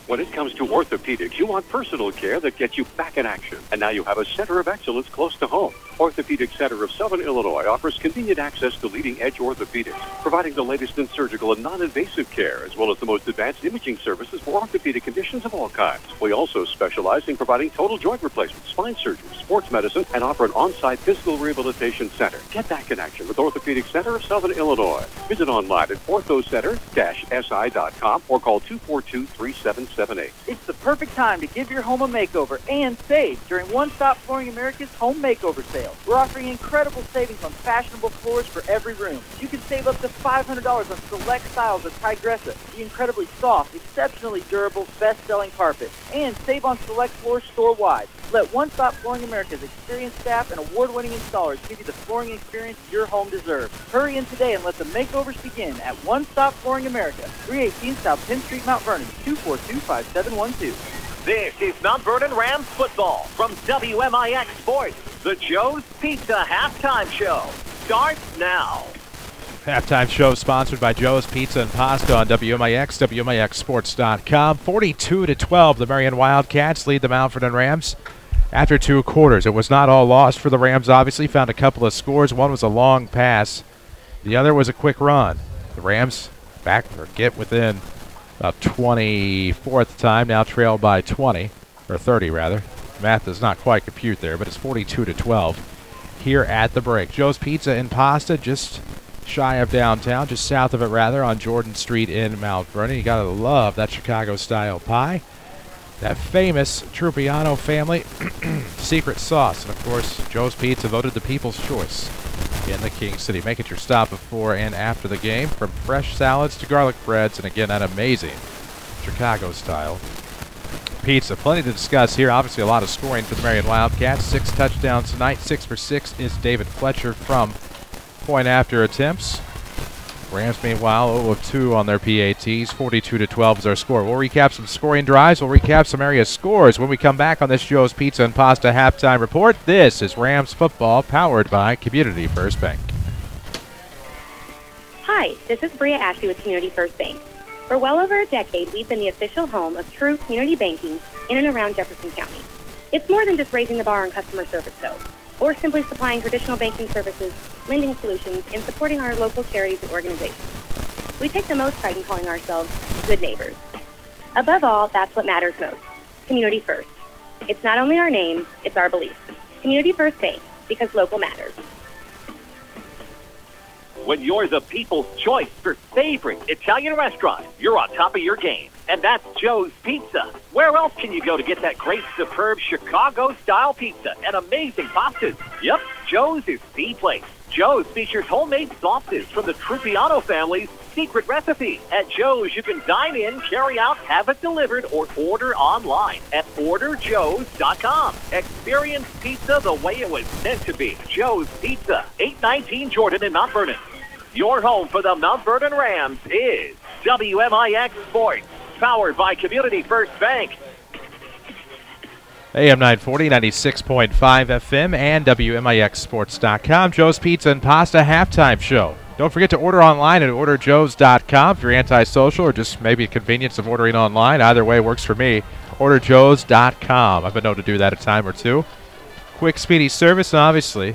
P: When it comes to orthopedics, you want personal care that gets you back in action. And now you have a center of excellence close to home. Orthopedic Center of Southern Illinois offers convenient access to leading-edge orthopedics, providing the latest in surgical and non-invasive care, as well as the most advanced imaging services for orthopedic conditions of all kinds. We also specialize in providing total joint replacement, spine surgery, sports medicine, and offer an on-site physical rehabilitation center. Get back in action with Orthopedic Center of Southern Illinois. Visit online at orthocenter-si.com or call 242-3778.
Q: It's the perfect time to give your home a makeover and save during One Stop Flooring America's Home Makeover Sale. We're offering incredible savings on fashionable floors for every room. You can save up to $500 on select styles of Tigressa, the incredibly soft, exceptionally durable, best-selling carpet, and save on select floors store-wide. Let One Stop Flooring America's experienced staff and award-winning installers give you the flooring experience your home deserves. Hurry in today and let the makeovers begin at One Stop Flooring America, 318 South 10th Street, Mount Vernon, 242-5712.
A: This is Mount Vernon Rams football from WMIX Sports. The Joe's Pizza Halftime Show starts now.
B: Halftime show sponsored by Joe's Pizza and Pasta on WMIX, WMIXsports.com. 42-12, the Marion Wildcats lead the Mount Vernon Rams after 2 quarters. It was not all lost for the Rams, obviously. Found a couple of scores. One was a long pass. The other was a quick run. The Rams get within about 24th time, now trailed by 20, or 30 rather. Math does not quite compute there, but it's 42-12 here at the break. Joe's Pizza and Pasta just shy of downtown, just south of it rather, on Jordan Street in Mount Vernon. You gotta love that Chicago-style pie. That famous Trupiano family secret sauce. And, of course, Joe's Pizza voted the people's choice in the King City. Make it your stop before and after the game, from fresh salads to garlic breads, and, again, that amazing Chicago-style pizza. Plenty to discuss here. Obviously, a lot of scoring for the Marion Wildcats. 6 touchdowns tonight. 6 for 6 is David Fletcher from point after attempts. Rams, meanwhile, 0 of 2 on their PATs. 42-12 is our score. We'll recap some scoring drives. We'll recap some area scores when we come back on this Joe's Pizza and Pasta halftime report. This is Rams football powered by Community First Bank.
N: Hi, this is Bria Ashby with Community First Bank. For well over a decade, we've been the official home of true community banking in and around Jefferson County. It's more than just raising the bar on customer service, though, or simply supplying traditional banking services, lending solutions, and supporting our local charities and organizations. We take the most pride in calling ourselves good neighbors. Above all, that's what matters most. Community First. It's not only our name, it's our belief. Community First Bank, because local matters.
A: When you're the people's choice for favorite Italian restaurant, you're on top of your game. And that's Joe's Pizza. Where else can you go to get that great, superb Chicago-style pizza and amazing pastas? Yep, Joe's is the place. Joe's features homemade sauces from the Trupiano family's secret recipe. At Joe's, you can dine in, carry out, have it delivered, or order online at orderjoes.com. Experience pizza the way it was meant to be. Joe's Pizza, 819 Jordan in Mount Vernon. Your home for the Mount Vernon Rams is WMIX Sports, powered by Community First Bank.
B: AM 940, 96.5 FM, and WMIXsports.com. Joe's Pizza and Pasta halftime show. Don't forget to order online at orderjoes.com if you're antisocial or just maybe the convenience of ordering online. Either way works for me. Orderjoes.com. I've been known to do that a time or two. Quick, speedy service, and obviously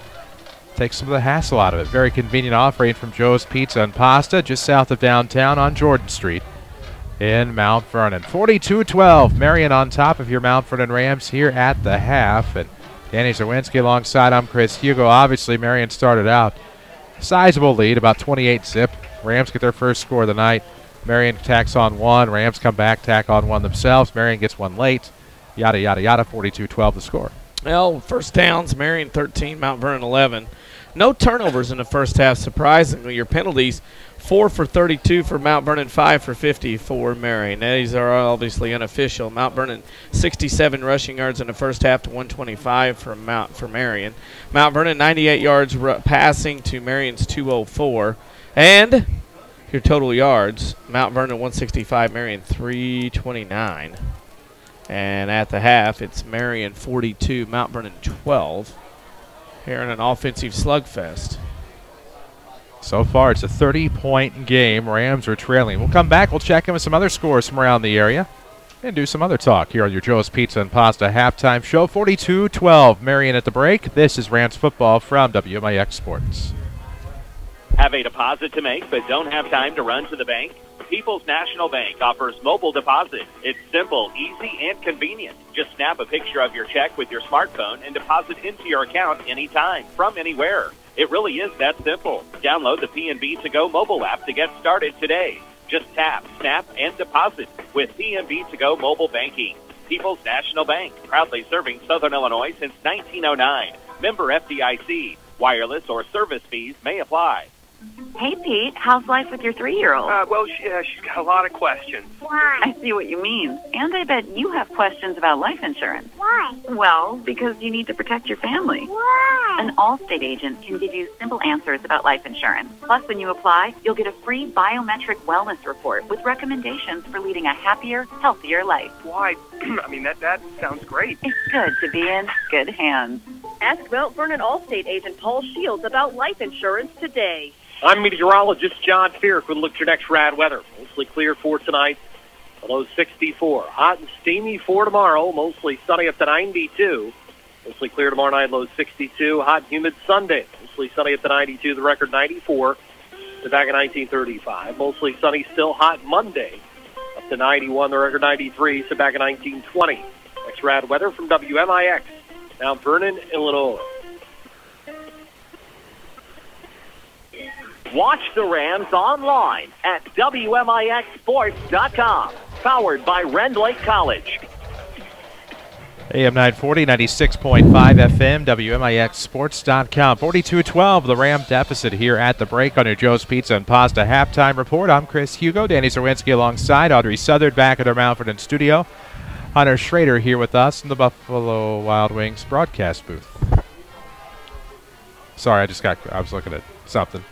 B: takes some of the hassle out of it. Very convenient offering from Joe's Pizza and Pasta just south of downtown on Jordan Street in Mount Vernon. 42-12, Marion on top of your Mount Vernon Rams here at the half. And Danny Czerwinski alongside. I'm Chris Hugo. Obviously, Marion started out sizable lead, about 28-zip. Rams get their first score of the night. Marion tacks on one. Rams come back, tack on one themselves. Marion gets one late. Yada, yada, yada. 42-12 the score.
C: Well, first downs, Marion 13, Mount Vernon 11. No turnovers in the first half, surprisingly. Your penalties, 4 for 32 for Mount Vernon, 5 for 50 for Marion. These are obviously unofficial. Mount Vernon, 67 rushing yards in the first half to 125 for Marion. Mount Vernon, 98 yards passing to Marion's 204. And your total yards, Mount Vernon 165, Marion 329. And at the half, it's Marion 42, Mount Vernon 12. Here in an offensive slugfest.
B: So far, it's a 30-point game. Rams are trailing. We'll come back. We'll check in with some other scores from around the area and do some other talk here on your Joe's Pizza and Pasta halftime show. 42-12, Marion at the break. This is Rams football from WMIX Sports.
A: Have a deposit to make but don't have time to run to the bank? People's National Bank offers mobile deposit. It's simple, easy, and convenient. Just snap a picture of your check with your smartphone and deposit into your account anytime, from anywhere. It really is that simple. Download the PNB To Go mobile app to get started today. Just tap, snap, and deposit with PNB To Go mobile banking. People's National Bank, proudly serving Southern Illinois since 1909. Member FDIC. Wireless or service fees may apply.
G: Hey, Pete, how's life with your 3-year-old?
H: Well, she's got a lot of questions.
G: Why? I see what you mean. And I bet you have questions about life insurance.
N: Why?
G: Well, because you need to protect your family.
N: Why?
G: An Allstate agent can give you simple answers about life insurance. Plus, when you apply, you'll get a free biometric wellness report with recommendations for leading a happier, healthier life.
H: Why? I mean, that sounds great.
G: It's good to be in good hands.
J: Ask Mount Vernon Allstate agent Paul Shields about life insurance today.
R: I'm meteorologist John Feark with a look at your next rad weather. Mostly clear for tonight, a low 64. Hot and steamy for tomorrow, mostly sunny up to 92. Mostly clear tomorrow night, low 62. Hot and humid Sunday, mostly sunny up to 92, the record 94. To back in 1935. Mostly sunny, still hot Monday, up to 91, the record 93, so back in 1920. Next rad weather from WMIX, Mount Vernon, Illinois.
A: Watch the Rams online at WMIXsports.com. Powered by Rend Lake College.
B: AM 940, 96.5 FM, WMIXsports.com. 42-12, the Ram deficit here at the break on your Joe's Pizza and Pasta halftime report. I'm Chris Hugo. Danny Czerwinski alongside Audrey Southard back at our Mount Vernon studio. Hunter Schrader here with us in the Buffalo Wild Wings broadcast booth. Sorry, I was looking at something.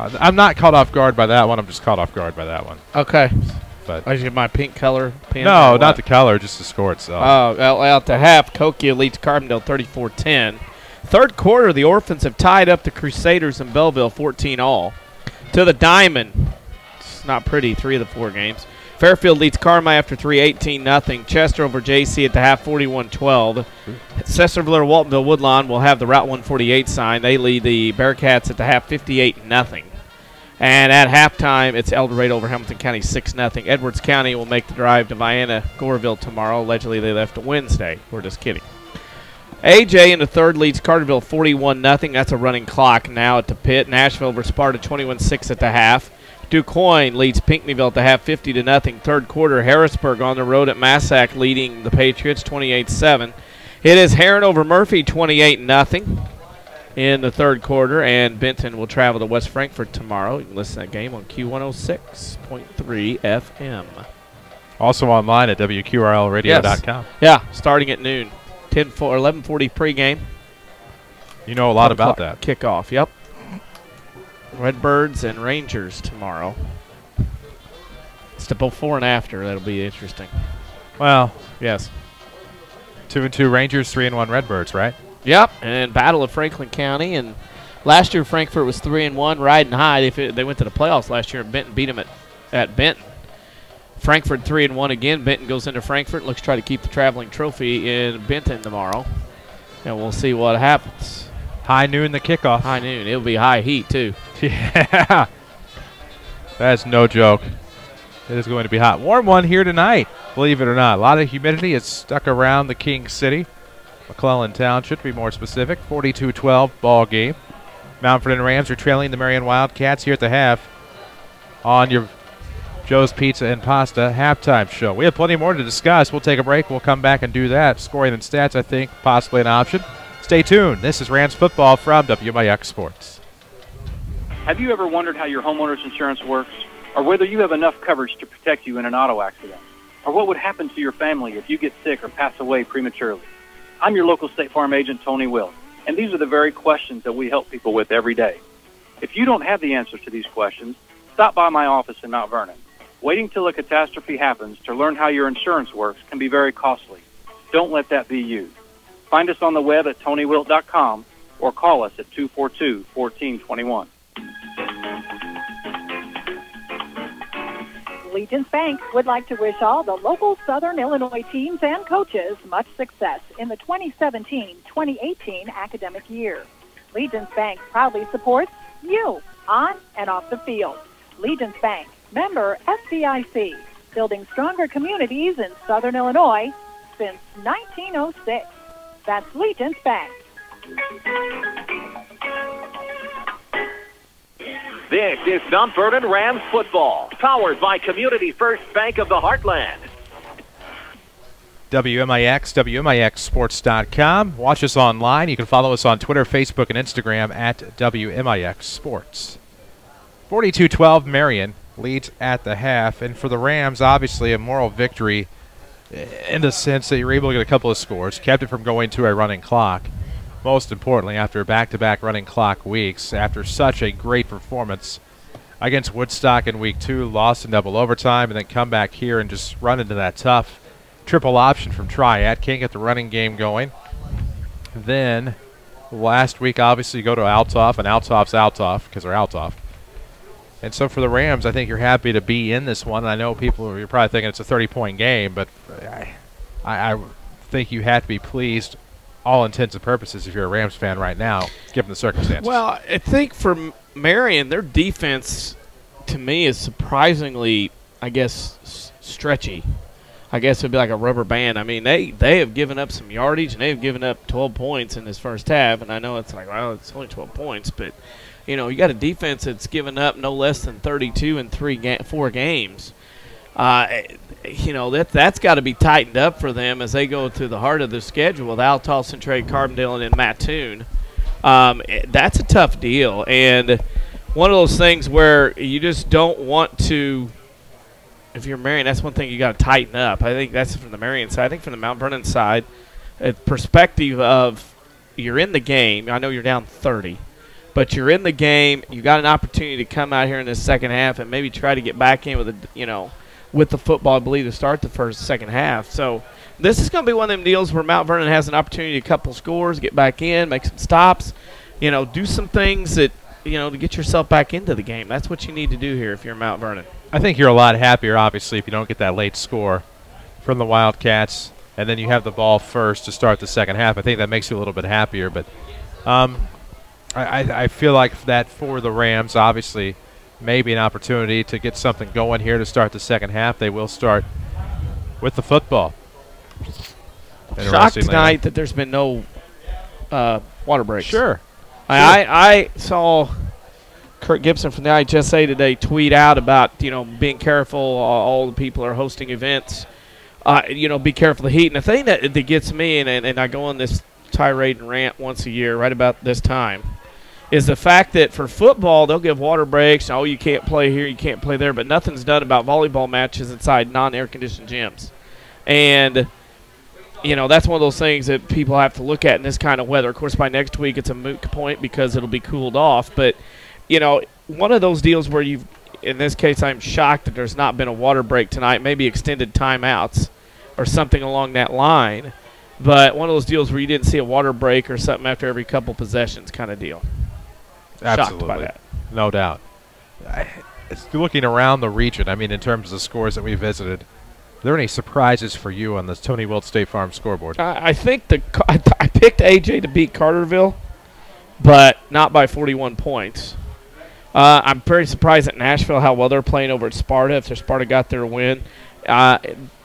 B: I'm not caught off guard by that one. I'm just caught off guard by that one.
C: Okay.
B: But
C: I get my pink color pen.
B: No, not the color, just the score itself.
C: Oh, out to half, Kokia leads Carbondale 34-10. Third quarter, the Orphans have tied up the Crusaders in Belleville 14-all. To the Diamond. It's not pretty, 3 of the 4 games. Fairfield leads Carmi after 3, 18-0. Chester over JC at the half, 41-12. Cesarville, Waltonville, Woodlawn will have the Route 148 sign. They lead the Bearcats at the half, 58-0. And at halftime, it's El Dorado over Hamilton County, 6-0. Edwards County will make the drive to Vienna-Goreville tomorrow. Allegedly, they left Wednesday. We're just kidding. AJ in the third leads Carterville 41-0. That's a running clock now at the pit. Nashville over Sparta 21-6 at the half. DuQuoin leads Pinckneyville at the half 50-0. Third quarter, Harrisburg on the road at Massac leading the Patriots 28-7. It is Heron over Murphy 28-0. in the third quarter, and Benton will travel to West Frankfort tomorrow. You can listen to that game on Q106.3 FM.
B: Also online at WQRLradio.com.
C: Yes. Yeah, starting at noon. 11:40 pregame.
B: You know a lot about that.
C: Kickoff, yep. Redbirds and Rangers tomorrow. It's the before and after. That'll be interesting.
B: Well,
C: yes.
B: 2-2 Rangers, 3-1 Redbirds, right?
C: Yep, and Battle of Franklin County. And last year Frankfort was 3-1, riding high. They went to the playoffs last year, and Benton beat them at Benton. Frankfort 3-1 again. Benton goes into Frankfort and looks to try to keep the traveling trophy in Benton tomorrow. And we'll see what happens.
B: High noon the kickoff.
C: High noon. It'll be high heat, too.
B: Yeah. That's no joke. It is going to be hot. Warm one here tonight, believe it or not. A lot of humidity is stuck around the King City. McClellan Township, to be more specific. 42-12 ball game. Mountford and Rams are trailing the Marion Wildcats here at the half on your Joe's Pizza and Pasta halftime show. We have plenty more to discuss. We'll take a break. We'll come back and do that. Scoring and stats, I think, possibly an option. Stay tuned. This is Rams football from WMIX Sports.
D: Have you ever wondered how your homeowner's insurance works? Or whether you have enough coverage to protect you in an auto accident? Or what would happen to your family if you get sick or pass away prematurely? I'm your local State Farm agent, Tony Will, and these are the very questions that we help people with every day. If you don't have the answers to these questions, stop by my office in Mount Vernon. Waiting till a catastrophe happens to learn how your insurance works can be very costly. Don't let that be you. Find us on the web at TonyWilt.com or call us at 242-1421.
F: Legence Bank would like to wish all the local Southern Illinois teams and coaches much success in the 2017-2018 academic year. Legence Bank proudly supports you on and off the field. Legence Bank, member FDIC, building stronger communities in Southern Illinois since 1906. That's Legence Bank.
A: This is Mount Vernon Rams football, powered by Community First Bank of the Heartland.
B: WMIX, WMIXsports.com. Watch us online. You can follow us on Twitter, Facebook, and Instagram at WMIX Sports. 42-12 Marion leads at the half. And for the Rams, obviously a moral victory in the sense that you're able to get a couple of scores, kept it from going to a running clock. Most importantly, after back-to-back running clock weeks, after such a great performance against Woodstock in week 2, lost in double overtime, and then come back here and just run into that tough triple option from Triad. Can't get the running game going. Then last week, obviously, you go to Althoff, and Althoff's Althoff because they're Althoff. And so for the Rams, I think you're happy to be in this one. And I know you're probably thinking it's a 30-point game, but I think you have to be pleased all intents and purposes if you're a Rams fan right now, given the circumstances.
C: Well, I think for Marion, their defense, to me, is surprisingly, I guess, stretchy. I guess it would be like a rubber band. I mean, they have given up some yardage, and they've given up 12 points in this first half. And I know it's like, well, it's only 12 points. But, you know, you got a defense that's given up no less than 32 in 4 games. You know, that's got to be tightened up for them as they go to the heart of the schedule with Althoff, Centralia, Carbondale, and Mattoon. That's a tough deal. And one of those things where you just don't want to, if you're Marion, that's one thing you got to tighten up. I think that's from the Marion side. I think from the Mount Vernon side, a perspective of you're in the game. I know you're down 30. But you're in the game. You got an opportunity to come out here in the second half and maybe try to get back in with the football, I believe, to start the second half. So this is going to be one of them deals where Mount Vernon has an opportunity to couple scores, get back in, make some stops, do some things that, to get yourself back into the game. That's what you need to do here if you're Mount Vernon.
B: I think you're a lot happier, obviously, if you don't get that late score from the Wildcats, and then you have the ball first to start the second half. I think that makes you a little bit happier. But I feel like that for the Rams, obviously, maybe an opportunity to get something going here to start the second half. They will start with the football.
C: Shocked tonight that there's been no water breaks.
B: Sure.
C: I saw Kurt Gibson from the IHSA today tweet out about, being careful. All the people are hosting events. Be careful of the heat. And the thing that gets me, and I go on this tirade and rant once a year right about this time, is the fact that for football they'll give water breaks. Oh, you can't play here, you can't play there, but nothing's done about volleyball matches inside non-air-conditioned gyms. And, you know, that's one of those things that people have to look at in this kind of weather. Of course, by next week it's a moot point because it'll be cooled off. But, you know, one of those deals where you've, in this case, I'm shocked that there's not been a water break tonight, maybe extended timeouts or something along that line. But one of those deals where you didn't see a water break or something after every couple possessions kind of deal.
B: Absolutely.
C: Shocked by that.
B: No doubt. It's looking around the region, I mean, in terms of the scores that we visited, are there any surprises for you on the Tony Wilt State Farm scoreboard?
C: I think I picked AJ to beat Carterville, but not by 41 points. I'm very surprised at Nashville how well they're playing over at Sparta, if their Sparta got their win.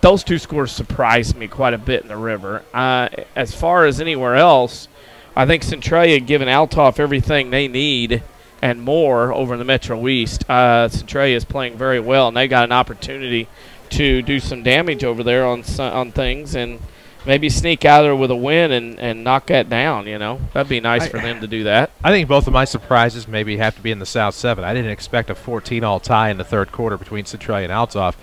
C: Those two scores surprised me quite a bit in the river. As far as anywhere else, I think Centralia given Althoff everything they need and more over in the Metro East. Centralia is playing very well, and they got an opportunity to do some damage over there on things and maybe sneak out there with a win and knock that down, you know. That'd be nice for them to do that.
B: I think both of my surprises maybe have to be in the South 7. I didn't expect a 14-all tie in the third quarter between Centralia and Althoff.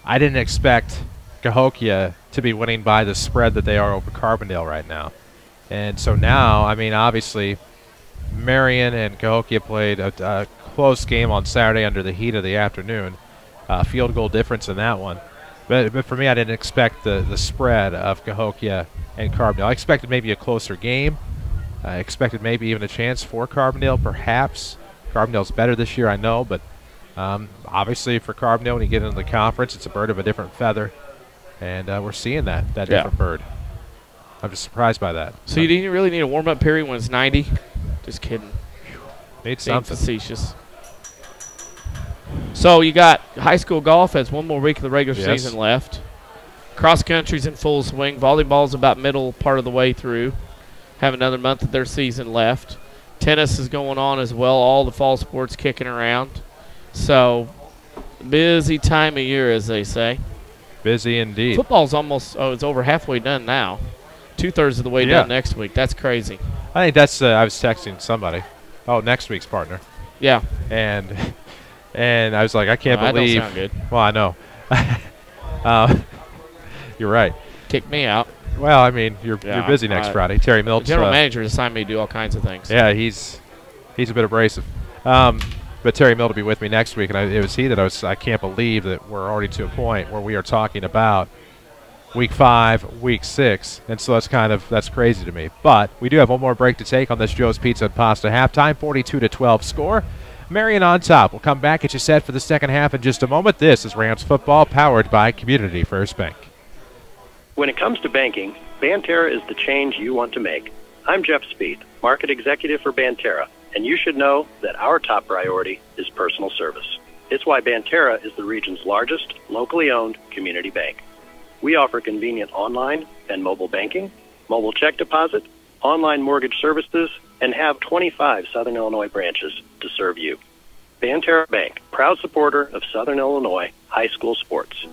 B: I didn't expect Cahokia to be winning by the spread that they are over Carbondale right now. And so now, I mean, obviously, Marion and Cahokia played a close game on Saturday under the heat of the afternoon. Field goal difference in that one. But for me, I didn't expect the spread of Cahokia and Carbondale. I expected maybe a closer game. I expected maybe even a chance for Carbondale, perhaps. Carbondale's better this year, I know, but obviously for Carbondale, when you get into the conference, it's a bird of a different feather. And we're seeing that different bird. I'm just surprised by that.
C: So you didn't really need a warm-up period when it's 90? Just kidding.
B: Need something.
C: Facetious. So you got high school golf has one more week of the regular season left. Cross country's in full swing. Volleyball's about middle part of the way through. Have another month of their season left. Tennis is going on as well. All the fall sports kicking around. So busy time of year, as they say.
B: Busy indeed.
C: Football's almost it's over halfway done now. 2/3 of the way done next week. That's crazy.
B: I think that's I was texting somebody. Oh, next week's partner.
C: Yeah.
B: And I was like, I can't believe.
C: That don't sound good.
B: Well, I know. You're right.
C: Kick me out.
B: Well, I mean, you're busy next Friday. Terry Miltz.
C: The general manager assigned me to do all kinds of things.
B: Yeah, he's a bit abrasive. But Terry Mill will be with me next week, and it was he that I can't believe that we're already to a point where we are talking about Week 5, Week 6, and so that's crazy to me. But we do have one more break to take on this Joe's Pizza and Pasta halftime, 42-12 score. Marion on top. We'll come back, get you set for the second half in just a moment. This is Rams football, powered by Community First Bank.
D: When it comes to banking, Banterra is the change you want to make. I'm Jeff Speed, Market Executive for Banterra, and you should know that our top priority is personal service. It's why Banterra is the region's largest locally owned community bank. We offer convenient online and mobile banking, mobile check deposit, online mortgage services, and have 25 Southern Illinois branches to serve you. Banterra Bank, proud supporter of Southern Illinois high school sports.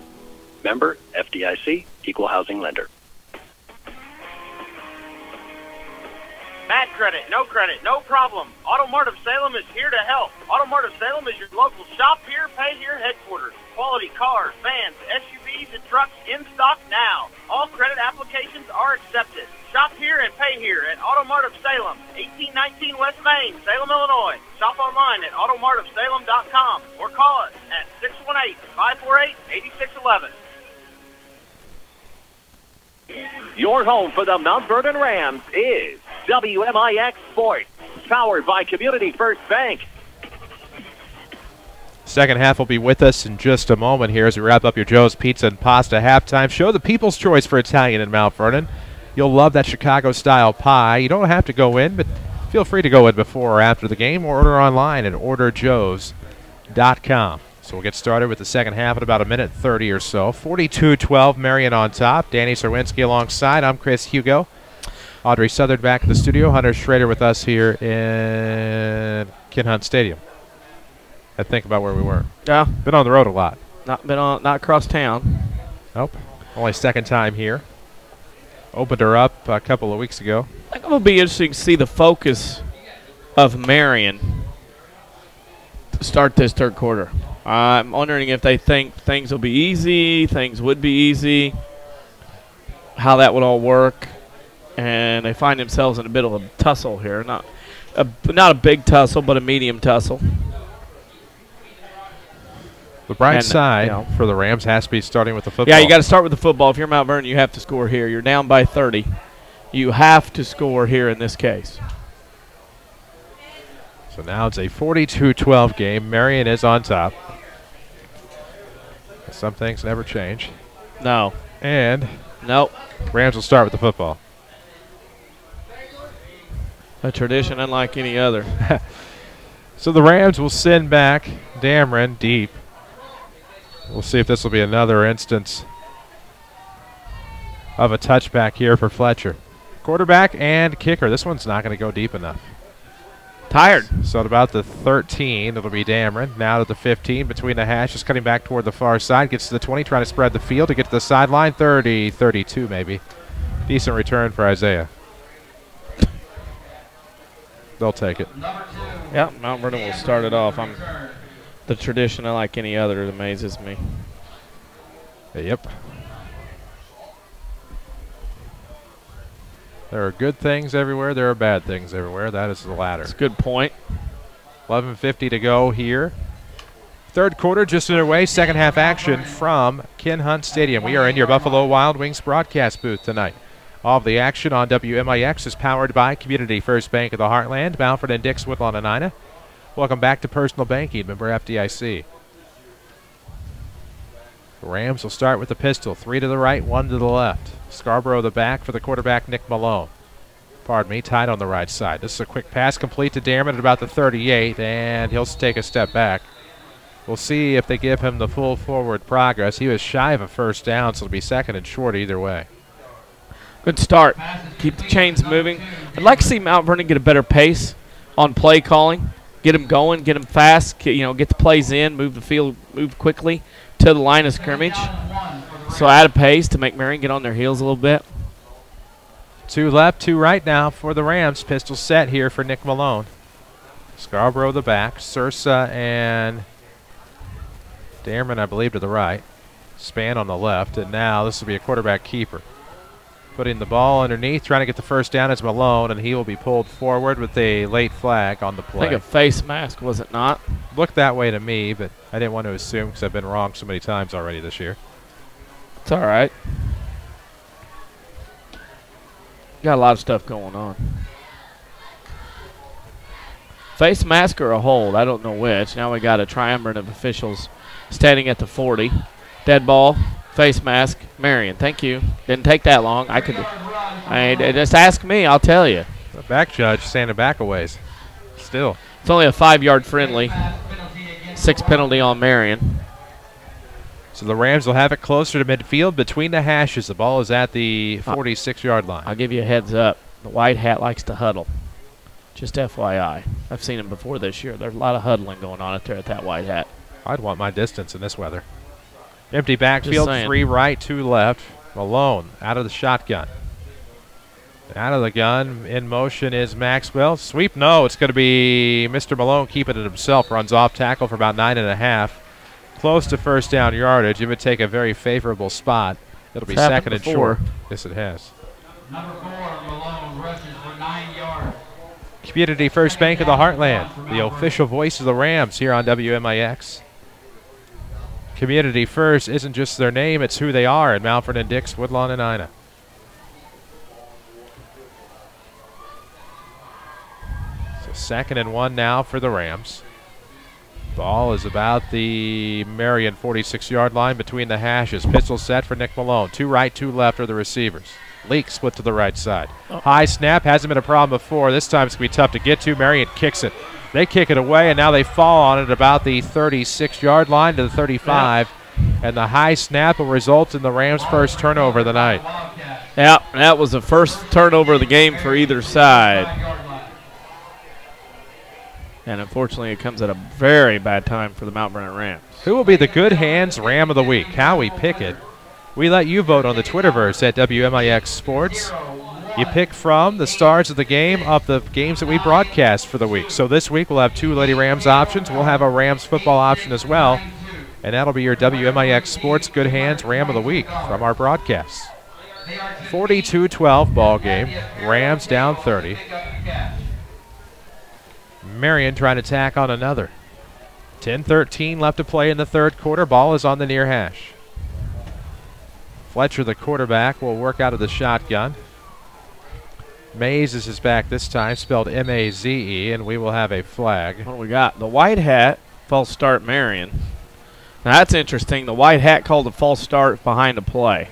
D: Member FDIC, Equal Housing Lender.
S: Bad credit, no problem. Auto Mart of Salem is here to help. Auto Mart of Salem is your local shop here, pay here headquarters. Quality cars, vans, SUVs, and trucks in stock now. All credit applications are accepted. Shop here and pay here at Auto Mart of Salem, 1819 West Main, Salem, Illinois. Shop online at automartofsalem.com or call us at 618-548-8611.
A: Your home for the Mount Vernon Rams is WMIX Sports, powered by Community First Bank.
B: Second half will be with us in just a moment here as we wrap up your Joe's Pizza and Pasta halftime show. The people's choice for Italian in Mount Vernon. You'll love that Chicago-style pie. You don't have to go in, but feel free to go in before or after the game or order online at orderjoes.com. So we'll get started with the second half in about a minute 30 or so. 42-12, Marion on top. Danny Czerwinski alongside. I'm Chris Hugo. Audrey Southern back in the studio. Hunter Schrader with us here in Ken Hunt Stadium. I think about where we were.
C: Yeah.
B: Been on the road a lot.
C: Not across town.
B: Nope. Only second time here. Opened her up a couple of weeks ago.
C: I think it'll be interesting to see the focus of Marion to start this third quarter. I'm wondering if they think things will be easy, things would be easy, how that would all work, and they find themselves in a bit of a tussle here. Not a big tussle, but a medium tussle.
B: The bright side for the Rams has to be starting with the football.
C: Yeah, you got to start with the football. If you're Mount Vernon, you have to score here. You're down by 30. You have to score here in this case.
B: So now it's a 42-12 game. Marion is on top. Some things never change.
C: No.
B: And
C: nope.
B: Rams will start with the football.
C: A tradition unlike any other.
B: So the Rams will send back Dameron deep. We'll see if this will be another instance of a touchback here for Fletcher. Quarterback and kicker. This one's not going to go deep enough.
C: Tired.
B: So at about the 13, it'll be Dameron. Now to the 15, between the hashes, cutting back toward the far side. Gets to the 20, trying to spread the field to get to the sideline. 30, 32 maybe. Decent return for Isaiah. They'll take it.
C: Yeah, Mount Vernon will start it off. The tradition, unlike any other, it amazes me.
B: Yep. There are good things everywhere. There are bad things everywhere. That is the latter.
C: That's a good point.
B: 11:50 to go here. Third quarter just underway. Second half action from Ken Hunt Stadium. We are in your Buffalo Wild Wings broadcast booth tonight. All of the action on WMIX is powered by Community First Bank of the Heartland, Mountford and Dix, Woodlawn and Ina. Welcome back to Personal Banking, member FDIC. The Rams will start with the pistol. 3 to the right, 1 to the left. Scarborough the back for the quarterback, Nick Malone. Pardon me, tied on the right side. This is a quick pass complete to Dameron at about the 38, and he'll take a step back. We'll see if they give him the full forward progress. He was shy of a first down, so it'll be second and short either way.
C: Good start. Keep the chains moving. I'd like to see Mount Vernon get a better pace on play calling. Get them going, get them fast, get the plays in, move the field, move quickly to the line of scrimmage. So add a pace to make Marion get on their heels a little bit.
B: 2 left, 2 right now for the Rams. Pistol set here for Nick Malone. Scarborough the back. Sursa and Dameron, I believe, to the right. Span on the left. And now this will be a quarterback keeper. Putting the ball underneath, trying to get the first down is Malone, and he will be pulled forward with a late flag on the play.
C: I think a face mask, was it not?
B: Looked that way to me, but I didn't want to assume because I've been wrong so many times already this year.
C: It's all right. Got a lot of stuff going on. Face mask or a hold, I don't know which. Now we got a triumvirate of officials standing at the 40. Dead ball. Face mask, Marion. Thank you. Didn't take that long. Just ask me, I'll tell you.
B: The back judge standing back a ways. Still.
C: It's only a 5-yard friendly. 6 penalty on Marion.
B: So the Rams will have it closer to midfield between the hashes. The ball is at the 46-yard line.
C: I'll give you a heads up. The white hat likes to huddle. Just FYI. I've seen him before this year. There's a lot of huddling going on out there at that white hat.
B: I'd want my distance in this weather. Empty backfield, 3 right, 2 left. Malone out of the shotgun. Out of the gun, in motion is Maxwell. Sweep, no, it's going to be Mr. Malone keeping it himself. Runs off tackle for about 9.5. Close to first down yardage. It would take a very favorable spot. It'll be second and short. Yes, it has.
M: Number 4, Malone rushes for 9 yards.
B: Community First Bank of the Heartland, the official voice of the Rams here on WMIX. Community First isn't just their name, it's who they are in Mountford and Dix, Woodlawn and Ina. So 2nd and 1 now for the Rams. Ball is about the Marion 46-yard line between the hashes. Pistol set for Nick Malone. 2 right, 2 left are the receivers. Leak split to the right side. High snap, hasn't been a problem before. This time it's going to be tough to get to. Marion kicks it. They kick it away, and now they fall on it about the 36-yard line to the 35. And the high snap will result in the Rams' first turnover of the night.
C: Yeah, that was the first turnover of the game for either side. And unfortunately, it comes at a very bad time for the Mount Vernon Rams.
B: Who will be the good hands Ram of the week? Howie Pickett We let you vote on the Twitterverse at WMIX Sports. You pick from the stars of the game of the games that we broadcast for the week. So this week we'll have 2 Lady Rams options. We'll have a Rams football option as well. And that'll be your WMIX Sports Good Hands Ram of the Week from our broadcasts. 42-12 ball game. Rams down 30. Marion trying to tack on another. 10-13 left to play in the third quarter. Ball is on the near hash. Fletcher, the quarterback, will work out of the shotgun. Maze is his back this time, spelled M-A-Z-E, and we will have a flag.
C: What do we got? The white hat, false start Marion. Now that's interesting. The white hat called a false start behind the play.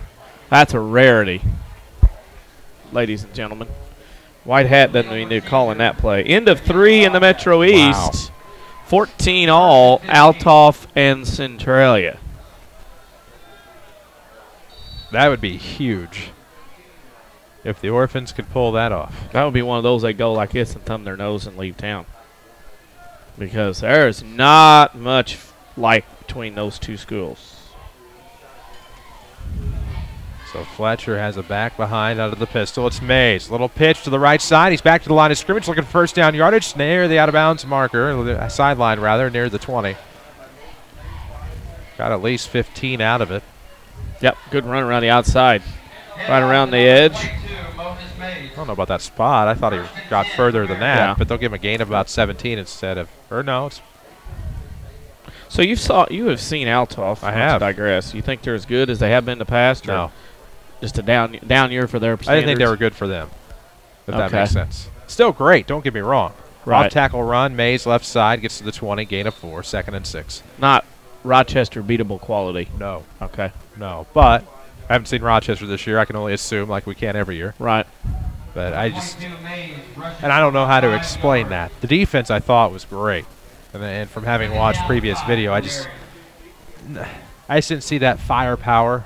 C: That's a rarity, ladies and gentlemen. White hat doesn't mean they're calling that play. End of 3 in the Metro East. 14 all, Altoff and Centralia.
B: That would be huge if the Orphans could pull that off.
C: That would be one of those they go like this and thumb their nose and leave town. Because there's not much like between those two schools.
B: So Fletcher has a back behind out of the pistol. It's Mays. Little pitch to the right side. He's back to the line of scrimmage looking for first down yardage. Near the out-of-bounds marker, sideline rather, near the 20. Got at least 15 out of it.
C: Yep, good run around the outside. Right around the edge.
B: I don't know about that spot. I thought he got further than that, but they'll give him a gain of about 17 instead of, or no. It's
C: so you have seen Altoff.
B: I have.
C: To digress. You think they're as good as they have been in the past? Or
B: no.
C: Just a down year for their standards?
B: I didn't think they were good for them, if that makes sense. Still great, don't get me wrong.
C: Right.
B: Off tackle run, Mays left side, gets to the 20, gain of 4, 2nd and 6.
C: Not Rochester beatable quality.
B: No.
C: Okay.
B: No, but I haven't seen Rochester this year. I can only assume like we can every year.
C: Right.
B: But I I don't know how to explain that. The defense I thought was great. And from having watched previous video, I just didn't see that firepower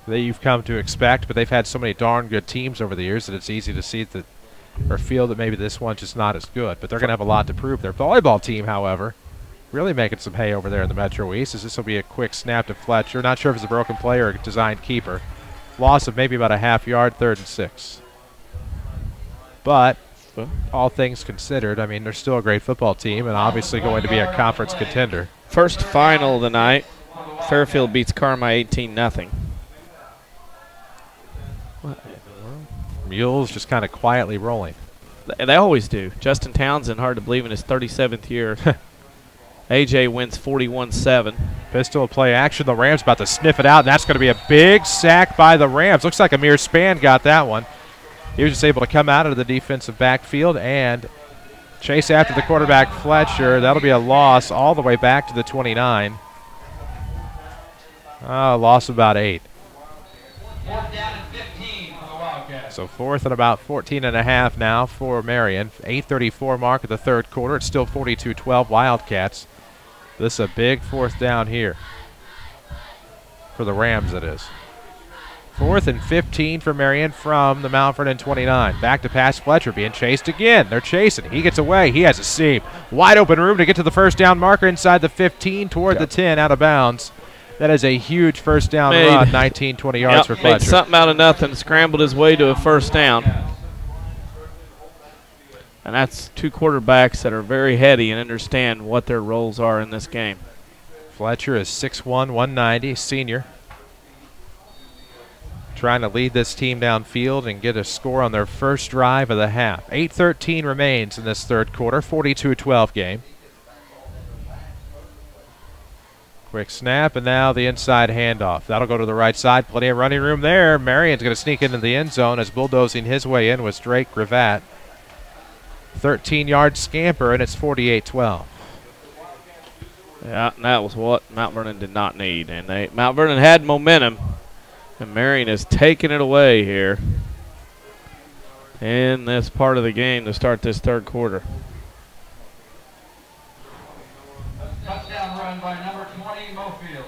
B: that you've come to expect, but they've had so many darn good teams over the years that it's easy to see that or feel that maybe this one's just not as good. But they're going to have a lot to prove. Their volleyball team, however, really making some hay over there in the Metro East. As this will be a quick snap to Fletcher. Not sure if it's a broken play or a designed keeper. Loss of maybe about a half yard, 3rd and 6. But all things considered, I mean, they're still a great football team and obviously going to be a conference contender.
C: First final of the night. Fairfield beats Carmi 18-0.
B: Mules just kind of quietly rolling.
C: They always do. Justin Townsend, hard to believe, in his 37th year. AJ wins 41-7.
B: Pistol play action. The Rams about to sniff it out, and that's going to be a big sack by the Rams. Looks like Amir Span got that one. He was just able to come out of the defensive backfield and chase after the quarterback, Fletcher. That'll be a loss all the way back to the 29. Loss of about 8. So 4th and about 14 and a half now for Marion. 8:34 mark of the third quarter. It's still 42-12 Wildcats. This is a big 4th down here for the Rams, it is. 4th and 15 for Marion from the Mount Vernon 29. Back to pass, Fletcher being chased again. They're chasing. He gets away. He has a seam. Wide open room to get to the first down marker inside the 15 toward the 10 out of bounds. That is a huge first down run, 19, 20 yards for Fletcher.
C: Made something out of nothing, scrambled his way to a first down. And that's two quarterbacks that are very heady and understand what their roles are in this game.
B: Fletcher is 6'1", 190, senior. Trying to lead this team downfield and get a score on their first drive of the half. 8:13 remains in this third quarter, 42-12 game. Quick snap, and now the inside handoff. That'll go to the right side. Plenty of running room there. Marion's going to sneak into the end zone as bulldozing his way in was Drake Gravatt. 13-yard scamper, and it's 48-12.
C: Yeah, and that was what Mount Vernon did not need. And Mount Vernon had momentum, and Marion is taking it away here in this part of the game to start this third quarter.
M: Touchdown run by number 20, Mofield.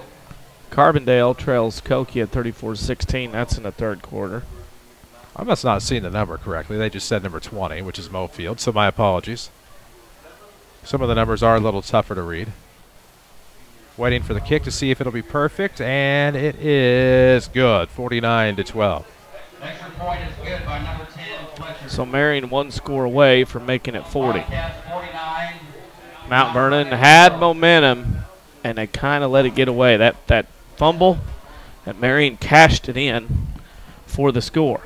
C: Carbondale trails Koki at 34-16. That's in the third quarter.
B: I must not have seen the number correctly. They just said number 20, which is Mofield, so my apologies. Some of the numbers are a little tougher to read. Waiting for the kick to see if it'll be perfect, and it is good, 49-12.
M: Extra point is good by number 10, Fletcher.
C: So Marion 1 score away from making it 40.
M: Wildcats 49.
C: Mount Vernon had momentum, and they kind of let it get away. That fumble, that Marion cashed it in for the score.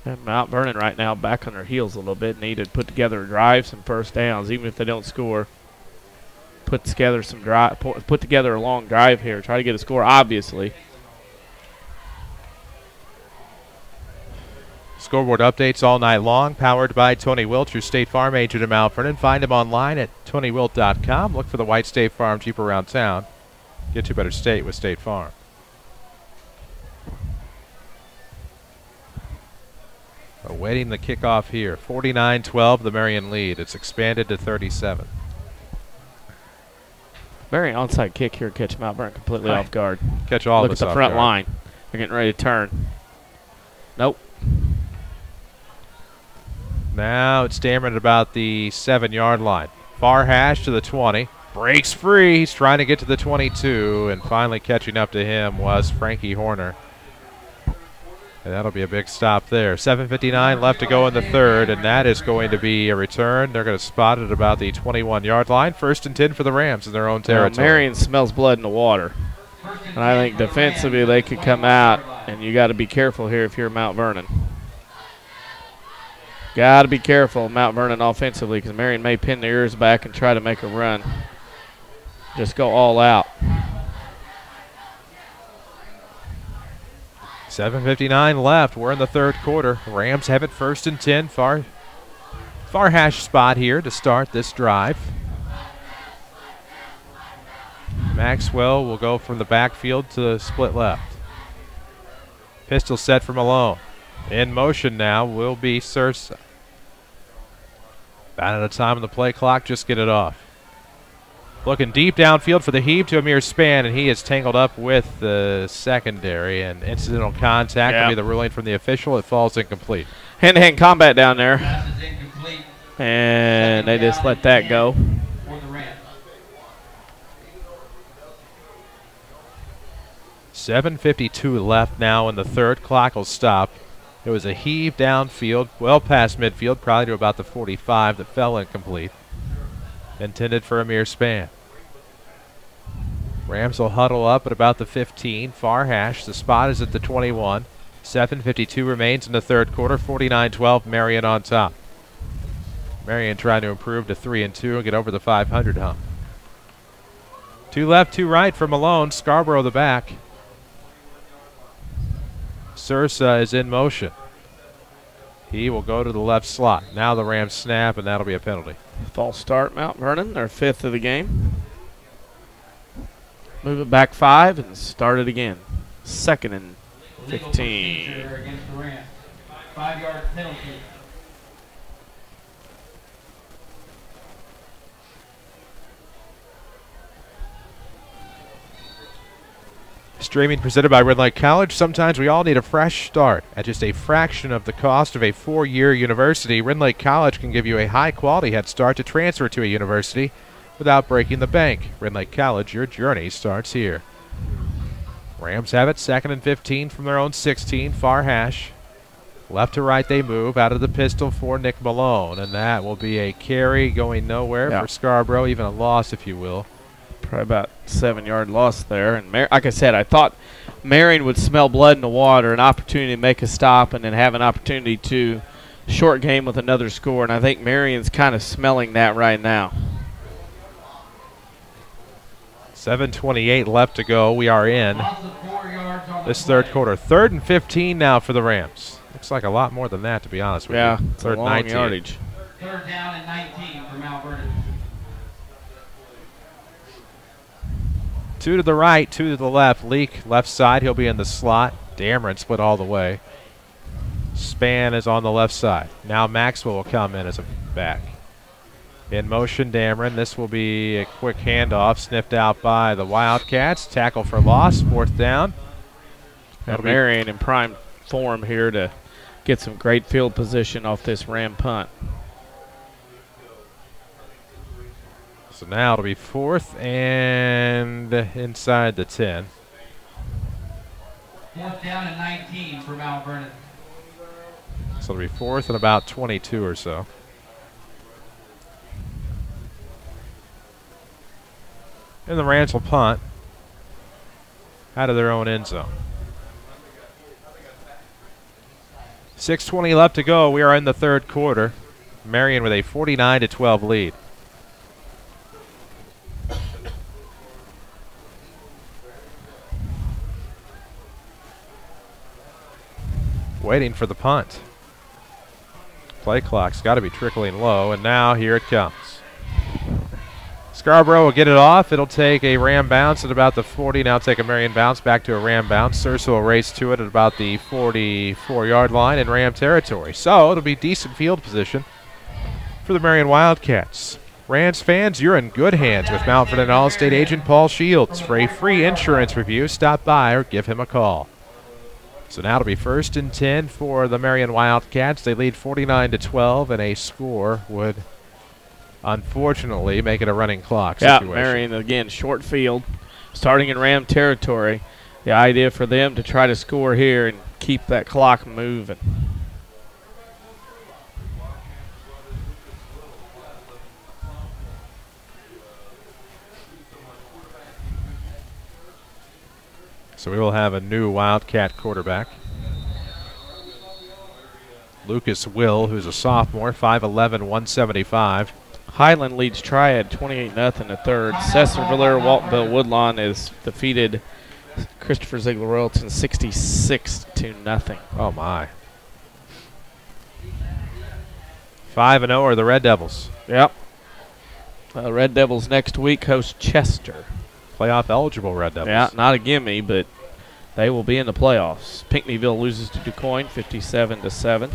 C: And Mount Vernon right now back on their heels a little bit. Need to put together a drive, some first downs, even if they don't score. Put together some drive. Put together a long drive here. Try to get a score, obviously.
B: Scoreboard updates all night long, powered by Tony Wilt, your State Farm agent in Mount Vernon. Find him online at TonyWilt.com. Look for the white State Farm Jeep around town. Get to a better state with State Farm. Awaiting the kickoff here. 49-12, the Marion lead. It's expanded to 37.
C: Marion onside kick here, catch Mount Vernon completely off guard.
B: Catch all
C: Look
B: of us
C: at the
B: off
C: front
B: guard.
C: line. They're getting ready to turn. Nope.
B: Now it's Dameron at about the 7-yard line. Far hash to the 20. Breaks free. He's trying to get to the 22, and finally catching up to him was Frankie Horner. And that'll be a big stop there. 7:59 left to go in the third, and that is going to be a return. They're going to spot it about the 21-yard line. 1st and 10 for the Rams in their own territory.
C: Marion smells blood in the water. And I think defensively they could come out, and you got to be careful here if you're Mount Vernon. Got to be careful, Mount Vernon, offensively, because Marion may pin their ears back and try to make a run. Just go all out.
B: 7:59 left. We're in the third quarter. Rams have it 1st and 10. Far hash spot here to start this drive. Maxwell will go from the backfield to the split left. Pistol set for Malone. In motion now will be Sursa. About out of time on the play clock. Just get it off. Looking deep downfield for the heave to Amir Span, and he is tangled up with the secondary, and incidental contact will be the ruling from the official. It falls incomplete.
C: Hand-to-hand combat down there. And they just let that go.
B: 7:52 left now in the third. Clock will stop. It was a heave downfield, well past midfield, probably to about the 45 that fell incomplete. Intended for Amir Span. Rams will huddle up at about the 15. Far hash. The spot is at the 21. 7:52 remains in the third quarter. 49-12. Marion on top. Marion trying to improve to 3-2 and get over the 500 hump. 2 left, 2 right for Malone. Scarborough the back. Sursa is in motion. He will go to the left slot. Now the Rams snap, and that'll be a penalty.
C: False start, Mount Vernon, their 5th of the game. Move it back 5 and start it again. 2nd and 15.
M: Against the Rams. 5-yard penalty.
B: Streaming presented by Red Lake College. Sometimes we all need a fresh start. At just a fraction of the cost of a 4-year university, Red Lake College can give you a high-quality head start to transfer to a university without breaking the bank. Red Lake College, your journey starts here. Rams have it 2nd and 15 from their own 16. Far hash. Left to right they move out of the pistol for Nick Malone, and that will be a carry going nowhere for Scarborough, even a loss, if you will.
C: Probably about 7-yard loss there. And like I said, I thought Marion would smell blood in the water, an opportunity to make a stop, and then have an opportunity to short game with another score. And I think Marion's kind of smelling that right now.
B: 7:28 left to go. We are in this third quarter. 3rd and 15 now for the Rams. Looks like a lot more than that, to be honest with you.
C: Yeah, it's a
B: 3rd and
C: long
B: 19.
C: yardage.
M: 3rd down and 19 for Mount Vernon.
B: 2 to the right, 2 to the left. Leak left side. He'll be in the slot. Dameron split all the way. Span is on the left side. Now Maxwell will come in as a back. In motion, Dameron. This will be a quick handoff, sniffed out by the Wildcats. Tackle for loss, 4th down.
C: Marion in prime form here to get some great field position off this Ram punt.
B: So now it'll be 4th and inside the 10.
M: 4th down and 19 for Mount Vernon.
B: So it'll be 4th and about 22 or so. And the Rams will punt out of their own end zone. 6:20 left to go. We are in the 3rd quarter. Marion with a 49-12 lead. Waiting for the punt. Play clock's got to be trickling low, and now here it comes. Scarborough will get it off. It'll take a Ram bounce at about the 40. Now take a Marion bounce back to a Ram bounce. Sursa will race to it at about the 44-yard line in Ram territory. So it'll be decent field position for the Marion Wildcats. Rams fans, you're in good hands with Mount Vernon Allstate agent Paul Shields. For a free insurance review, stop by or give him a call. So now it'll be 1st and 10 for the Marion Wildcats. They lead 49-12, and a score would unfortunately make it a running clock situation.
C: Yeah, Marion, again, short field, starting in Ram territory. The idea for them to try to score here and keep that clock moving.
B: So we will have a new Wildcat quarterback. Lucas Will, who's a sophomore, 5'11", 175.
C: Highland leads Triad 28-0 the 3rd. Cesar-Valera Waltonville Woodlawn has defeated Christopher Ziegler-Royalton 66-0.
B: Oh, my. 5-0 are the Red Devils.
C: Yep. Red Devils next week host Chester.
B: Playoff eligible Red Devils.
C: Yeah, not a gimme, but they will be in the playoffs. Pinckneyville loses to DuQuoin 57-7.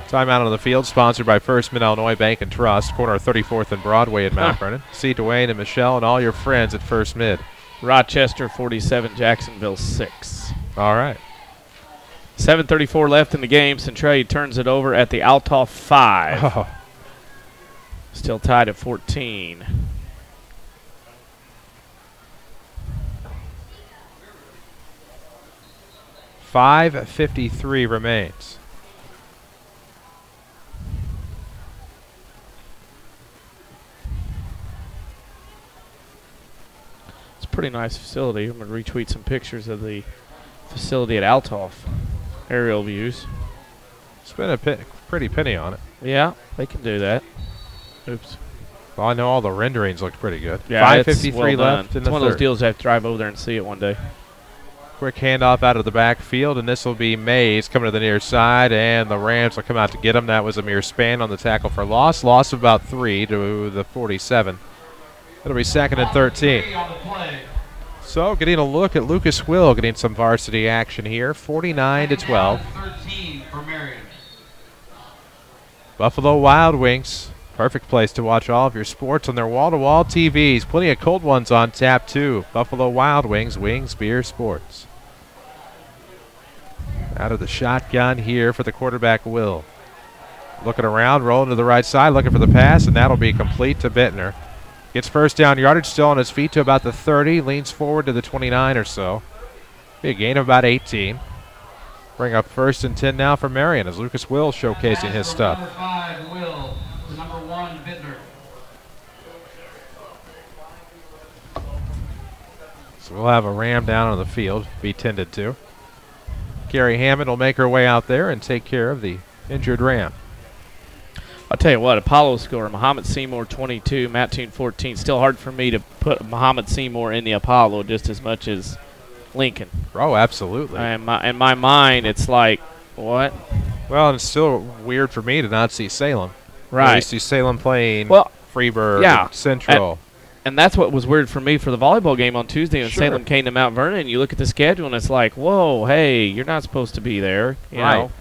B: Timeout on the field, sponsored by First Mid-Illinois Bank and Trust, corner of 34th and Broadway in Mount Vernon. See Dwayne and Michelle and all your friends at First Mid.
C: Rochester 47, Jacksonville 6.
B: All right.
C: 7:34 left in the game. Centralia turns it over at the Althoff 5.
B: Oh.
C: Still tied at 14.
B: .553 remains.
C: It's a pretty nice facility. I'm going to retweet some pictures of the facility at Althoff. Aerial views.
B: Spent a pretty penny on it.
C: Yeah, they can do that. Oops.
B: Well, I know all the renderings look pretty good.
C: Yeah,
B: 5:53 left in the
C: It's one
B: third.
C: of those deals I have to drive over there and see it one day.
B: Quick handoff out of the backfield, and this will be Mays coming to the near side, and the Rams will come out to get him. That was a mere span on the tackle for loss. Loss of about 3 to the 47. It'll be 2nd and 13. So getting a look at Lucas Will getting some varsity action here. 49-12.
M: 13 for Marion.
B: Buffalo Wild Wings. Perfect place to watch all of your sports on their wall-to-wall TVs. Plenty of cold ones on tap, too. Buffalo Wild Wings, wings, beer, sports. Out of the shotgun here for the quarterback, Will. Looking around, rolling to the right side, looking for the pass, and that'll be complete to Bittner. Gets first down yardage, still on his feet to about the 30, leans forward to the 29 or so. Be a gain of about 18. Bring up 1st and 10 now for Marion as Lucas Will showcasing his stuff.
M: Number 5, Will. Number 1, Bittner.
B: So we'll have a Ram down on the field, be tended to. Carrie Hammond will make her way out there and take care of the injured Ram.
C: I'll tell you what, Apollo score, Muhammad Seymour 22, Matt Toon 14. Still hard for me to put Muhammad Seymour in the Apollo just as much as Lincoln.
B: Oh, absolutely.
C: In my mind, it's like, what?
B: Well, it's still weird for me to not see Salem.
C: Right.
B: You see Salem playing Freeburg,
C: yeah,
B: Central.
C: And that's what was weird for me for the volleyball game on Tuesday when
B: Sure.
C: Salem came to Mount Vernon. You look at the schedule, and it's like, whoa, hey, you're not supposed to be there. You know?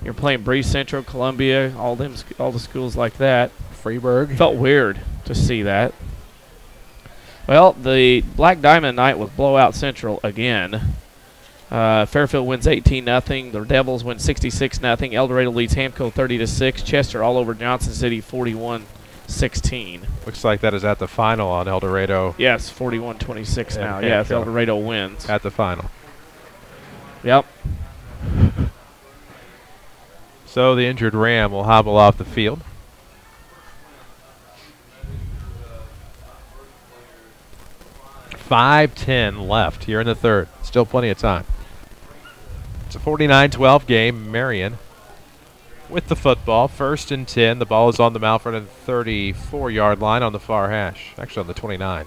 C: You're playing Breeze Central, Columbia, all the schools like that.
B: Freeburg.
C: Felt weird to see that. Well, the Black Diamond night was Blowout Central again. Fairfield wins 18-0. The Devils win 66-0. El Dorado leads Hamco 30-6. Chester all over Johnson City 41-16.
B: Looks like that is at the final on El Dorado.
C: Yes, 41-26 now.
B: Yeah,
C: Yes, El Dorado wins.
B: At the final.
C: Yep.
B: So the injured Ram will hobble off the field. .5:10 left here in the third. Still plenty of time. It's a 49-12 game. Marion with the football. 1st and 10. The ball is on the Mount Vernon 34-yard line on the far hash. Actually on the 29.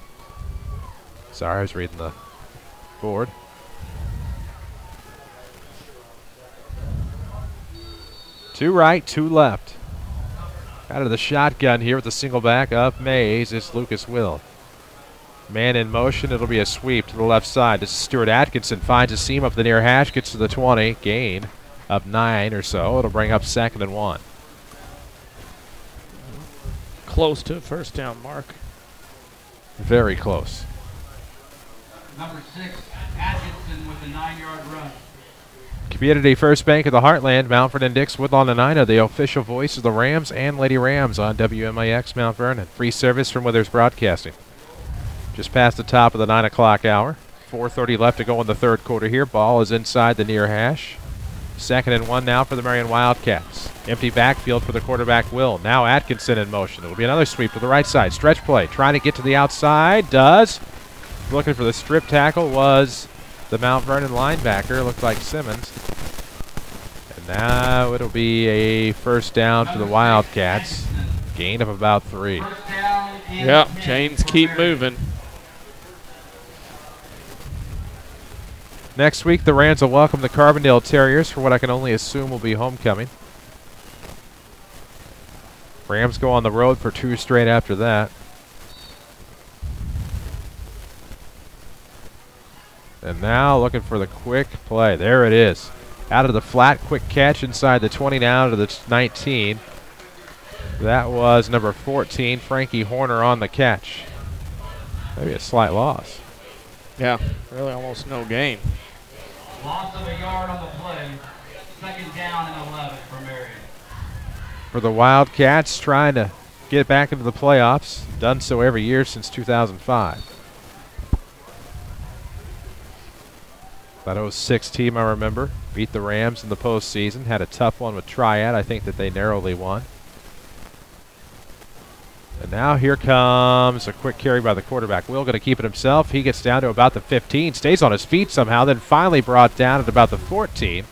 B: Sorry, I was reading the board. Two right, two left. Out of the shotgun here with the single back up Mays. It's Lucas Will. Man in motion. It'll be a sweep to the left side. This is Stuart Atkinson. Finds a seam up the near hash. Gets to the 20. Gain of 9 or so. It'll bring up 2nd and 1.
C: Close to a first down mark.
B: Very close.
M: Number 6, Atkinson with a 9-yard run.
B: Community First Bank of the Heartland. Mount Vernon Dix Woodlawn and Ina, the official voice of the Rams and Lady Rams on WMIX Mount Vernon. Free service from Withers Broadcasting. Just past the top of the 9 o'clock hour. 4:30 left to go in the third quarter here. Ball is inside the near hash. 2nd and 1 now for the Marion Wildcats. Empty backfield for the quarterback Will. Now Atkinson in motion. It'll be another sweep to the right side. Stretch play. Trying to get to the outside. Does. Looking for the strip tackle was the Mount Vernon linebacker. Looked like Simmons. And now it'll be a first down for the Wildcats. Gain of about 3.
C: Yep, chains keep moving.
B: Next week, the Rams will welcome the Carbondale Terriers for what I can only assume will be homecoming. Rams go on the road for 2 straight after that. And now looking for the quick play. There it is. Out of the flat, quick catch inside the 20 down to the 19. That was number 14, Frankie Horner on the catch. Maybe a slight loss.
C: Yeah, really almost no gain.
M: Loss of a yard on the play. 2nd down and 11 for Marion.
B: For the Wildcats, trying to get back into the playoffs. Done so every year since 2005. That 06 team, I remember, beat the Rams in the postseason. Had a tough one with Triad. I think that they narrowly won. And now here comes a quick carry by the quarterback. Will going to keep it himself. He gets down to about the 15, stays on his feet somehow, then finally brought down at about the 14.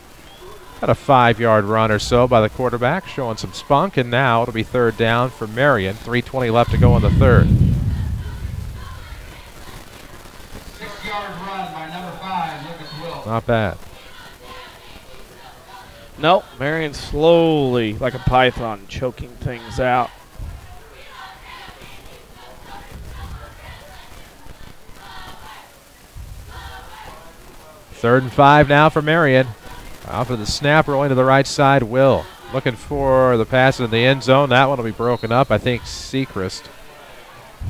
B: Got a 5-yard run or so by the quarterback, showing some spunk, and now it'll be 3rd down for Marion. 3:20 left to go in the third.
M: 6-yard run by number 5, Lucas Will.
B: Not bad.
C: Nope, Marion slowly, like a python, choking things out.
B: Third and 5 now for Marion. Off of the snap, rolling to the right side. Will looking for the pass in the end zone. That one will be broken up. I think Sechrist.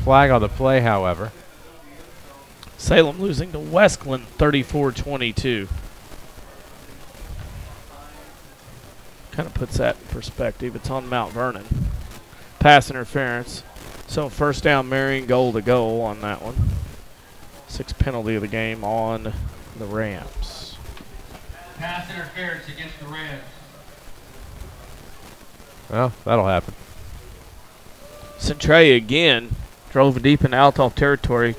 B: Flag on the play, however.
C: Salem losing to Westland 34-22. Kind of puts that in perspective. It's on Mount Vernon. Pass interference. So first down, Marion, goal to go on that one. 6th penalty of the game on the Rams.
M: Pass interference against the Rams.
B: Well, that'll happen.
C: Centralia again drove deep in Altoff territory.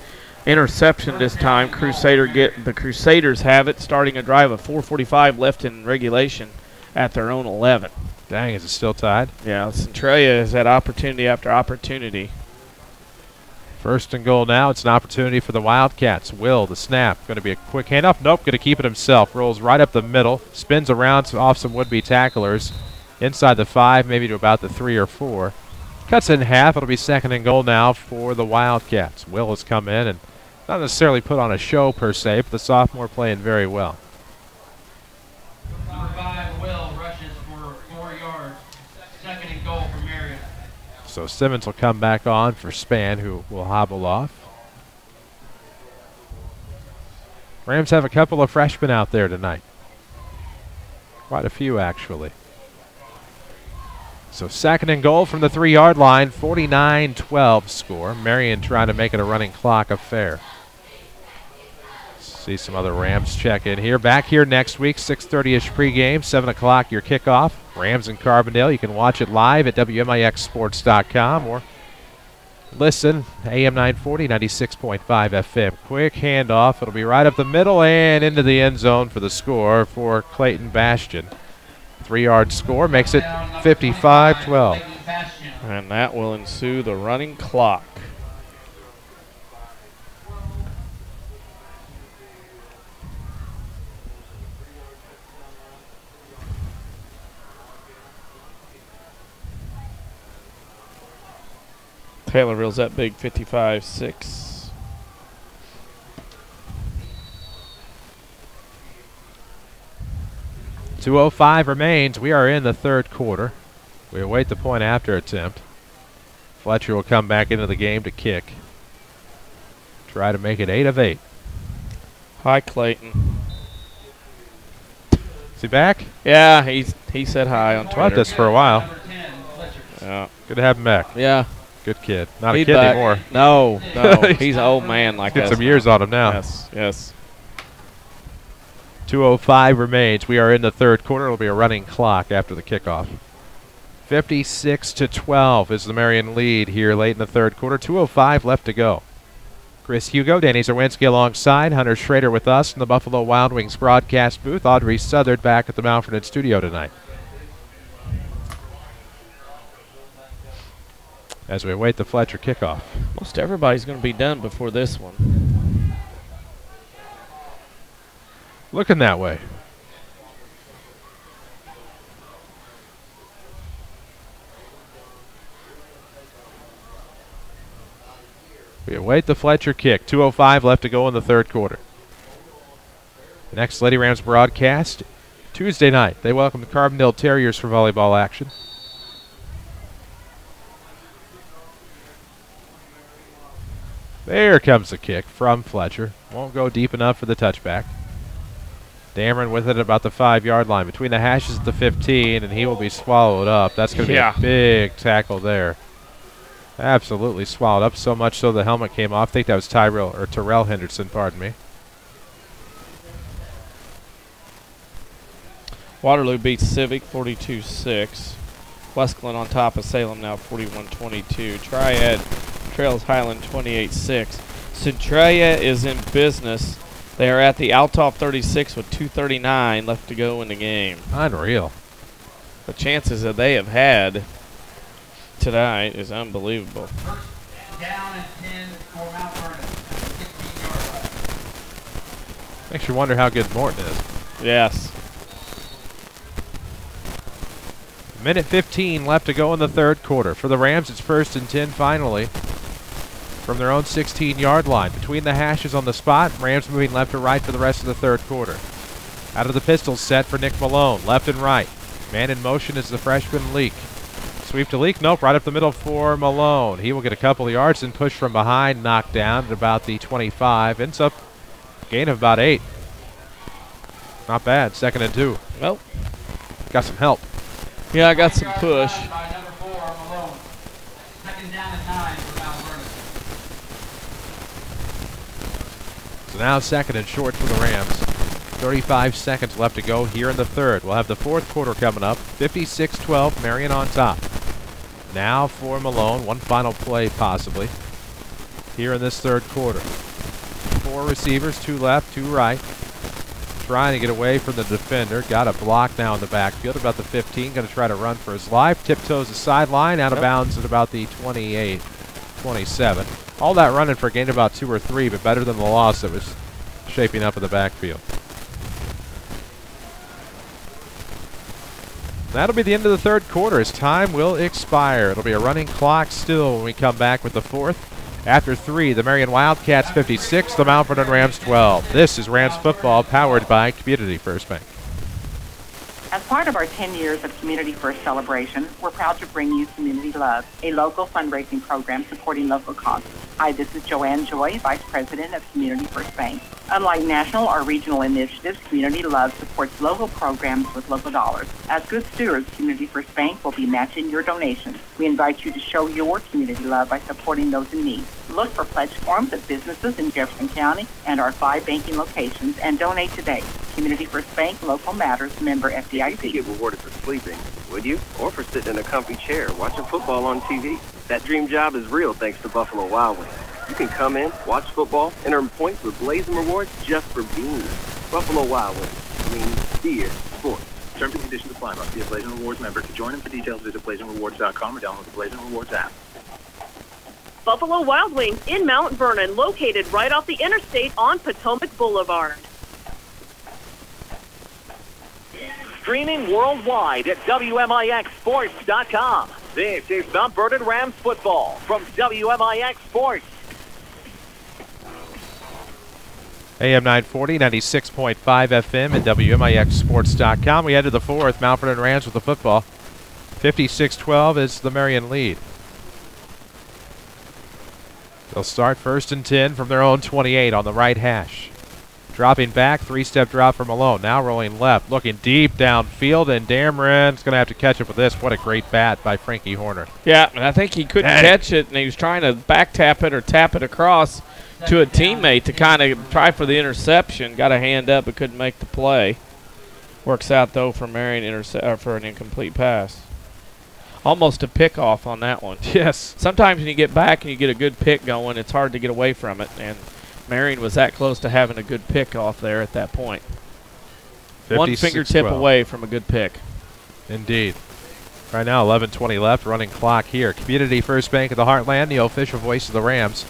C: Interception this time. The Crusaders have it, starting a drive of 4:45 left in regulation at their own 11.
B: Dang, is it still tied?
C: Yeah, Centralia has had opportunity after opportunity.
B: 1st and goal now. It's an opportunity for the Wildcats. Will, the snap. Going to be a quick handoff. Nope, going to keep it himself. Rolls right up the middle. Spins around off some would-be tacklers. Inside the 5, maybe to about the 3 or 4. Cuts it in half. It'll be 2nd and goal now for the Wildcats. Will has come in and not necessarily put on a show per se, but the sophomore playing very well.
M: Number 5, Will, rushes for 4 yards. 2nd and goal for Marion.
B: So Simmons will come back on for Spann, who will hobble off. Rams have a couple of freshmen out there tonight. Quite a few, actually. So 2nd and goal from the 3-yard line, 49-12 score. Marion trying to make it a running clock affair. See some other Rams check in here. Back here next week, 6:30-ish pregame, 7 o'clock your kickoff. Rams in Carbondale. You can watch it live at WMIXsports.com or listen, AM 940, 96.5 FM. Quick handoff. It'll be right up the middle and into the end zone for the score for Clayton Bastion. 3-yard score makes it 55-12.
C: And that will ensue the running clock. Taylor reels that big 55-6.
B: .205 remains. We are in the 3rd quarter. We await the point after attempt. Fletcher will come back into the game to kick. Try to make it 8 of 8.
C: Hi, Clayton.
B: Is he back?
C: Yeah, he said hi on Twitter.
B: Thought this for a while.
C: Yeah.
B: Good to have him back.
C: Yeah.
B: Good kid. Not a kid anymore.
C: No. He's an old man like
B: Get
C: us.
B: some years on him now.
C: Yes.
B: 2:05 remains. We are in the 3rd quarter. It'll be a running clock after the kickoff. 56-12 is the Marion lead here late in the 3rd quarter. 2:05 left to go. Chris Hugo, Danny Czerwinski alongside. Hunter Schrader with us in the Buffalo Wild Wings broadcast booth. Audrey Southard back at the Mount Vernon studio tonight. As we await the Fletcher kickoff.
C: Most everybody's going to be done before this one.
B: Looking that way. We await the Fletcher kick. 2:05 left to go in the 3rd quarter. The next Lady Rams broadcast Tuesday night. They welcome the Carbondale Terriers for volleyball action. There comes the kick from Fletcher. Won't go deep enough for the touchback. Dameron with it about the 5-yard line. Between the hashes at the 15, and he will be swallowed up. That's going to be a big tackle there. Absolutely swallowed up, so much so the helmet came off. I think that was Terrell Henderson, pardon me.
C: Waterloo beats Civic 42-6. Westcliffe on top of Salem now 41-22. Triad trails Highland 28-6. Centralia is in business. They are at the Althoff 36 with 2:39 left to go in the game.
B: Unreal.
C: The chances that they have had tonight is unbelievable.
M: Down and 10 for Mount Vernon. 16-yard line.
B: Makes you wonder how good Morton is.
C: Yes.
B: Minute 15 left to go in the 3rd quarter. For the Rams, it's 1st and 10 finally. From their own 16-yard line. Between the hashes on the spot, Rams moving left to right for the rest of the 3rd quarter. Out of the pistol set for Nick Malone, left and right. Man in motion is the freshman Leak. Sweep to Leak, nope, right up the middle for Malone. He will get a couple of yards and push from behind, knocked down at about the 25. Ends up gain of about 8. Not bad, 2nd and 2.
C: Nope.
B: Got some help.
C: Yeah, I got some push.
M: By number 4, Malone. 2nd down and 9 for Mount Vernon.
B: So now 2nd and short for the Rams. 35 seconds left to go here in the 3rd. We'll have the 4th quarter coming up. 56-12, Marion on top. Now for Malone, one final play possibly here in this 3rd quarter. 4 receivers, 2 left, 2 right. Trying to get away from the defender. Got a block now in the backfield, about the 15. Going to try to run for his life. Tiptoes the sideline, out of bounds at about the 28, 27. All that running for a gain of about 2 or 3, but better than the loss that was shaping up in the backfield. That'll be the end of the 3rd quarter as time will expire. It'll be a running clock still when we come back with the 4th. After 3, the Marion Wildcats 56, the Mount Vernon Rams 12. This is Rams football powered by Community First Bank.
G: As part of our 10 years of Community First celebration, we're proud to bring you Community Love, a local fundraising program supporting local causes.
T: Hi, this is Joanne Joy, Vice President of Community First Bank. Unlike national or regional initiatives, Community Love supports local programs with local dollars. As good stewards, Community First Bank will be matching your donations. We invite you to show your community love by supporting those in need. Look for pledge forms at businesses in Jefferson County and our 5 banking locations and donate today. Community First Bank, Local Matters, member FDIC.
U: You could get rewarded for sleeping, would you? Or for sitting in a comfy chair watching football on TV. That dream job is real thanks to Buffalo Wild Wings. You can come in, watch football, and earn points with Blazing Rewards just for being there. Buffalo Wild Wings means beer, sports.
E: Terms and conditions apply. Must be a Blazing Rewards member. To join and for details, visit BlazingRewards.com or download the Blazing Rewards app.
J: Buffalo Wild Wings in Mount Vernon, located right off the interstate on Potomac Boulevard.
A: Streaming worldwide at WMIXSports.com. This is Mount Vernon Rams football from WMIX Sports.
B: AM 940, 96.5 FM and WMIXSports.com. We head to the fourth. Mount Vernon Rams with the football. 56-12 is the Marion lead. They'll start 1st and 10 from their own 28 on the right hash. Dropping back, 3-step drop for Malone. Now rolling left, looking deep downfield, and Dameron's going to have to catch up with this. What a great bat by Frankie Horner.
C: Yeah, and I think he couldn't catch it, and he was trying to back tap it or tap it across to a teammate to kind of try for the interception. Got a hand up but couldn't make the play. Works out, though, for Marion for an incomplete pass. Almost a pick off on that one.
B: Yes.
C: Sometimes when you get back and you get a good pick going, it's hard to get away from it, and Marion was that close to having a good pick off there at that point. 1 fingertip away from a good pick.
B: Indeed. Right now, 11:20 left, running clock here. Community First Bank of the Heartland, the official voice of the Rams.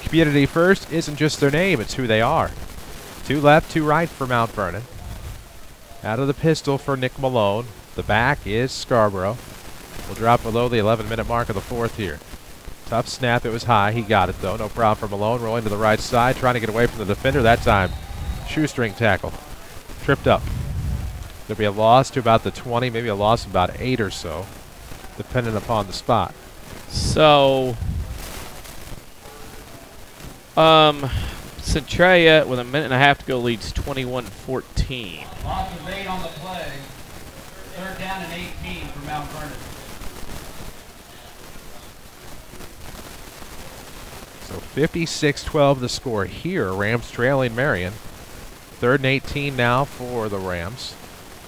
B: Community First isn't just their name, it's who they are. 2 left, 2 right for Mount Vernon. Out of the pistol for Nick Malone. The back is Scarborough. We'll drop below the 11-minute mark of the fourth here. Tough snap. It was high. He got it, though. No problem for Malone. Rolling to the right side, trying to get away from the defender. That time, shoestring tackle. Tripped up. There'll be a loss to about the 20, maybe a loss of about 8 or so, depending upon the spot.
C: So, Centralia, with a minute and a half to go, leads 21-14.
M: Loss of 8 on the play. 3rd down and 18 for Mount Vernon.
B: So 56-12 the score here. Rams trailing Marion. 3rd and 18 now for the Rams.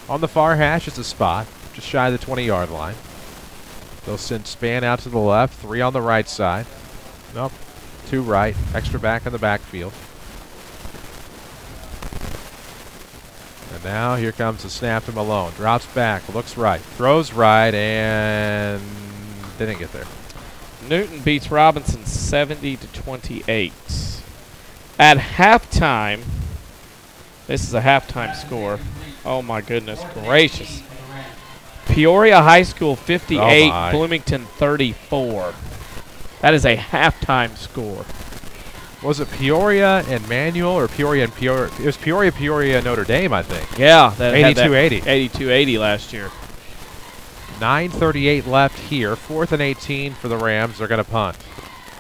B: On the far hash is a spot, just shy of the 20-yard line. They'll send Span out to the left, 3 on the right side. Nope, 2 right, extra back in the backfield. And now here comes the snap to Malone. Drops back, looks right, throws right, and didn't get there.
C: Newton beats Robinson 70-28. At halftime, this is a halftime score. Oh my goodness gracious! Peoria High School 58, Bloomington 34. That is a halftime score.
B: Was it Peoria and Manual or Peoria and Peoria? It was Peoria, Notre Dame, I think.
C: Yeah,
B: 82-80.
C: 82-80 last year.
B: 9:38 left here. 4th and 18 for the Rams. They're going to punt.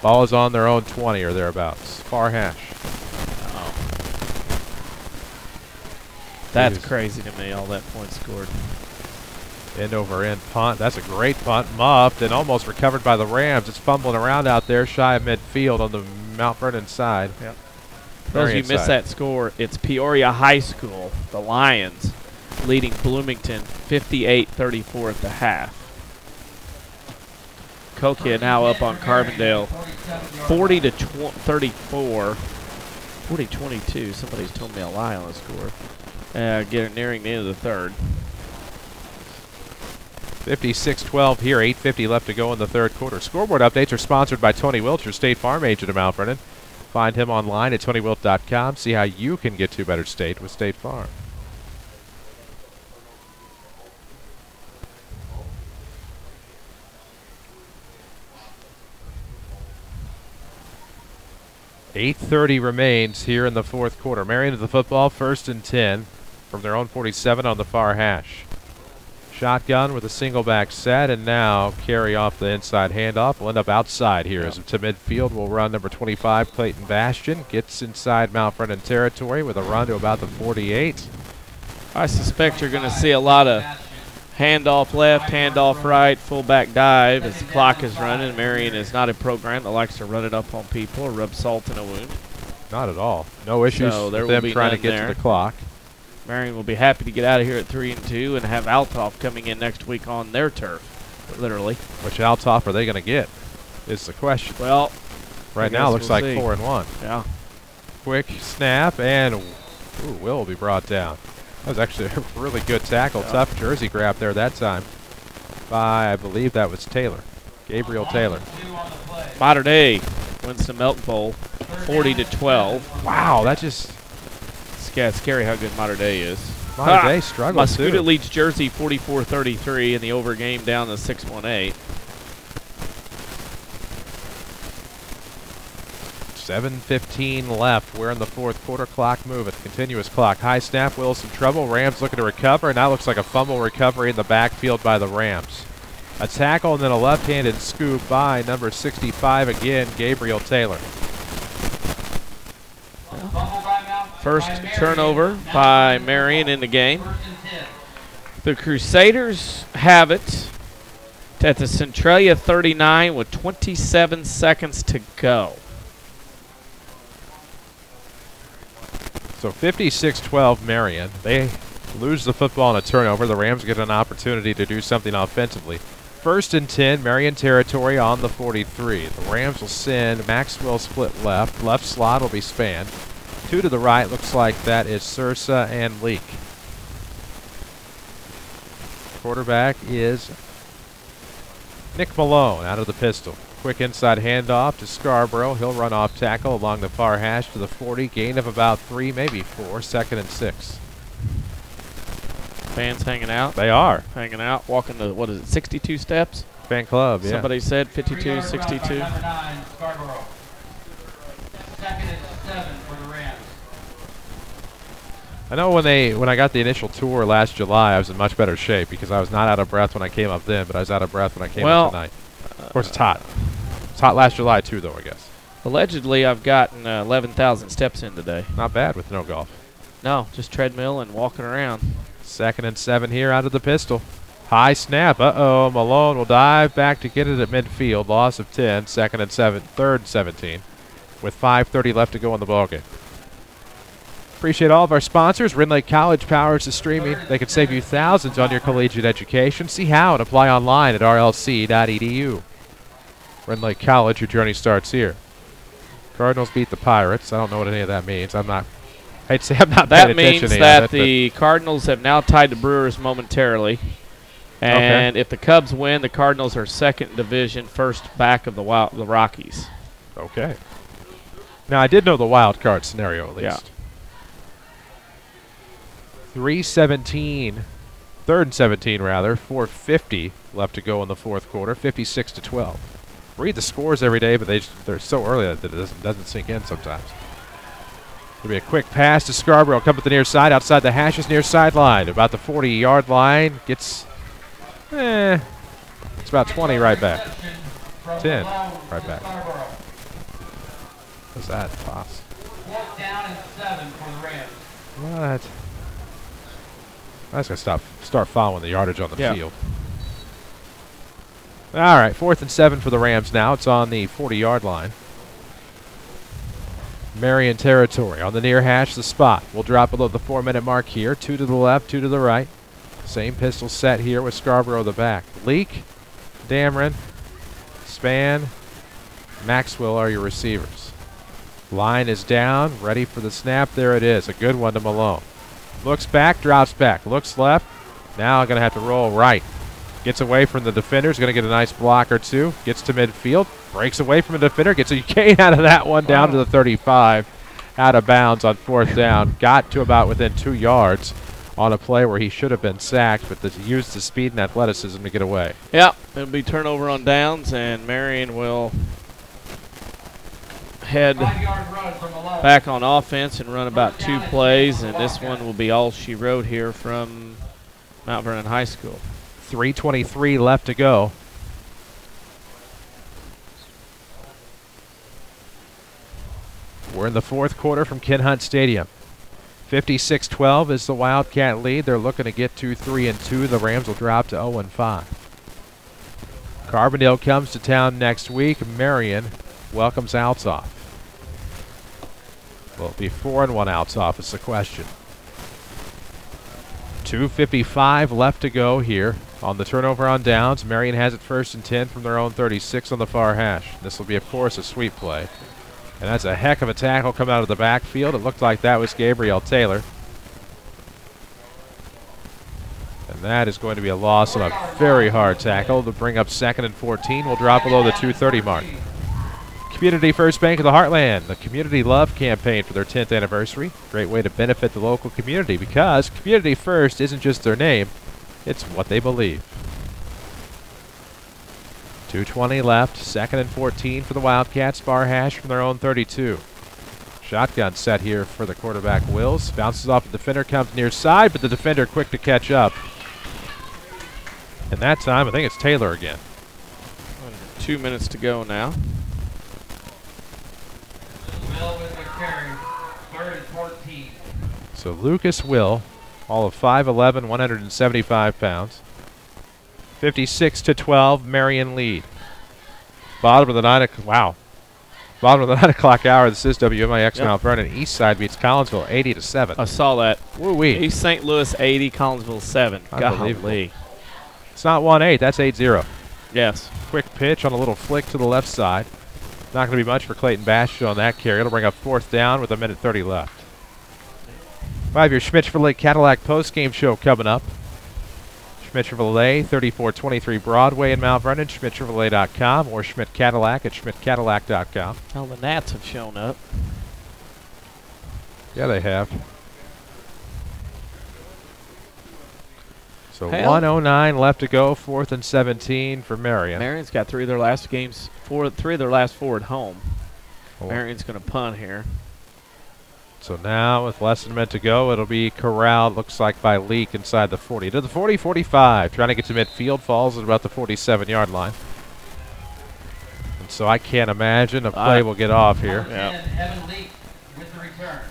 B: Ball is on their own 20 or thereabouts. Far hash.
C: Oh. That's crazy to me, all that points scored.
B: End over end punt. That's a great punt. Muffed and almost recovered by the Rams. It's fumbling around out there shy of midfield on the Mount Vernon side.
C: Yep. For those of you missed that score, it's Peoria High School, the Lions, leading Bloomington 58-34 at the half. Kokia now up on Carbondale 40-34. 40-22. Somebody's told me a lie on the score. Nearing the end of the third.
B: 56-12 here. 8:50 left to go in the third quarter. Scoreboard updates are sponsored by Tony Wilcher, State Farm agent of Mount Vernon. Find him online at TonyWilt.com. See how you can get to a better state with State Farm. .8:30 remains here in the fourth quarter. Marion to the football, 1st and 10 from their own 47 on the far hash. Shotgun with a single back set, and now carry off the inside handoff. Will end up outside here as to midfield. Will run number 25, Clayton Bastian. Gets inside Mount Vernon territory with a run to about the 48.
C: I suspect you're going to see a lot of handoff left, handoff right, fullback dive as the clock is running. Marion is not a program that likes to run it up on people or rub salt in a wound.
B: Not at all. No issues with them trying to get to the clock.
C: Marion will be happy to get out of here at 3-2 and have Althoff coming in next week on their turf, literally.
B: Which Althoff are they going to get is the question.
C: Well,
B: right now it looks like 4-1.
C: Yeah.
B: Quick snap, and Will be brought down. That was actually a really good tackle. Yeah. Tough jersey grab there that time by, I believe that was Taylor. Gabriel Taylor.
C: Mater Dei wins the Milk Bowl 40-12.
B: Wow, that just...
C: Yeah, it's scary how good Mater Dei is.
B: Mater Dei struggles too.
C: Muscuda leads Jersey 44-33 in the over game down to 6-1-8.
B: 7:15 left. We're in the fourth quarter. Clock moving. Continuous clock. High snap. Will's in trouble. Rams looking to recover. Now looks like a fumble recovery in the backfield by the Rams. A tackle and then a left-handed scoop by number 65 again, Gabriel Taylor.
C: First turnover by Marion in the game. The Crusaders have it at the Centralia 39 with 27 seconds to go.
B: So 56-12 Marion. They lose the football on a turnover. The Rams get an opportunity to do something offensively. 1st and 10, Marion territory on the 43. The Rams will send Maxwell split left. Left slot will be spanned. 2 to the right, looks like that is Sursa and Leak. Quarterback is Nick Malone out of the pistol. Quick inside handoff to Scarborough. He'll run off tackle along the far hash to the 40. Gain of about 3, maybe 4. 2nd and 6.
C: Fans hanging out.
B: They are.
C: Hanging out, walking the, what is it, 62 steps?
B: Fan club, yeah.
C: Somebody said 52, 62.
M: Number 9, Scarborough. 2nd and 7 for the Rams.
B: I know when I got the initial tour last July, I was in much better shape because I was not out of breath when I came up then, but I was out of breath when I came up tonight. Of course, it's hot. It's hot last July, too, though, I guess.
C: Allegedly, I've gotten 11,000 steps in today.
B: Not bad with no golf.
C: No, just treadmill and walking around.
B: 2nd and 7 here out of the pistol. High snap. Uh-oh. Malone will dive back to get it at midfield. Loss of 10. 2nd and 7. 3rd and 17. With 5:30 left to go in the ballgame. Appreciate all of our sponsors. Rin Lake College powers the streaming. They can save you thousands on your collegiate education. See how and apply online at rlc.edu. Rin Lake College, your journey starts here. Cardinals beat the Pirates. I don't know what any of that means. I'd say I'm not paying attention to
C: that means that the Cardinals have now tied the Brewers momentarily. And if the Cubs win, the Cardinals are 2nd division, first back of the Rockies.
B: Okay. Now, I did know the wild card scenario at least.
C: Yeah.
B: 3:17, 3rd and 17 rather, 4:50 left to go in the fourth quarter, 56-12. Read the scores every day, but they're so early that it doesn't sink in sometimes. There'll be a quick pass to Scarborough. Come up the near side, outside the hashes, near sideline. About the 40-yard line. Gets, it's about 20 right back. 10 right back. What's that, Pops?
M: 4th down and 7 for the Rams.
B: What? I was going to start following the yardage on the field. All right, 4th and 7 for the Rams now. It's on the 40-yard line. Marion territory on the near hash, the spot. We'll drop below the 4-minute mark here. 2 to the left, 2 to the right. Same pistol set here with Scarborough the back. Leak, Dameron, Span, Maxwell are your receivers. Line is down, ready for the snap. There it is, a good one to Malone. Looks back, drops back, looks left. Now going to have to roll right. Gets away from the defenders, going to get a nice block or two. Gets to midfield, breaks away from a defender, gets a gain out of that one down to the 35. Out of bounds on 4th down. Got to about within 2 yards on a play where he should have been sacked, but used the speed and athleticism to get away.
C: Yeah, it'll be turnover on downs, and Marion will head back on offense and run about 2 plays, and this one will be all she wrote here from Mount Vernon High School.
B: 3:23 left to go. We're in the fourth quarter from Ken Hunt Stadium. 56-12 is the Wildcat lead. They're looking to get to 3-2. The Rams will drop to 0-5. Carbondale comes to town next week. Marion welcomes Altsoff. Will it be 4-1 Altsoff is the question. 2:55 left to go here on the turnover on downs. Marion has it 1st and 10 from their own 36 on the far hash. This will be, of course, a sweep play. And that's a heck of a tackle coming out of the backfield. It looked like that was Gabriel Taylor. And that is going to be a loss on a very hard tackle to bring up 2nd and 14. We'll drop below the 2:30 mark. Community First Bank of the Heartland, the Community Love campaign for their 10th anniversary. Great way to benefit the local community because Community First isn't just their name, it's what they believe. 2:20 left, 2nd and 14 for the Wildcats. Far hash from their own 32. Shotgun set here for the quarterback, Wills. Bounces off the defender, comes near side, but the defender quick to catch up. And that time, I think it's Taylor again.
C: 2 minutes to go now.
M: Will with the carry, 3rd and 14.
B: So Lucas Will, all of 5'11", 175 pounds. 56-12, Marion lead. Bottom of the 9 o'clock hour. This is WMIX Mount Vernon. East Side beats Collinsville 80-7.
C: I saw that.
B: Woo-wee.
C: East St. Louis 80, Collinsville 7.
B: Golly. It's not 1-8. That's 8-0.
C: Yes.
B: Quick pitch on a little flick to the left side. Not going to be much for Clayton Bash on that carry. It'll bring up 4th down with 1:30 left. We'll have your Schmidt Chevrolet Cadillac postgame show coming up. Schmidt Chevrolet, 3423 Broadway in Mount Vernon, schmidtchevrolet.com, or Schmidt Cadillac at schmidtcadillac.com.
C: Oh, the Nats have shown up.
B: Yeah, they have. So 1:09 left to go, 4th and 17 for Marion.
C: Marion's got 3 of their last games, 3 of their last 4 at home. Marion's going to punt here.
B: So now, with less than a minute to go, it'll be corralled, looks like, by Leak inside the 40. To the 40-45, trying to get to midfield, falls at about the 47-yard line. And so I can't imagine a play will get off here.
C: Yeah.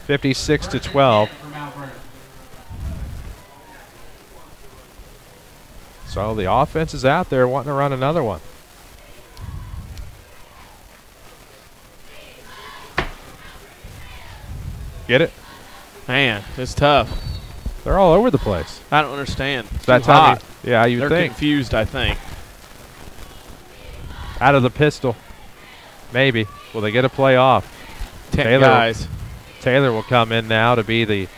B: 56-12. So the offense is out there wanting to run another one. Get it?
C: Man, it's tough.
B: They're all over the place.
C: I don't understand. It's
B: that
C: hot.
B: Yeah, you
C: They're
B: think.
C: Confused, I think.
B: Out of the pistol. Maybe. Will they get a play off?
C: 10 guys.
B: Taylor will come in now to be the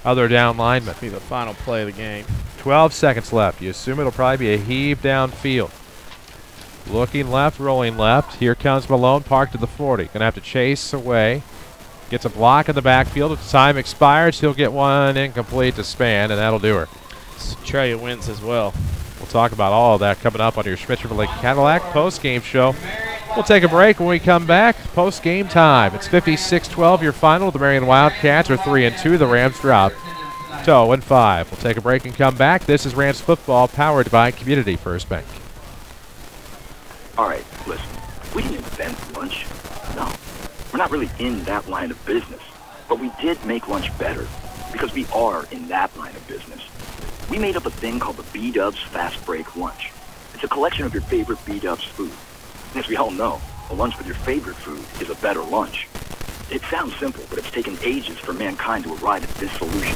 B: other down lineman.
C: Be the final play of the game.
B: 12 seconds left. You assume it'll probably be a heave downfield. Looking left, rolling left. Here comes Malone, parked to the 40. Going to have to chase away. Gets a block in the backfield. If the time expires, he'll get one incomplete to Span, and that'll do her.
C: Centralia wins as well.
B: We'll talk about all of that coming up on your Schmidt Chevrolet Cadillac post-game show. We'll take a break. When we come back, post-game time. It's 56-12, your final. The Marion Wildcats are 3-2. The Rams drop to 0-5. We'll take a break and come back. This is Rams football, powered by Community First Bank.
K: All right, listen. We didn't invent lunch. No. We're not really in that line of business. But we did make lunch better because we are in that line of business. We made up a thing called the B-Dubs Fast Break Lunch. It's a collection of your favorite B-Dubs food. And as we all know, a lunch with your favorite food is a better lunch. It sounds simple, but it's taken ages for mankind to arrive at this solution.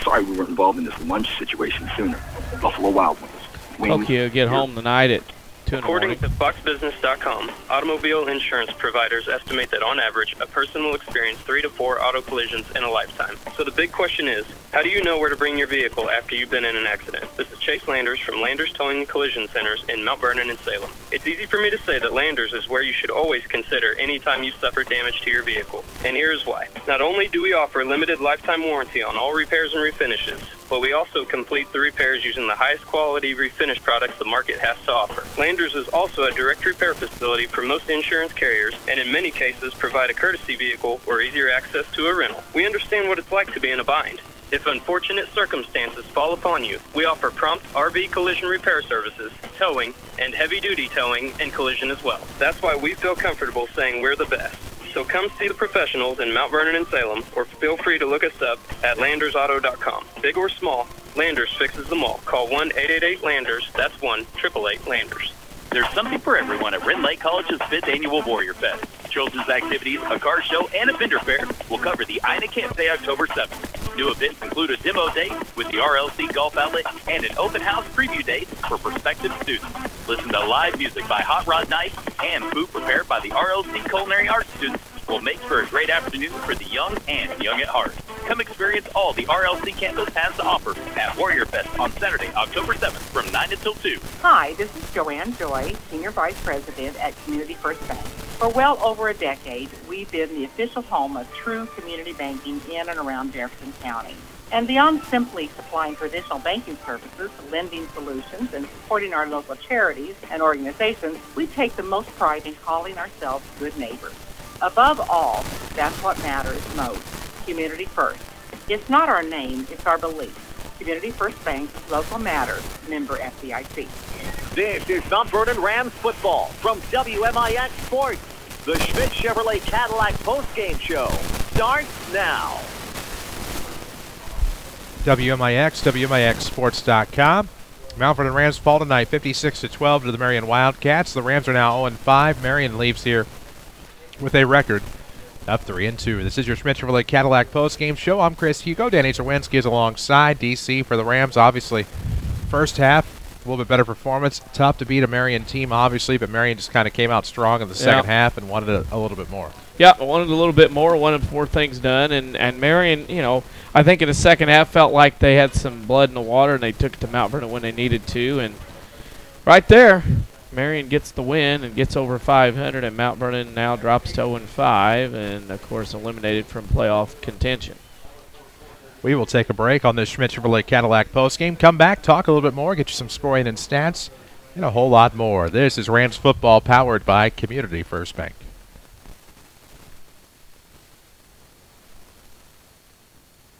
K: Sorry we weren't involved in this lunch situation sooner. Buffalo Wild Wings.
C: Tokyo get home tonight at 2 in the morning.
I: According to FoxBusiness.com, automobile insurance providers estimate that on average, a person will experience 3 to 4 auto collisions in a lifetime. So the big question is, how do you know where to bring your vehicle after you've been in an accident? This is Chase Landers from Landers Towing and Collision Centers in Mount Vernon and Salem. It's easy for me to say that Landers is where you should always consider anytime you suffer damage to your vehicle. And here's why. Not only do we offer limited lifetime warranty on all repairs and refinishes, but we also complete the repairs using the highest quality refinish products the market has to offer. Landers is also a direct repair facility for most insurance carriers, and in many cases provide a courtesy vehicle or easier access to a rental. We understand what it's like to be in a bind. If unfortunate circumstances fall upon you, we offer prompt RV collision repair services, towing, and heavy-duty towing and collision as well. That's why we feel comfortable saying we're the best. So come see the professionals in Mount Vernon and Salem, or feel free to look us up at landersauto.com. Big or small, Landers fixes them all. Call 1-888-LANDERS. That's 1-888-LANDERS.
E: There's something for everyone at Red Lake College's 5th Annual Warrior Fest. Children's activities, a car show, and a vendor fair will cover the Ina Camp Day, October 7th. New events include a demo day with the RLC Golf Outlet and an open house preview day for prospective students. Listen to live music by Hot Rod Night and food prepared by the RLC Culinary Arts students will make for a great afternoon for the young and young at heart. Come experience all the RLC campus has to offer at Warrior Fest on Saturday, October 7th from 9 until 2.
T: Hi, this is Joanne Joy, Senior Vice President at Community First Bank. For well over a decade, we've been the official home of true community banking in and around Jefferson County. And beyond simply supplying traditional banking services, lending solutions, and supporting our local charities and organizations, we take the most pride in calling ourselves good neighbors. Above all, that's what matters most, community first. It's not our name, it's our belief. Community First Bank, local matters, member FDIC.
A: This is Mount Vernon Rams football from WMIX Sports. The Schmidt Chevrolet Cadillac postgame show starts now.
B: WMIX, WMIXsports.com. Mount Vernon Rams fall tonight 56-12 to the Marion Wildcats. The Rams are now 0-5. Marion leaves here with a record of 3-2. This is your Schmidt Chevrolet Cadillac postgame show. I'm Chris Hugo. Danny Czerwinski is alongside DC for the Rams. Obviously, first half, a little bit better performance. Tough to beat a Marion team, obviously, but Marion just kind of came out strong in the second half and wanted a little bit more.
C: Yeah, wanted a little bit more, wanted more things done. And Marion, you know, I think in the second half felt like they had some blood in the water, and they took it to Mount Vernon when they needed to. And right there, Marion gets the win and gets over 500, and Mount Vernon now drops to 0-5 and, of course, eliminated from playoff contention.
B: We will take a break on this Schmidt Chevrolet Cadillac postgame. Come back, talk a little bit more, get you some scoring and stats, and a whole lot more. This is Rams football powered by Community First Bank.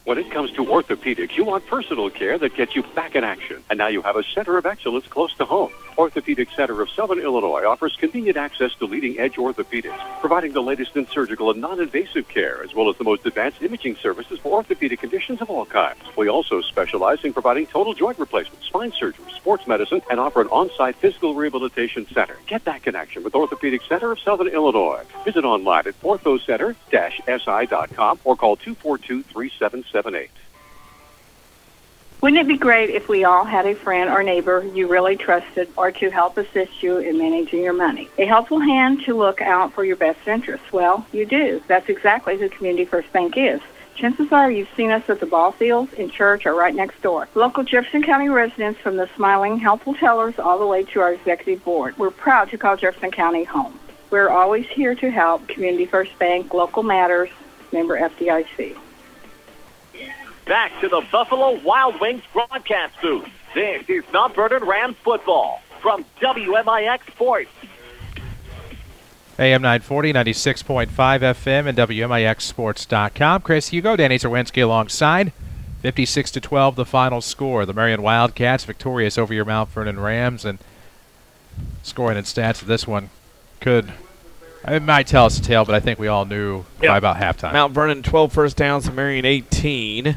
P: When it comes to orthopedics, you want personal care that gets you back in action. And now you have a center of excellence close to home. Orthopedic Center of Southern Illinois offers convenient access to leading-edge orthopedics, providing the latest in surgical and non-invasive care, as well as the most advanced imaging services for orthopedic conditions of all kinds. We also specialize in providing total joint replacement, spine surgery, sports medicine, and offer an on-site physical rehabilitation center. Get back in action with Orthopedic Center of Southern Illinois. Visit online at orthocenter-si.com or call 242-3778.
F: Wouldn't it be great if we all had a friend or neighbor you really trusted or to help assist you in managing your money? A helpful hand to look out for your best interests. Well, you do. That's exactly who Community First Bank is. Chances are you've seen us at the ball fields, in church, or right next door. Local Jefferson County residents, from the smiling, helpful tellers all the way to our executive board. We're proud to call Jefferson County home. We're always here to help. Community First Bank, local matters, member FDIC.
A: Back to the Buffalo Wild Wings broadcast booth. This is Mount Vernon Rams football from WMIX Sports.
B: AM 940, 96.5 FM, and WMIXsports.com. Chris Hugo, Danny Czerwinski alongside. 56-12 the final score. The Marion Wildcats victorious over your Mount Vernon Rams, and scoring and stats of this one it might tell us a tale, but I think we all knew by about halftime.
C: Mount Vernon 12 first downs to Marion 18.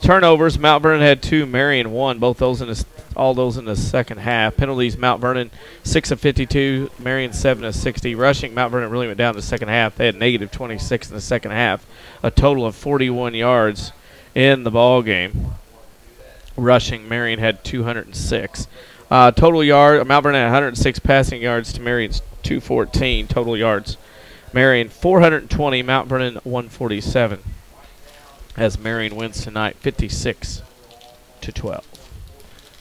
C: Turnovers, Mount Vernon had 2, Marion 1, all those in the second half. Penalties, Mount Vernon 6 of 52, Marion 7 of 60. Rushing, Mount Vernon really went down in the second half. They had negative 26 in the second half, a total of 41 yards in the ball game. Rushing, Marion had 206. Total yard, Mount Vernon had 106 passing yards to Marion's 214 total yards. Marion 420, Mount Vernon 147. As Marion wins tonight 56-12.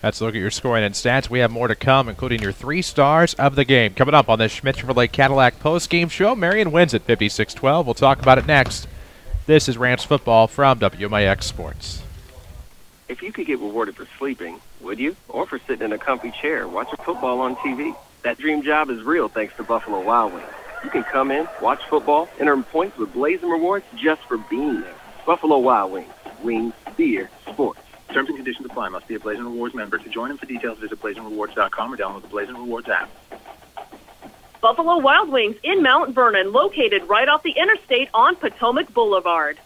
B: That's a look at your scoring and stats. We have more to come, including your 3 stars of the game. Coming up on this Schmidt Chevrolet Cadillac post-game show, Marion wins at 56-12. We'll talk about it next. This is Rams football from WMIX Sports.
U: If you could get rewarded for sleeping, would you? Or for sitting in a comfy chair watching football on TV? That dream job is real thanks to Buffalo Wild Wings. You can come in, watch football, and earn points with Blazing Rewards just for being there. Buffalo Wild Wings.
P: Wings, Beer, Sports. Terms and conditions apply. Must be a Blazing Rewards member. To join and for details, visit blazingrewards.com or download the Blazing Rewards app.
J: Buffalo Wild Wings in Mount Vernon, located right off the interstate on Potomac Boulevard.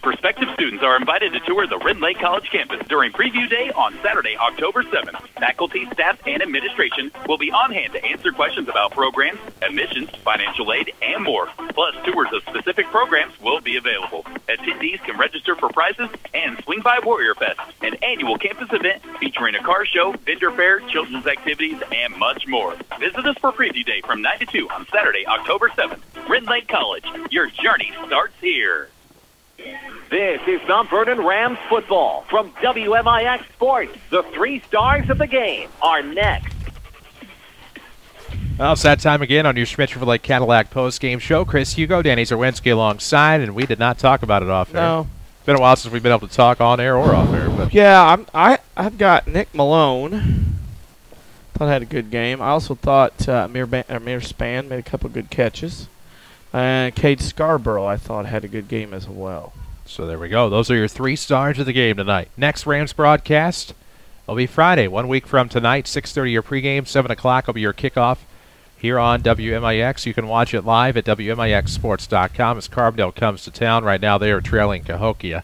E: Prospective students are invited to tour the Ridden Lake College campus during Preview Day on Saturday, October 7th. Faculty, staff, and administration will be on hand to answer questions about programs, admissions, financial aid, and more. Plus, tours of specific programs will be available. Attendees can register for prizes and swing by Warrior Fest, an annual campus event featuring a car show, vendor fair, children's activities, and much more. Visit us for Preview Day from 9 to 2 on Saturday, October 7th. Ridden Lake College, your journey starts here.
A: This is Mount Vernon Rams football from WMIX Sports. The 3 stars of the game are next.
B: Well, it's that time again on your Schmidt-Chevrolet Cadillac post-game show. Chris Hugo, Danny Czerwinski alongside, and we did not talk about it off air.
C: No.
B: It's been a while since we've been able to talk on air or off air. But
C: yeah, I've got Nick Malone. Thought had a good game. I also thought Amir Span made a couple good catches. And Cade Scarborough, I thought, had a good game as well.
B: So there we go. Those are your 3 stars of the game tonight. Next Rams broadcast will be Friday, 1 week from tonight, 6:30 your pregame, 7 o'clock will be your kickoff here on WMIX. You can watch it live at WMIXsports.com as Carbondale comes to town. Right now they are trailing Cahokia.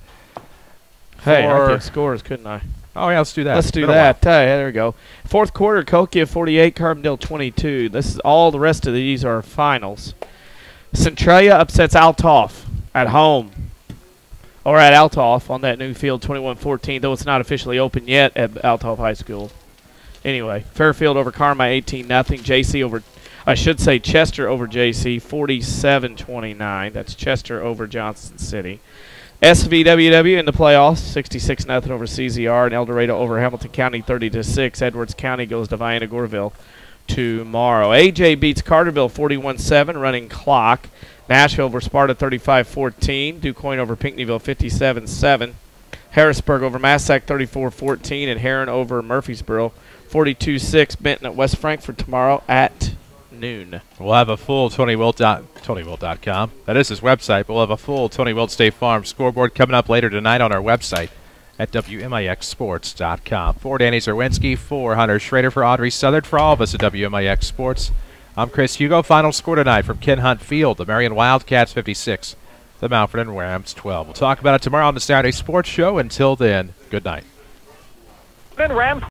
C: Hey, I get scores, couldn't I?
B: Oh, yeah, let's do that.
C: Let's do that. There we go. Fourth quarter, Cahokia 48, Carbondale 22. This is all the rest of these are finals. Centralia upsets Althoff at home, or at Althoff on that new field, 21-14, though it's not officially open yet at Althoff High School. Anyway, Fairfield over Carmi 18-0. JC over, I should say Chester over JC, 47-29. That's Chester over Johnson City. SVWW in the playoffs, 66-0 over CZR, and El Dorado over Hamilton County, 30-6. Edwards County goes to Vienna Goreville tomorrow. AJ beats Carterville 41-7, running clock. Nashville over Sparta 35-14. DuQuoin over Pinckneyville 57-7. Harrisburg over Massac 34-14, and Heron over Murfreesboro 42-6. Benton at West Frankfort tomorrow at noon.
B: We'll have a full TonyWilt.com. That is his website, but we'll have a full Tony Wilt State Farm scoreboard coming up later tonight on our website at WMIXsports.com. For Danny Czerwinski, for Hunter Schrader, for Audrey Southard, for all of us at WMIX Sports, I'm Chris Hugo. Final score tonight from Ken Hunt Field, the Marion Wildcats 56, the Mount Vernon Rams 12. We'll talk about it tomorrow on the Saturday Sports Show. Until then, good night.
A: Rams